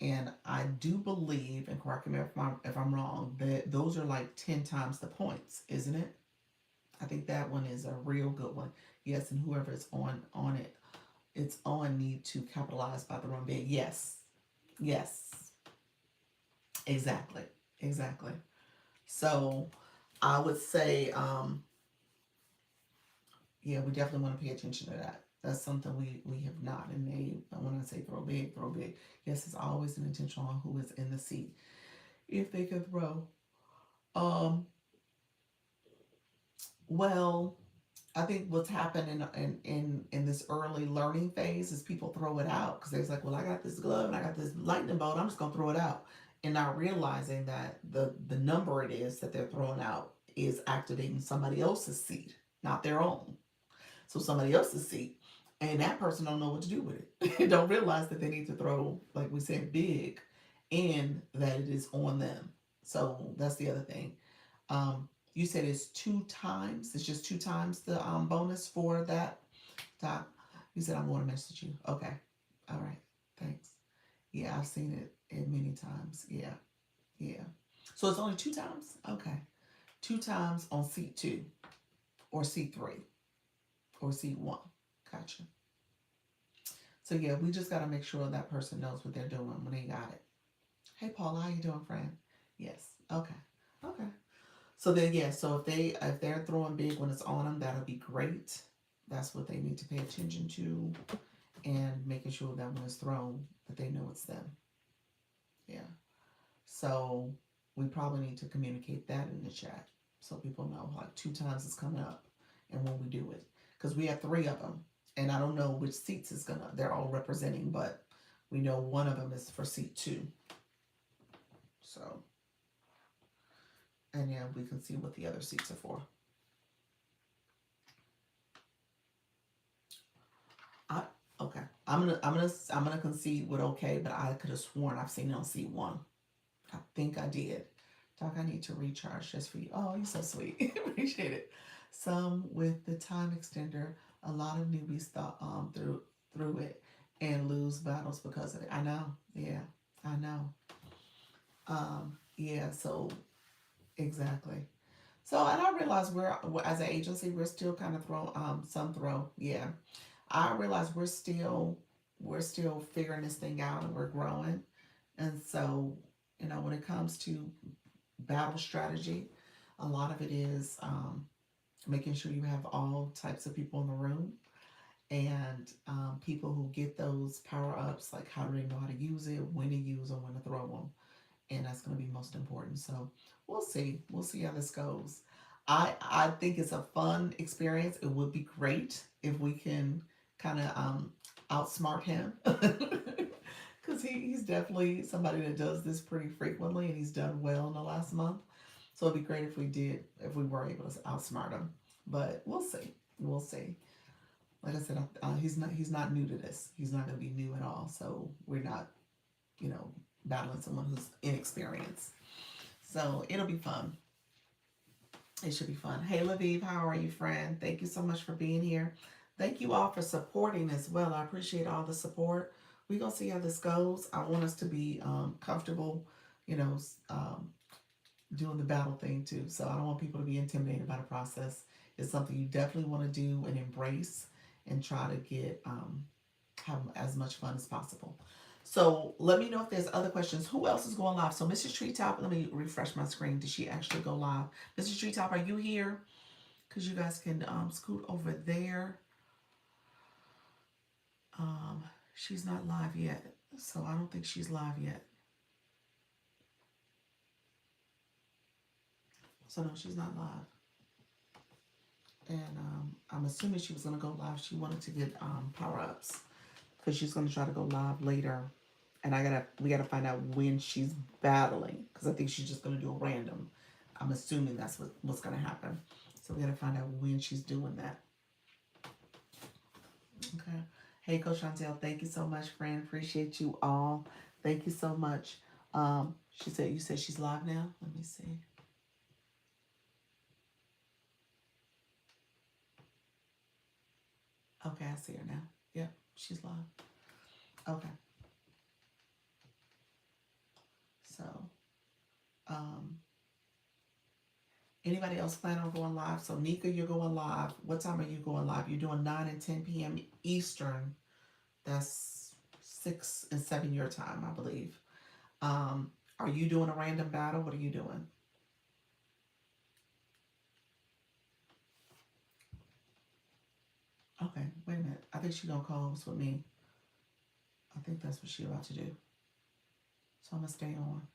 And I do believe, and correct me if I'm wrong, that those are like 10 times the points, isn't it? I think that one is a real good one. Yes, and whoever is on it, it's on need to capitalize by the run big. Yes. Exactly. So I would say, yeah, we definitely want to pay attention to that. That's something we have not. And when I say throw big, yes, it's always an intention on who is in the seat if they can throw. Well, I think what's happened in this early learning phase is people throw it out because they're like, well, I got this glove and I got this lightning bolt. I'm just gonna throw it out, and not realizing that the number it is that they're throwing out is activating somebody else's seat, not their own. So somebody else's seat, and that person don't know what to do with it. Don't realize that they need to throw, like we said, big, and that it is on them. So that's the other thing. You said it's 2 times. It's just 2 times the bonus for that. You said I'm going to message you. Okay. All right. Thanks. Yeah, I've seen it many times. Yeah. Yeah. So it's only 2 times? Okay. 2 times on seat 2 or seat 3 or seat 1. Gotcha. So yeah, we just got to make sure that person knows what they're doing when they got it. Hey Paula, how you doing, friend? Yes. Okay. Okay. So then yeah, so if they're throwing big when it's on them, that'll be great. That's what they need to pay attention to, and making sure that when it's thrown, that they know it's them. Yeah. So we probably need to communicate that in the chat so people know like 2 times it's coming up and when we do it, because we have 3 of them, and I don't know which seats is gonna. They're all representing, but we know one of them is for seat 2. So, and yeah, we can see what the other seats are for. I okay. I'm gonna concede with okay, but I could have sworn I've seen it on seat 1. I think I did. Doc, I need to recharge just for you. Oh, you're so sweet. Appreciate it. Some with the time extender, a lot of newbies thought through it and lose battles because of it. I know. Yeah, I know. Yeah. So exactly. So, and I realize as an agency, we're still kind of some throw. Yeah, I realize we're still figuring this thing out and we're growing, and so when it comes to battle strategy, a lot of it is making sure you have all types of people in the room, and people who get those power ups, like how do they know how to use it, when to use them, when to throw them, and that's going to be most important. So we'll see how this goes. I think it's a fun experience. It would be great if we can kind of outsmart him because he's definitely somebody that does this pretty frequently, and he's done well in the last month. So it'd be great if we were able to outsmart him. But we'll see. Like I said, he's not new to this. He's not going to be new at all. So we're not you know battling someone who's inexperienced. So it'll be fun. It should be fun. Hey, Laviv, how are you, friend? Thank you so much for being here. Thank you all for supporting as well. I appreciate all the support. We're going to see how this goes. I want us to be comfortable, you know, doing the battle thing too. So I don't want people to be intimidated by the process. It's something you definitely want to do and embrace and try to get have as much fun as possible. So let me know if there's other questions. Who else is going live? So Mrs. Treetop, let me refresh my screen. Did she actually go live? Mrs. Treetop, are you here? Because you guys can scoot over there. She's not live yet. So I don't think she's live yet. So no, she's not live. And I'm assuming she was going to go live. She wanted to get power-ups because she's going to try to go live later. And we gotta find out when she's battling, because I think she's just gonna do a random. I'm assuming that's what's gonna happen. So we gotta find out when she's doing that. Okay. Hey, Coach Chantel, thank you so much, friend. Appreciate you all. Thank you so much. You said she's live now. Let me see. Okay, I see her now. Yep, she's live. Okay. So, anybody else plan on going live? So Nika, you're going live. What time are you going live? You're doing 9 and 10 p.m. Eastern. That's 6 and 7 your time, I believe. Are you doing a random battle? What are you doing? Okay, wait a minute. I think she's gonna co-host with me. I think that's what she's about to do. So I'm gonna stay on.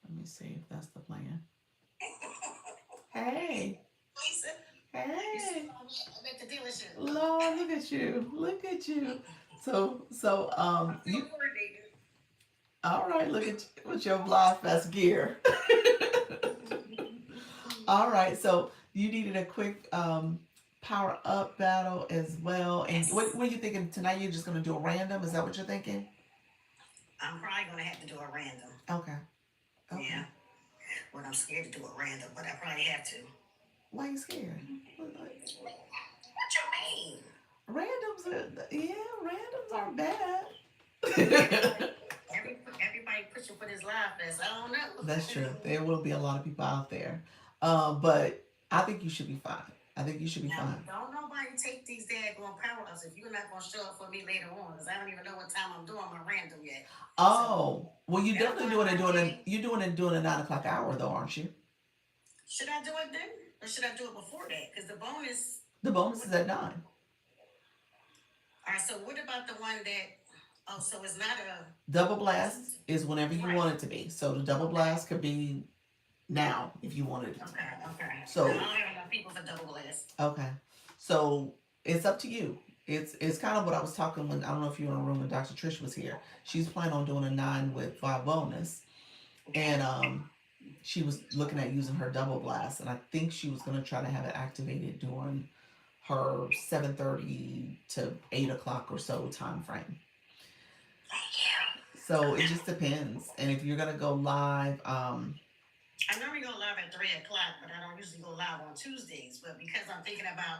Let me see if that's the plan. Hey. Lisa, Hey. I'm at the dealership. Lord, look at you. Look at you. So you all right, look at you with your Blind Fest gear. All right, so you needed a quick power up battle as well. And Yes. what are you thinking tonight? You're just gonna do a random? Is that what you're thinking? I'm probably gonna have to do a random. Okay. Okay. Yeah. Well, I'm scared to do a random, but I probably have to. Why are you scared? What you mean? Randoms aren't bad. Everybody pushing for this live vest. I don't know. That's true. There will be a lot of people out there. But I think you should be fine. I think you should be Now, fine. don't nobody take these daggone power ups if you're not gonna show up for me later on, because I don't even know what time I'm doing my random yet. Oh, well, you That's definitely why doing a 9 o'clock hour though, aren't you? should I do it then? Or should I do it before that? Because the bonus. The bonus is at 9. All right, so what about the one that? Oh, so it's not a. Double blast is whenever you Right. want it to be. So the double blast could be now if you wanted it to. Okay. So- I don't have enough people for double blast. Okay. So it's up to you. It's kind of what I was talking when I don't know if you were in a room when Dr. Trish was here. She's planning on doing a 9 with 5 bonus. And she was looking at using her double blast, and I think she was gonna try to have it activated during her 7:30 to 8 o'clock or so time frame. So it just depends. And if you're gonna go live, I normally go live at 3 o'clock, but I don't usually go live on Tuesdays. But because I'm thinking about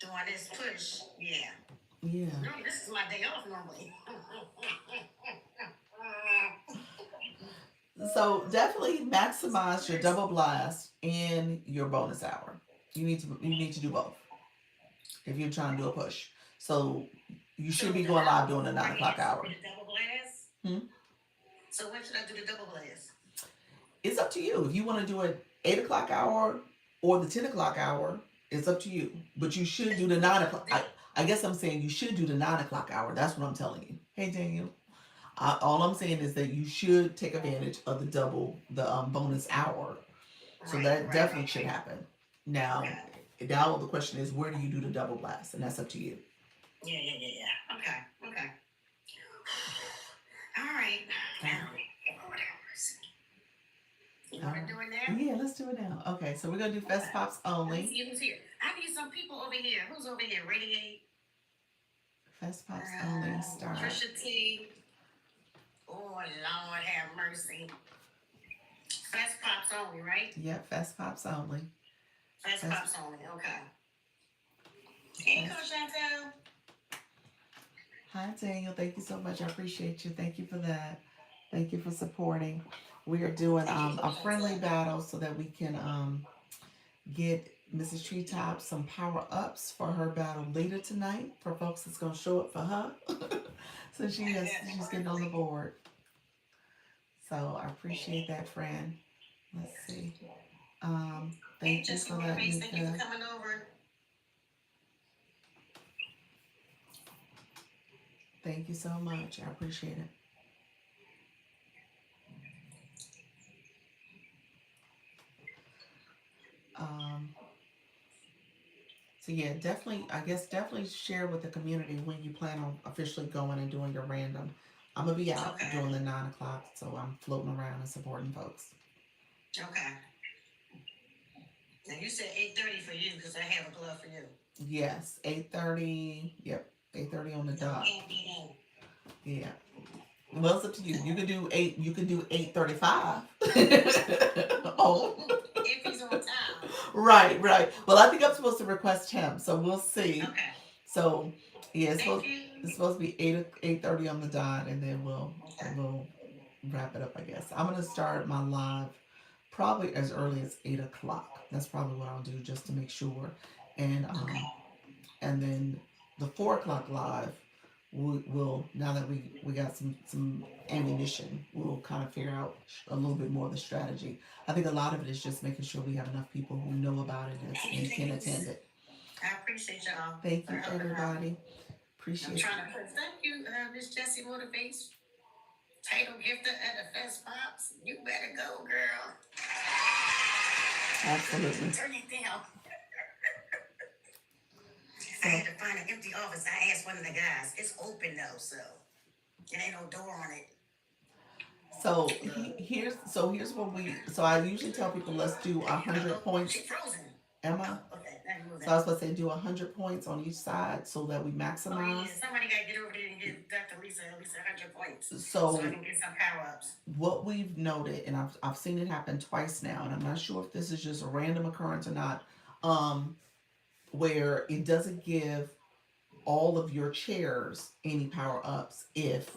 doing this push, yeah. No, this is my day off normally. So definitely maximize your double blast and your bonus hour. You need to do both if you're trying to do a push. So you should be going live during the 9 o'clock hour. The double blast? Hmm? So when should I do the double blast? It's up to you. If you want to do it 8 o'clock hour or the 10 o'clock hour, it's up to you. But you should do the 9 o'clock. I guess I'm saying you should do the 9 o'clock hour. That's what I'm telling you. Hey Daniel. All I'm saying is that you should take advantage of the bonus hour. So that definitely should happen. Now the question is, where do you do the double blast? And that's up to you. Yeah. Okay. All right. You want to do it now? Yeah, let's do it now. Okay, so we're gonna do Fest Pops Let me only. see who's here. I need some people over here. Who's over here? Radiate. Fest Pops only. Start. Trisha T. Oh, Lord have mercy. Fest Pops only, right? Yep, Fest Pops only. Fest Pops only, okay. Hey, Coach Chantel. Hi Daniel, thank you so much. I appreciate you. Thank you for that. Thank you for supporting. We are doing a friendly battle so that we can get Mrs. Treetop some power ups for her battle later tonight for folks that's gonna show up for her. So she's getting on the board. So I appreciate that, friend. Let's see. Thank you for that, Thank you for Nika. coming over. Thank you so much. I appreciate it. So yeah, definitely share with the community when you plan on officially going and doing your random. I'm gonna be out Okay. during the 9 o'clock, so I'm floating around and supporting folks. Okay. Now you said 8:30 for you because I have a glove for you. Yes, 8:30. Yep, 8:30 on the dot. Can't be in. Yeah. Well, it's up to you. You could do 8. You could do 8:35. Oh. If he's on time. Right. Well, I think I'm supposed to request him, so we'll see. Okay. So yeah, it's Thank supposed to you. be 8:30 on the dot, and then we'll wrap it up. I guess I'm gonna start my live probably as early as 8 o'clock. That's probably what I'll do just to make sure, and and then the 4 o'clock live. We'll now that we got some ammunition, we'll kind of figure out a little bit more of the strategy. I think a lot of it is just making sure we have enough people who know about it and can attend it. I appreciate y'all. Thank you, for helping out. everybody. I'm Appreciate trying to put thank you, Miss Jessie Motivates. Title gifter at the Fest Pops. You better go, girl. Absolutely. Turn it down. I had to find an empty office. I asked one of the guys. It's open though, so there ain't no door on it. So here's what I usually tell people, let's do 100 points. She frozen. Am I? Okay, now you move So I was supposed to say do 100 points on each side so that we Oh, yeah, maximize. somebody gotta get over there and get Dr. Lisa at least 100 points. So So I can get some power ups. what we've noted, and I've seen it happen twice now, and I'm not sure if this is just a random occurrence or not. where it doesn't give all of your chairs any power ups if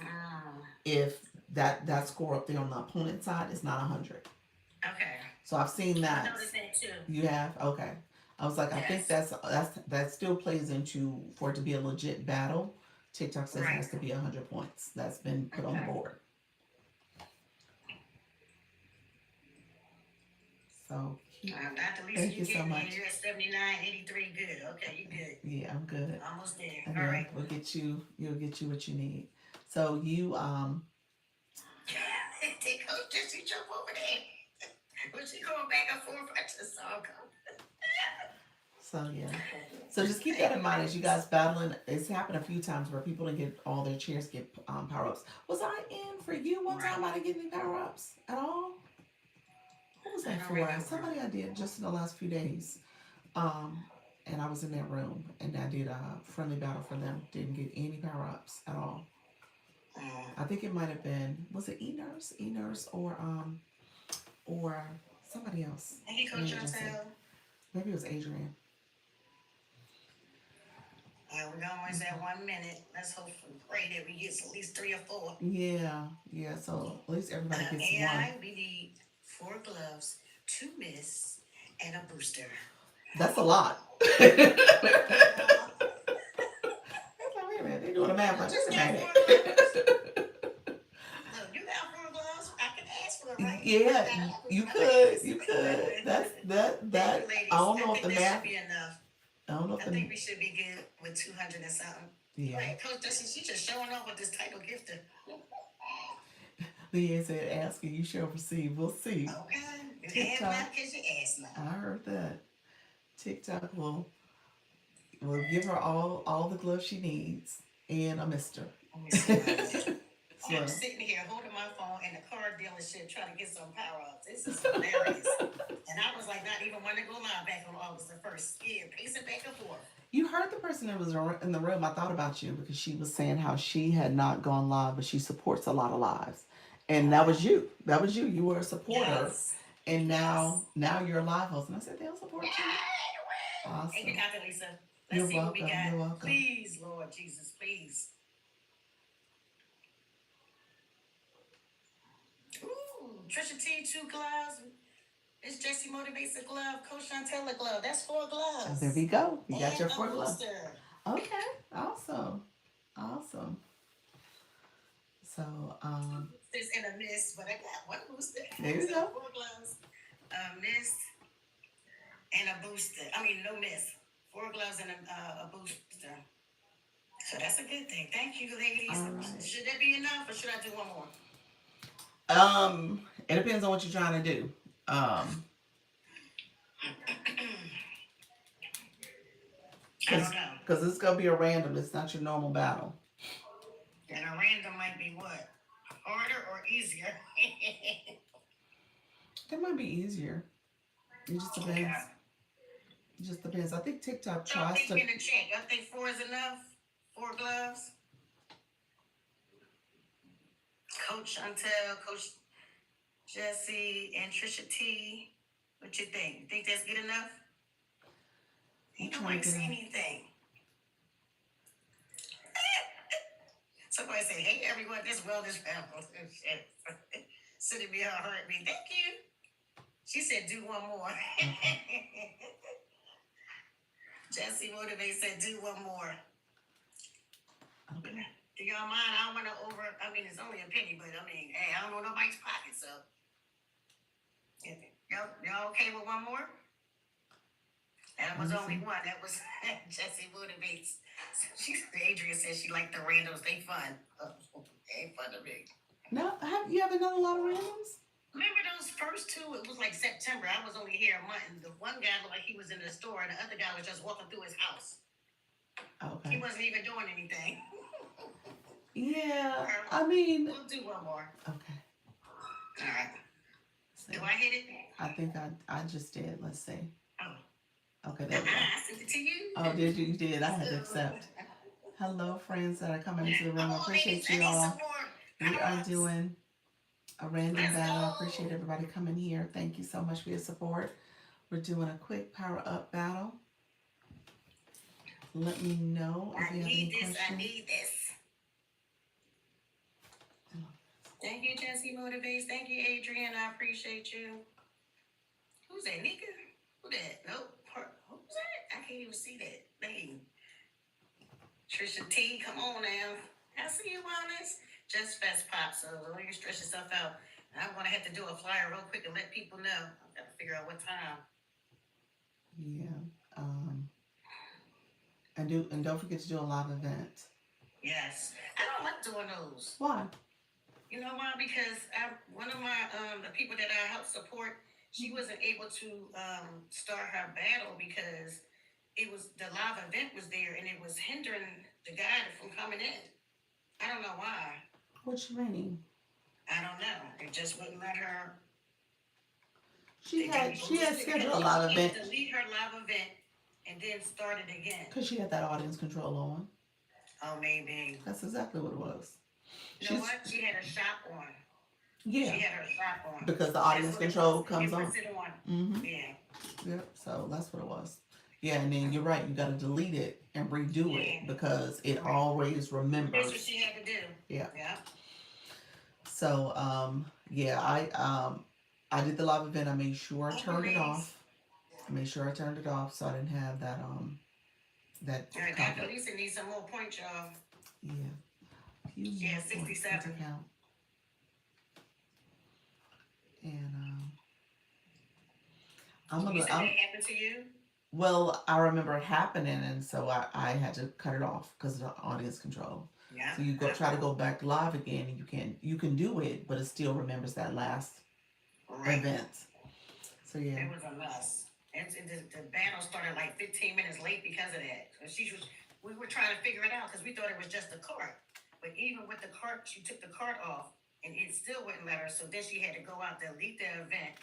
that score up there on the opponent side is not 100. Okay. So I've seen I that. noticed that too. You have? Okay. I was like, I think Yes. that still plays into, for it to be a legit battle. TikTok says it Right. has to be 100 points. That's been put on the Okay. board. So Dr. Lisa, thank you you so getting there. much. You're at 79, 83. Good. Okay, you good. Yeah, I'm good. Almost there. And All then right. you'll get you what you need. So you Take Coach Jesse jump over there. When she going back and forth, I just saw her go. so yeah. So just keep that in mind as you guys battling. It's happened a few times where people didn't get all their chairs get power ups. Was I in for you one time? I didn't get any power ups at all. Who was I that don't for? remember. Somebody I did just in the last few days. And I was in that room and I did a friendly battle for them. Didn't get any power ups at all. I think it might have been, was it E-Nurse or somebody else. Hey, Coach Maybe just Chantel. Maybe it was Adrian. We're almost at 1 minute. Let's hope and pray that we get at least 3 or 4. Yeah. So at least everybody gets one. AI, we need 4 gloves, 2 miss, and a booster. That's a lot. Wait a minute, they're doing a math like this. You got 4 gloves? I can ask for it, right? Yeah, you could. That. Thank you, ladies. I don't know I if the think that math. should be enough. I don't know I if think the. we should be good with 200 and something. Yeah. Right, Coach Dusty, she's just showing off with this title gifter. Leanne said, "Ask and you shall receive." We'll see. Okay. You TikTok. have not because you asked now. I heard that. TikTok will give her all the gloves she needs and a mister. Let me see what I did. So, I'm sitting here holding my phone in the car dealership trying to get some power ups. This is hilarious. And I was like, not even want to go live back on August the 1st. Scared, pacing back and forth. you heard the person that was in the room. I thought about you because she was saying how she had not gone live, but she supports a lot of lives. And that was you. You were a supporter. Yes. And now you're a live host. And I said, they'll support you. Awesome. Thank you, Dr. Lisa. Let's You're see welcome. what we got. You're welcome. Please, Lord Jesus, please. Ooh, Trisha T, 2 gloves. It's Jesse Motivates a glove. Coach Chantel a glove. That's 4 gloves. There we go. You got And your a 4 gloves. booster. Okay. Awesome. So, There's in a miss, but I got 1 booster. There you So go. 4 gloves, a miss, and a booster. I mean, no miss. 4 gloves and a booster. So that's a good thing. Thank you, ladies. All right. Should that be enough, or should I do 1 more? it depends on what you're trying to do. I don't know. Because it's gonna be a random. It's not your normal battle. And a random might be what? Harder or easier? That might be easier. It just depends. Okay. It just depends. I think TikTok So I'm tries to. thinking to check. I think 4 is enough. 4 gloves. Coach Chantel, Coach Jesse, and Trisha T. What you think? You think that's good enough? Ain't I'm nobody trying to say get anything. Somebody say, hey everyone, this wellness panel. Sitting behind her at me. Thank you. She said, do 1 more. Jesse Motivate said, do 1 more. Okay. Do y'all mind? I don't want to it's only a penny, but hey, I don't know nobody's pocket, so. Y'all okay with 1 more? And it was only 1. That was Jesse Motivates. Adrian said she liked the randos. They fun. They ain't fun to me. No, you haven't done a lot of randoms? Remember those first 2? It was like September. I was only here a month, and the one guy looked like he was in the store, and the other guy was just walking through his house. Okay. He wasn't even doing anything. Yeah, We'll do 1 more. Okay. All right. So, Do I hit it? I think I just did. Let's see. Oh. Okay, there we go. I sent it to you. Oh, did you? You did. I had to accept. Hello, friends that are coming into the room. I appreciate you all. We are doing a random battle. I appreciate everybody coming here. Thank you so much for your support. We're doing a quick power up battle. let me know if I you have any need this. questions. I need this. Thank you, Jesse Motivates. Thank you, Adrian. I appreciate you. Who's that, Nika? Who that? Nope. Who's that? I can't even see that name. Trisha T, come on now. I see you, Wellness. Just Fest Pop, so don't you stress yourself out. I'm gonna have to do a flyer real quick and let people know. I've got to figure out what time. Yeah. And don't forget to do a live event. Yes. I don't like doing those. Why? You know why? Because one of my the people that I help support, she wasn't able to start her battle because it was the live event was there and it was hindering the guy from coming in. I don't know why. What you mean? I don't know. It just wouldn't let her. She had scheduled a live event. Delete her live event and then start it again. Because she had that audience control on. Oh, maybe. That's exactly what it was. You know what? She had her shop on. Yeah. She had her shop on. Because the audience control comes on. Mm-hmm. Yeah. Yep. So that's what it was. Yeah, and then you're right. You got to delete it and redo it because it always remembers. That's what she had to do. Yeah. Yeah. So yeah, I did the live event. I made sure I turned it off. So I didn't have that that. All right, Dr. Lisa needs some more points, y'all. Yeah. Yeah, 67. And You said that happened to you? Well, I remember it happening, and so I had to cut it off because of the audience control. Yeah. So you try to go back live again, and you can do it, but it still remembers that last event. So yeah. It was a mess. And the battle started like 15 minutes late because of that. We were trying to figure it out because we thought it was just the cart. But even with the cart, she took the cart off, and it still wouldn't let her. So then she had to go out and delete the event.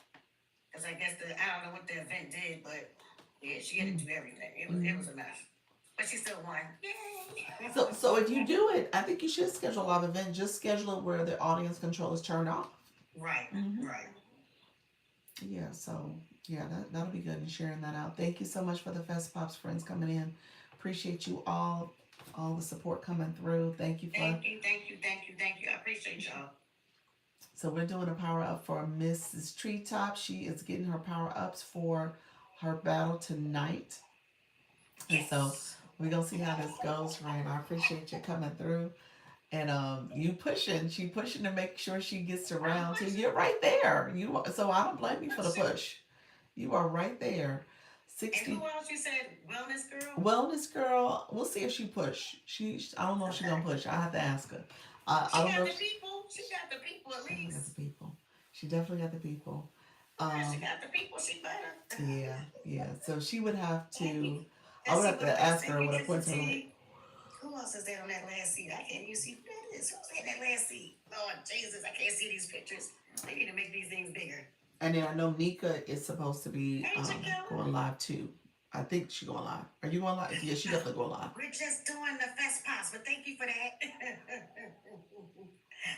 Because I guess I don't know what the event did, but yeah, she had to do everything. It was a mess. But she still won. Yay! So if you do it, I think you should schedule a live event. Just schedule it where the audience control is turned off. Right, right. Yeah, so yeah, that'll be good and sharing that out. Thank you so much for the Fest Pops friends coming in. Appreciate you all the support coming through. Thank you. Thank you. I appreciate y'all. So we're doing a power up for Mrs. Treetop. She is getting her power ups for her battle tonight. And so we're gonna see how this goes, Ryan. I appreciate you coming through. And she pushing to make sure she gets around to you're right there. So I don't blame you for the push. You are right there. 60. And who else you said? Wellness girl? Wellness girl. We'll see if she push. I don't know if she's gonna push. I have to ask her. I don't know. She got the people at least. Got the people. She definitely got the people. She got the people. She better. Yeah. So she would have to. I would have to ask her what appointment. Who else is there on that last seat? I can't even see who that is. Who's in that last seat? Lord Jesus, I can't see these pictures. They need to make these things bigger. And then I know Nika is supposed to be going live too. I think she's going live. Are you going live? Yeah, she definitely going live. We're just doing the Fest Pops, but thank you for that.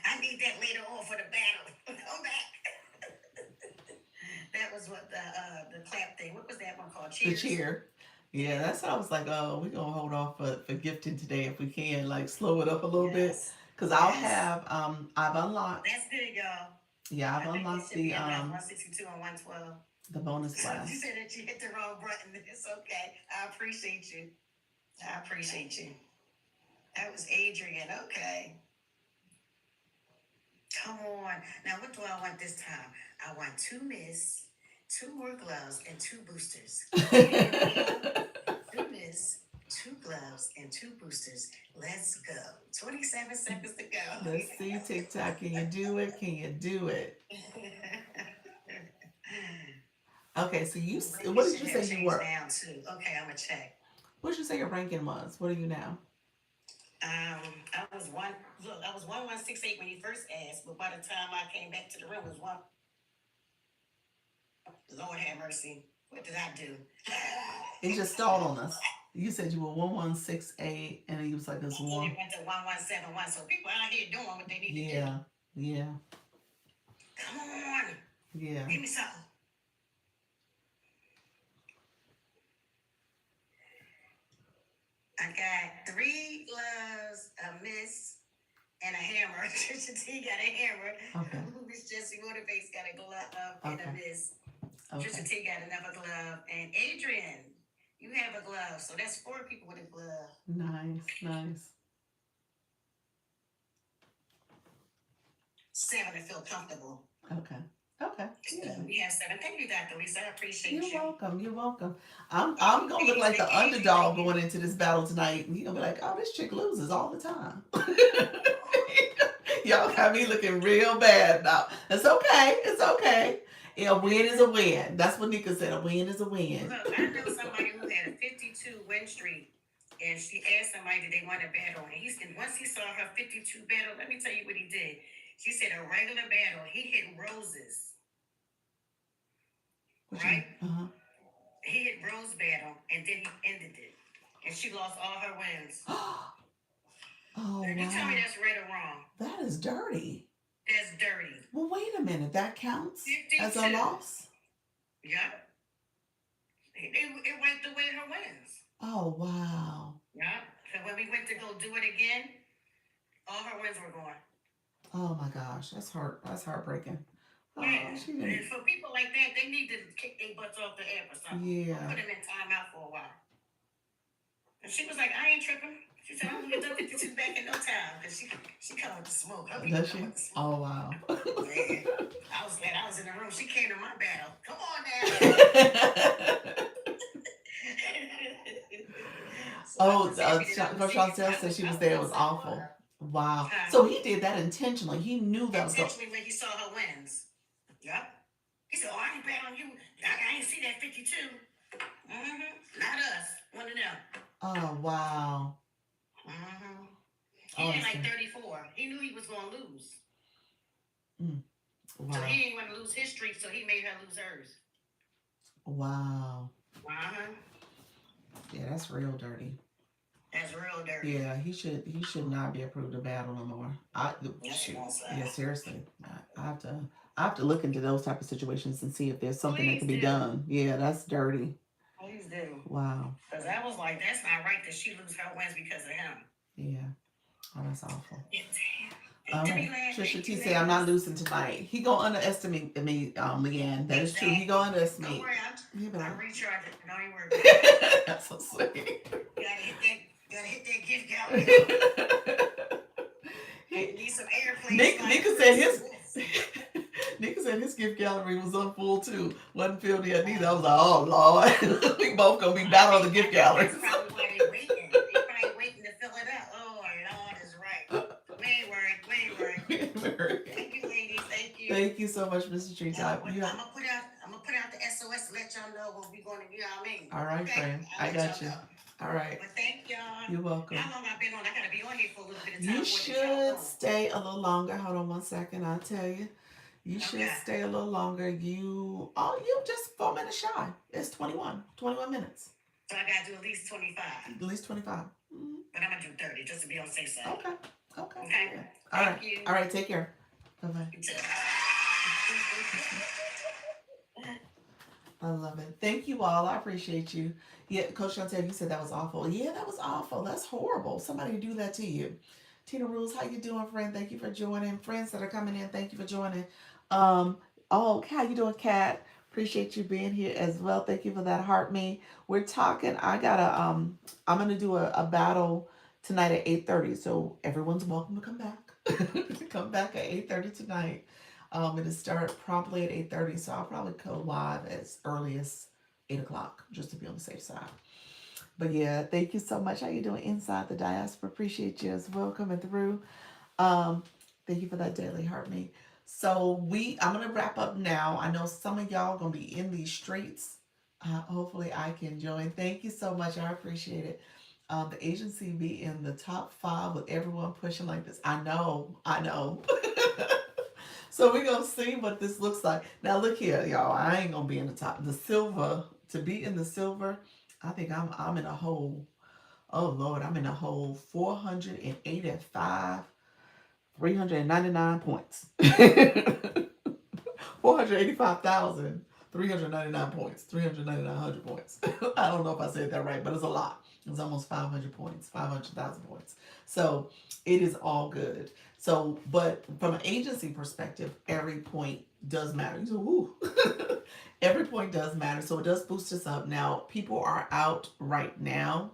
I need that later on for the battle. Come back. That was what the clap thing. What was that one called? Cheers. The cheer. Yeah, that's what I was like, oh, we're going to hold off for gifting today if we can, like slow it up a little bit. Because I'll have, I've unlocked. That's good, y'all. Yeah, I've unlocked the 162 and 112. The bonus class. You said that you hit the wrong button. It's okay. I appreciate you. That was Adrian. Okay. Come on. Now, what do I want this time? I want 2 miss, 2 more gloves, and 2 boosters. 2 miss, 2 gloves, and 2 boosters. Let's go. 27 seconds to go. Let's see, TikTok. Can you do it? Okay, so what did you say you were? Down to. Okay, I'm gonna check. What did you say your ranking was? What are you now? I was 1168 when you first asked, but by the time I came back to the room, it was 1. Lord have mercy. What did I do? It just stalled on us. You said you were 1168, and it was like this one. It went to 1171. So people out here doing what they need to do. Yeah. Come on. Yeah. Give me something. I got 3 gloves, a miss, and a hammer. Trisha T got a hammer. Okay. Miss Jessie Motivates got a glove and a Okay. miss. Okay. Trisha T got another glove. And Adrian, you have a glove. So that's 4 people with a glove. Nice. 7 to feel comfortable. Okay. Yeah. We have 7. Thank you, Dr. Lisa. I appreciate You're you. welcome. I'm gonna look like the underdog going into this battle tonight, and you're gonna be like, oh, this chick loses all the time. Y'all got me looking real bad now. It's okay. A win is a win. That's what Nika said. A win is a win. Look, I know somebody who had a 52 win streak, and she asked somebody did they want a battle, and once he saw her 52 battle, let me tell you what he did. She said a regular battle, he hit roses, right? He hit rose battle, and then he ended it, and she lost all her wins. Oh, You tell me wow. that's right or wrong? That is dirty. That's dirty. Well, wait a minute. That counts as a 52. loss? Yeah. It wiped away her wins. Oh, wow. Yeah. So when we went to go do it again, all her wins were gone. Oh my gosh, that's heartbreaking. Oh, Yeah. she And didn't. for people like that, they need to kick their butts off the app or something. Yeah. Put them in timeout for a while. And she was like, I ain't tripping. She said, I'm gonna get the 52 back in no time. Because she come with the smoke. Her people Does come she? with the smoke. Oh wow. Yeah. I was glad I was in the room. She came to my battle. Come on now. So I Oh, was happy that I was Coach there. Chantel said she was there. It was awful. Wow. Huh. So he did that intentionally. He knew that was going. Intentionally when he saw her wins. Yep. He said, oh, I ain't bet on you. I ain't see that 52. Mm-hmm. Not us. One of them. Oh wow. Mm-hmm. Oh, He had I like see. 34. He knew he was going to lose. So Wow. he didn't want to lose his streak, so he made her lose hers. Wow. Uh-huh. Yeah, that's real dirty. That's real dirty. Yeah, he should not be approved to battle no more. Shoot. Yeah, seriously. I have to look into those type of situations and see if there's something that can be Please do. done. Yeah, that's dirty. Please do. Wow. Because I was like, that's not right that she lose her wins because of him. Yeah. Oh, that's awful. Yeah, damn. All right. Trisha T say I'm not losing tonight. He gonna underestimate me, Leanne. That is true. He gonna Don't underestimate. worry, Yeah, but I'm recharging. Don't even worry. that's so sweet. Gotta hit that gift gallery. Need some airplanes. Nika said his gift gallery was up full too. Wasn't filled yet neither. I was like, oh Lord, we both gonna be battling the gift galleries. That's probably why they're waiting. They're probably waiting to fill it up. Oh, Lord is right. We ain't worried. Thank you, ladies. Thank you. Thank you so much, Mr. Treetop. I'm gonna put out the SOS to let y'all know when we're going to, you know what I mean? All right, Okay? friend. I'll I let got y'all you. know. All right. But thank y'all. You're welcome. How long I've been on? I gotta be on here for a little bit of time. You What did y'all should do? stay a little longer. Hold on one second. I'll tell you. You should Okay. stay a little longer. You just 4 minutes shy. It's 21 minutes. So I gotta do at least 25. At least 25. Mhm. But I'm gonna do 30 just to be on the safe side. Okay. Okay. Yeah. All right. Thank you. All right. Take care. Bye-bye. You too. I love it. Thank you all. I appreciate you. Yeah, Coach Chantel, you said that was awful. Yeah, that was awful. That's horrible. Somebody do that to you. Tina Rules, how you doing, friend? Thank you for joining. Friends that are coming in, thank you for joining. Oh, how you doing, Kat? Appreciate you being here as well. Thank you for that heart me. We're talking. I'm gonna do a battle tonight at 8:30. So everyone's welcome to come back. Come back at 8:30 tonight. It'll start promptly at 8:30, so I'll probably go live as early as 8 o'clock, just to be on the safe side. But yeah, thank you so much. How you doing inside the diaspora? Appreciate you as well coming through. Thank you for that daily heart me. So I'm gonna wrap up now. I know some of y'all gonna be in these streets. Hopefully I can join. Thank you so much. I appreciate it. The agency be in the top 5 with everyone pushing like this. I know. So we're gonna see what this looks like. Now look here, y'all. I ain't gonna be in the top. The silver, to be in the silver, I think I'm in a hole. Oh Lord, I'm in a hole 485, 399 points. 485,399 points, 399 points. I don't know if I said that right, but it's a lot. It's almost 500 points, 500,000 points. So it is all good. So, but from an agency perspective, every point does matter. So, woo. Every point does matter. So it does boost us up. Now, people are out right now.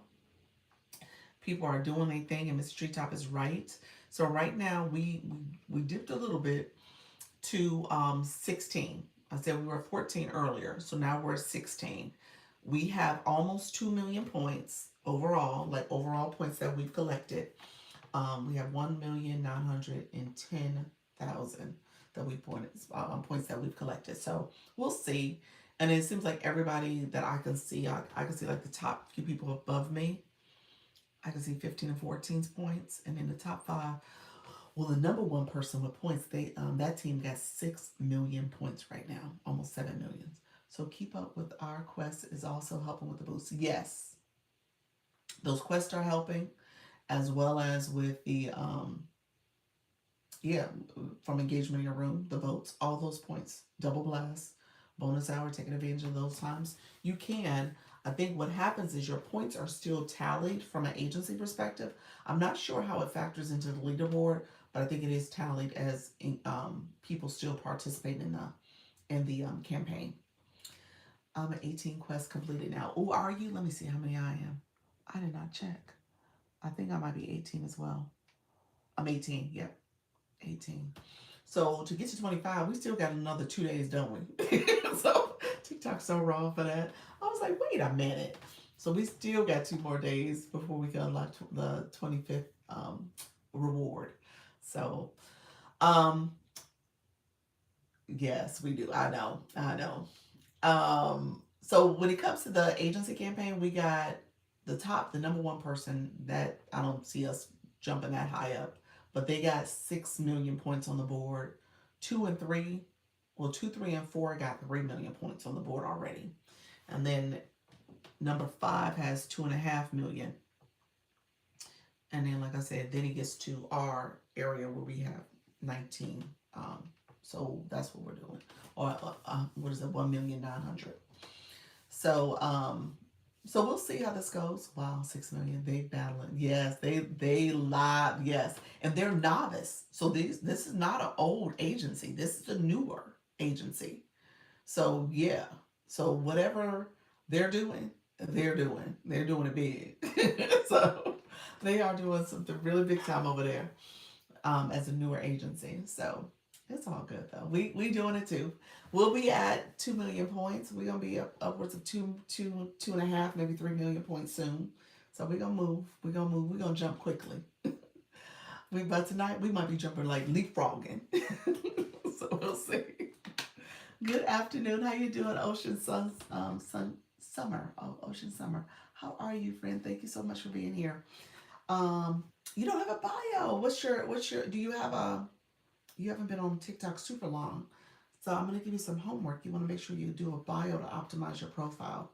People are doing their thing, and Mr. Treetop is right. So right now, we dipped a little bit to 16. I said we were 14 earlier, so now we're 16. We have almost 2 million points overall, like overall points that we've collected. We have 1,910,000 that we pointed points that we've collected. So we'll see. And it seems like everybody that I can see, I can see like the top few people above me. I can see 15 and 14's points, and in the top five, well, the number one person with points, they that team got 6 million points right now, almost 7 million. So keep up with our quest is also helping with the boost. Yes, those quests are helping, as well as with the yeah, from engagement in your room, the votes, all those points, double blast, bonus hour, taking advantage of those times. You can. I think what happens is your points are still tallied from an agency perspective. I'm not sure how it factors into the leaderboard, but I think it is tallied as people still participate in the campaign. I'm at 18 quests completed now. Oh, are you? Let me see how many I am. I did not check. I think I might be 18 as well. I'm 18. Yep, 18. So to get to 25, we still got another 2 days, don't we? So TikTok's so wrong for that. I was like, wait a minute. So we still got 2 more days before we can unlock the 25th reward. So, um, yes, we do. I know. I know. So when it comes to the agency campaign, we got the number one person that I don't see us jumping that high up, but they got 6 million points on the board. Two and three, well, two, three, and four got 3 million points on the board already, and then number five has 2.5 million, and then like I said, then it gets to our area where we have 19. So that's what we're doing, or what is it, 1,900,000. So so we'll see how this goes. Wow, 6 million. They battling. Yes, they live. Yes, and they're novice. So this is not an old agency. This is a newer agency. So yeah. So whatever they're doing, they're doing it big. So they are doing something really big time over there as a newer agency. So it's all good though. We doing it too. We'll be at 2 million points. We're gonna be upwards of two and a half, maybe 3 million points soon. So we're gonna move. We're gonna move. We're gonna jump quickly. But tonight we might be jumping like leapfrogging. So we'll see. Good afternoon. How you doing, Ocean Summer? Oh, Ocean Summer. How are you, friend? Thank you so much for being here. Um, you don't have a bio. What's your do you have a you haven't been on TikTok super long. So I'm gonna give you some homework. You wanna make sure you do a bio to optimize your profile.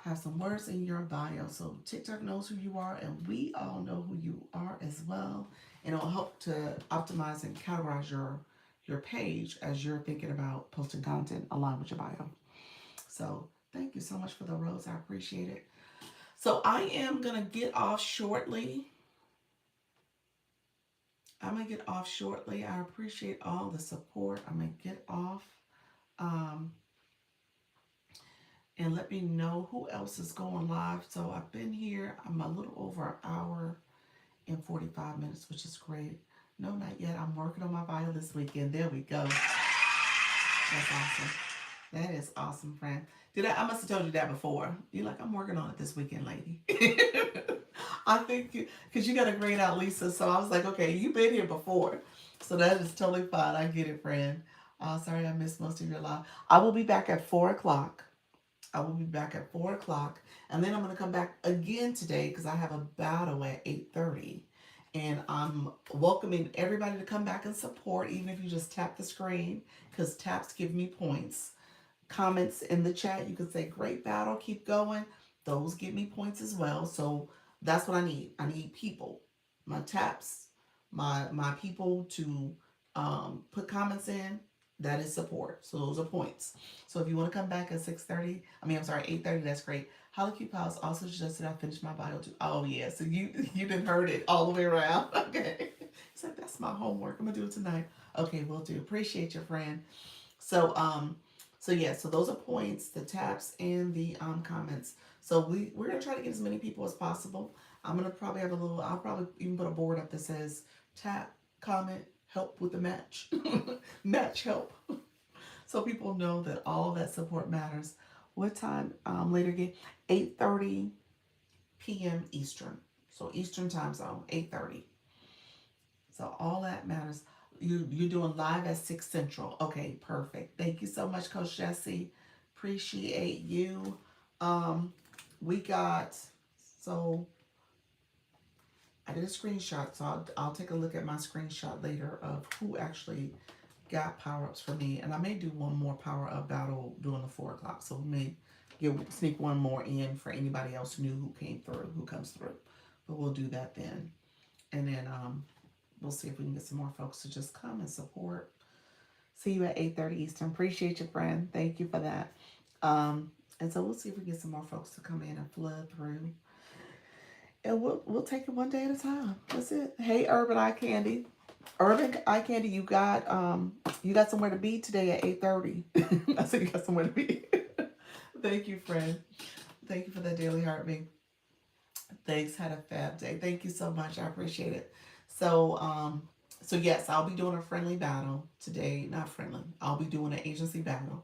Have some words in your bio. So TikTok knows who you are and we all know who you are as well. And it'll help to optimize and categorize your page as you're thinking about posting content aligned with your bio. So thank you so much for the rose. I appreciate it. So I am gonna get off shortly. I'm gonna get off shortly. I appreciate all the support. I'm gonna get off, um, and let me know who else is going live. So I've been here. I'm a little over an hour and 45 minutes, which is great. No, not yet. I'm working on my bio this weekend. There we go. That's awesome. That is awesome, friend. I must have told you that before. You're like, I'm working on it this weekend, lady. I think because you got to grade out Lisa. So I was like, okay, you've been here before. So that is totally fine. I get it, friend. Sorry I missed most of your live. I will be back at 4 o'clock. I will be back at 4 o'clock. And then I'm going to come back again today because I have a battle at 8:30. And I'm welcoming everybody to come back and support, even if you just tap the screen, because taps give me points. Comments in the chat, you can say, great battle, keep going. Those give me points as well. So that's what I need. I need people. My taps, my people to put comments in. That is support. So those are points. So if you want to come back at 6:30, I'm sorry, 8:30, that's great. Holly Q Pals also suggested I finish my bio too. Oh yeah, so you didn't heard it all the way around. Okay. It's like that's my homework. I'm gonna do it tonight. Okay, we'll do. Appreciate your friend. So yeah, so those are points, the taps and the comments. So we're gonna try to get as many people as possible. I'm gonna probably have I'll probably even put a board up that says tap, comment, help with the match. Match help. So people know that all of that support matters. What time later again? 8:30 p.m. Eastern. So Eastern time zone, 8:30. So all that matters. You're doing live at 6 Central. Okay, perfect. Thank you so much, Coach Jesse. Appreciate you. We got, so I did a screenshot, so I'll take a look at my screenshot later of who actually got power-ups for me. And I may do one more power-up battle during the 4 o'clock. So we may sneak one more in for anybody else new who came through, who comes through. But we'll do that then. And then we'll see if we can get some more folks to just come and support. See you at 8:30 Eastern. Appreciate you, friend. Thank you for that. And so we'll see if we get some more folks to come in and flood through. And we'll take it one day at a time. That's it. Hey, Urban Eye Candy. Urban Eye Candy, you got somewhere to be today at 8:30. I said you got somewhere to be. Thank you, friend. Thank you for that daily heartbeat. Thanks. Had a fab day. Thank you so much. I appreciate it. So yes, I'll be doing a friendly battle today. Not friendly. I'll be doing an agency battle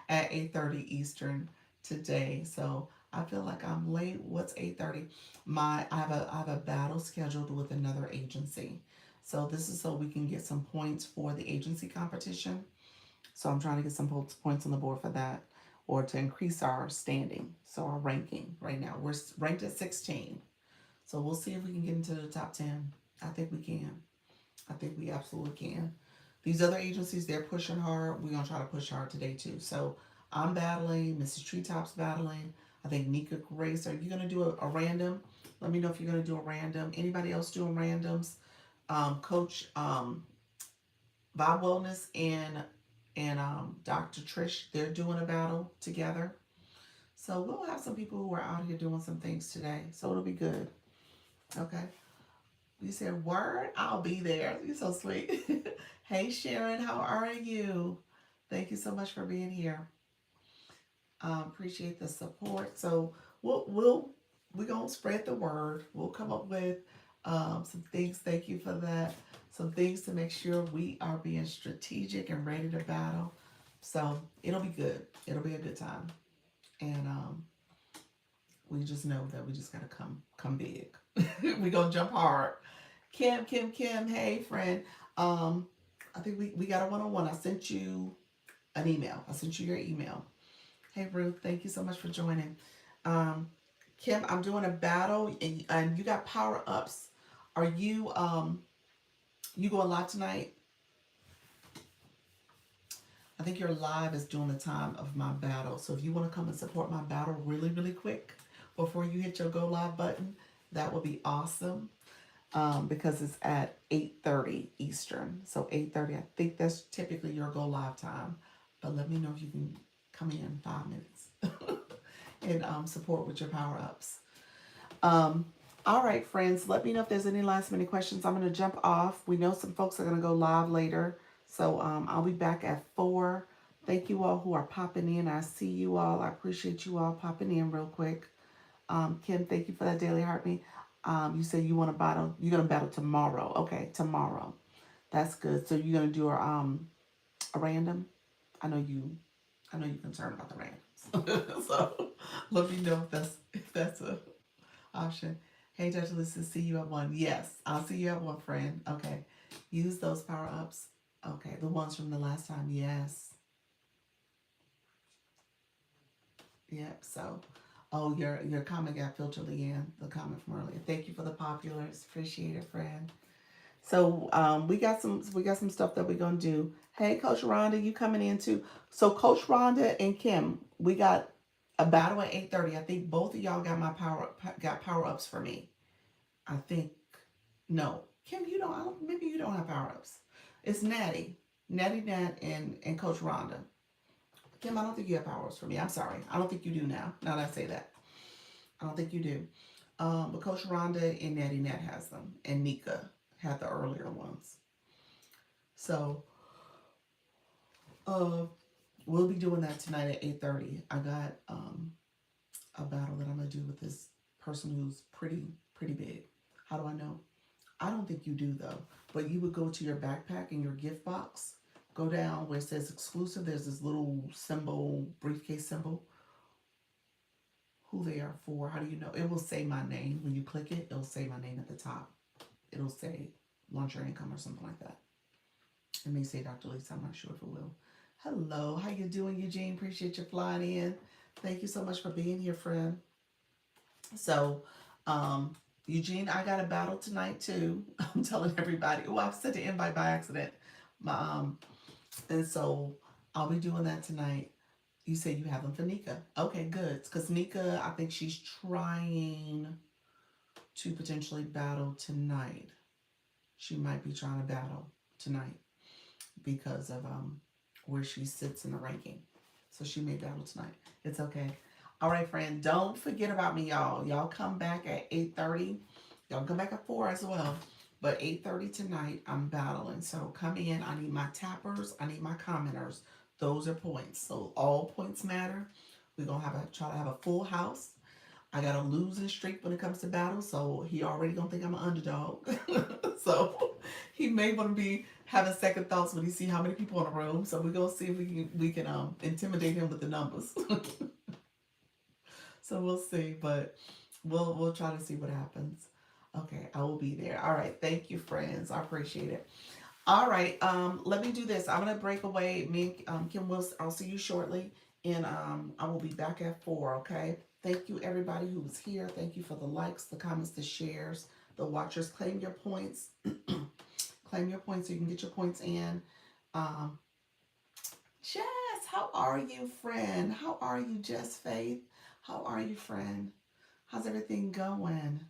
at 8:30 Eastern today. So I feel like I'm late. What's 8:30? I have a battle scheduled with another agency. So this is so we can get some points for the agency competition. So I'm trying to get some points on the board for that, or to increase our standing. So our ranking right now, we're ranked at 16. So we'll see if we can get into the top 10. I think we can. I think we absolutely can. These other agencies, they're pushing hard. We're going to try to push hard today too. So I'm battling. Mrs. Treetop's battling. I think Nika Grace. Are you going to do a random? Let me know if you're going to do a random. Anybody else doing randoms? Coach Vibe Wellness and Dr. Trish, they're doing a battle together. So we'll have some people who are out here doing some things today. So it'll be good. Okay. You said, word? I'll be there. You're so sweet. Hey, Sharon, how are you? Thank you so much for being here. Appreciate the support. So we're going to spread the word. We'll come up with some things. Thank you for that. Some things to make sure we are being strategic and ready to battle. So it'll be good. It'll be a good time. And we just know that we just got to come big. We're going to jump hard. Kim, hey, friend. I think we got a one-on-one. I sent you an email. I sent you your email. Hey, Ruth, thank you so much for joining. Kim, I'm doing a battle, and you got power-ups. Are you you going live tonight? I think your live is during the time of my battle. So if you want to come and support my battle really, really quick before you hit your go live button, that would be awesome. Because it's at 8:30 Eastern. So 8:30, I think that's typically your go live time. But let me know if you can come in 5 minutes and support with your power ups. All right, friends, let me know if there's any last minute questions. I'm going to jump off. We know some folks are going to go live later. So I'll be back at 4. Thank you all who are popping in. I see you all. I appreciate you all popping in real quick. Kim, thank you for that daily heartbeat. You said you want to battle. You're gonna battle tomorrow. Okay, tomorrow. That's good. So you're gonna do a random. I know you concerned about the randoms. So let me know if that's a option. Hey, Judge Lisa, see you at 1. Yes, I'll see you at 1, friend. Okay, use those power ups. Okay, the ones from the last time. Yes. Yep. So. Oh, your comment got filtered, Leanne. The comment from earlier. Thank you for the populars. Appreciate it, friend. So we got some stuff that we're gonna do. Hey, Coach Rhonda, you coming in too? So Coach Rhonda and Kim, we got a battle at 8:30. I think both of y'all got power ups for me. I think no, Kim, maybe you don't have power ups. It's Natty. Nettie Nat and Coach Rhonda. Kim, I don't think you have powers for me. I'm sorry. I don't think you do now. Now that I say that. I don't think you do. But Coach Rhonda and Nettie Nat has them. And Nika had the earlier ones. So we'll be doing that tonight at 8:30. I got a battle that I'm gonna do with this person who's pretty big. How do I know? I don't think you do though. But you would go to your backpack and your gift box, go down where it says exclusive. There's this little symbol, briefcase symbol. Who they are for? How do you know? It will say my name when you click it. It'll say my name at the top. It'll say launch your income or something like that. It may say Dr. Lisa. I'm not sure if it will. Hello, how you doing, Eugene? Appreciate you flying in. Thank you so much for being here, friend. So, Eugene, I got a battle tonight too. I'm telling everybody. Oh, I've sent an invite by accident. And so I'll be doing that tonight. You said you have them for Nika. Okay, good. Because Nika, I think she's trying to potentially battle tonight. She might be trying to battle tonight because of where she sits in the ranking. So she may battle tonight. It's okay. All right, friend. Don't forget about me, y'all. Y'all come back at 8:30. Y'all come back at 4 as well. But 8:30 tonight, I'm battling. So come in. I need my tappers. I need my commenters. Those are points. So all points matter. We're going to try to have a full house. I got a losing streak when it comes to battle, so he already gonna think I'm an underdog. So he may want to be having second thoughts when he see how many people in the room. So we're gonna see if we can intimidate him with the numbers. So we'll see, but we'll try to see what happens. Okay, I will be there. All right, thank you, friends. I appreciate it. All right, let me do this. I'm gonna break away. Me and Kim will. I'll see you shortly, and I will be back at 4. Okay. Thank you, everybody who was here. Thank you for the likes, the comments, the shares, the watchers. Claim your points. Claim your points so you can get your points in. Jess, how are you, friend? How are you, Jess Faith? How are you, friend? How's everything going?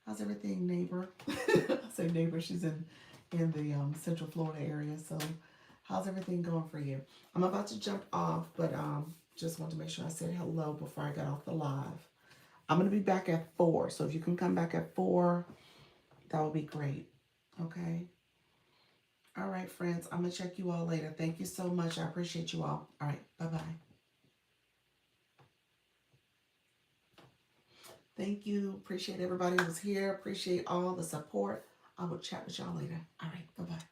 How's everything, neighbor? I say neighbor. She's in the Central Florida area. So how's everything going for you? I'm about to jump off, but just want to make sure I said hello before I got off the live. I'm going to be back at 4. So if you can come back at 4, that would be great. Okay. All right, friends. I'm going to check you all later. Thank you so much. I appreciate you all. All right. Bye-bye. Thank you. Appreciate everybody who's here. Appreciate all the support. I will chat with y'all later. All right. Bye-bye.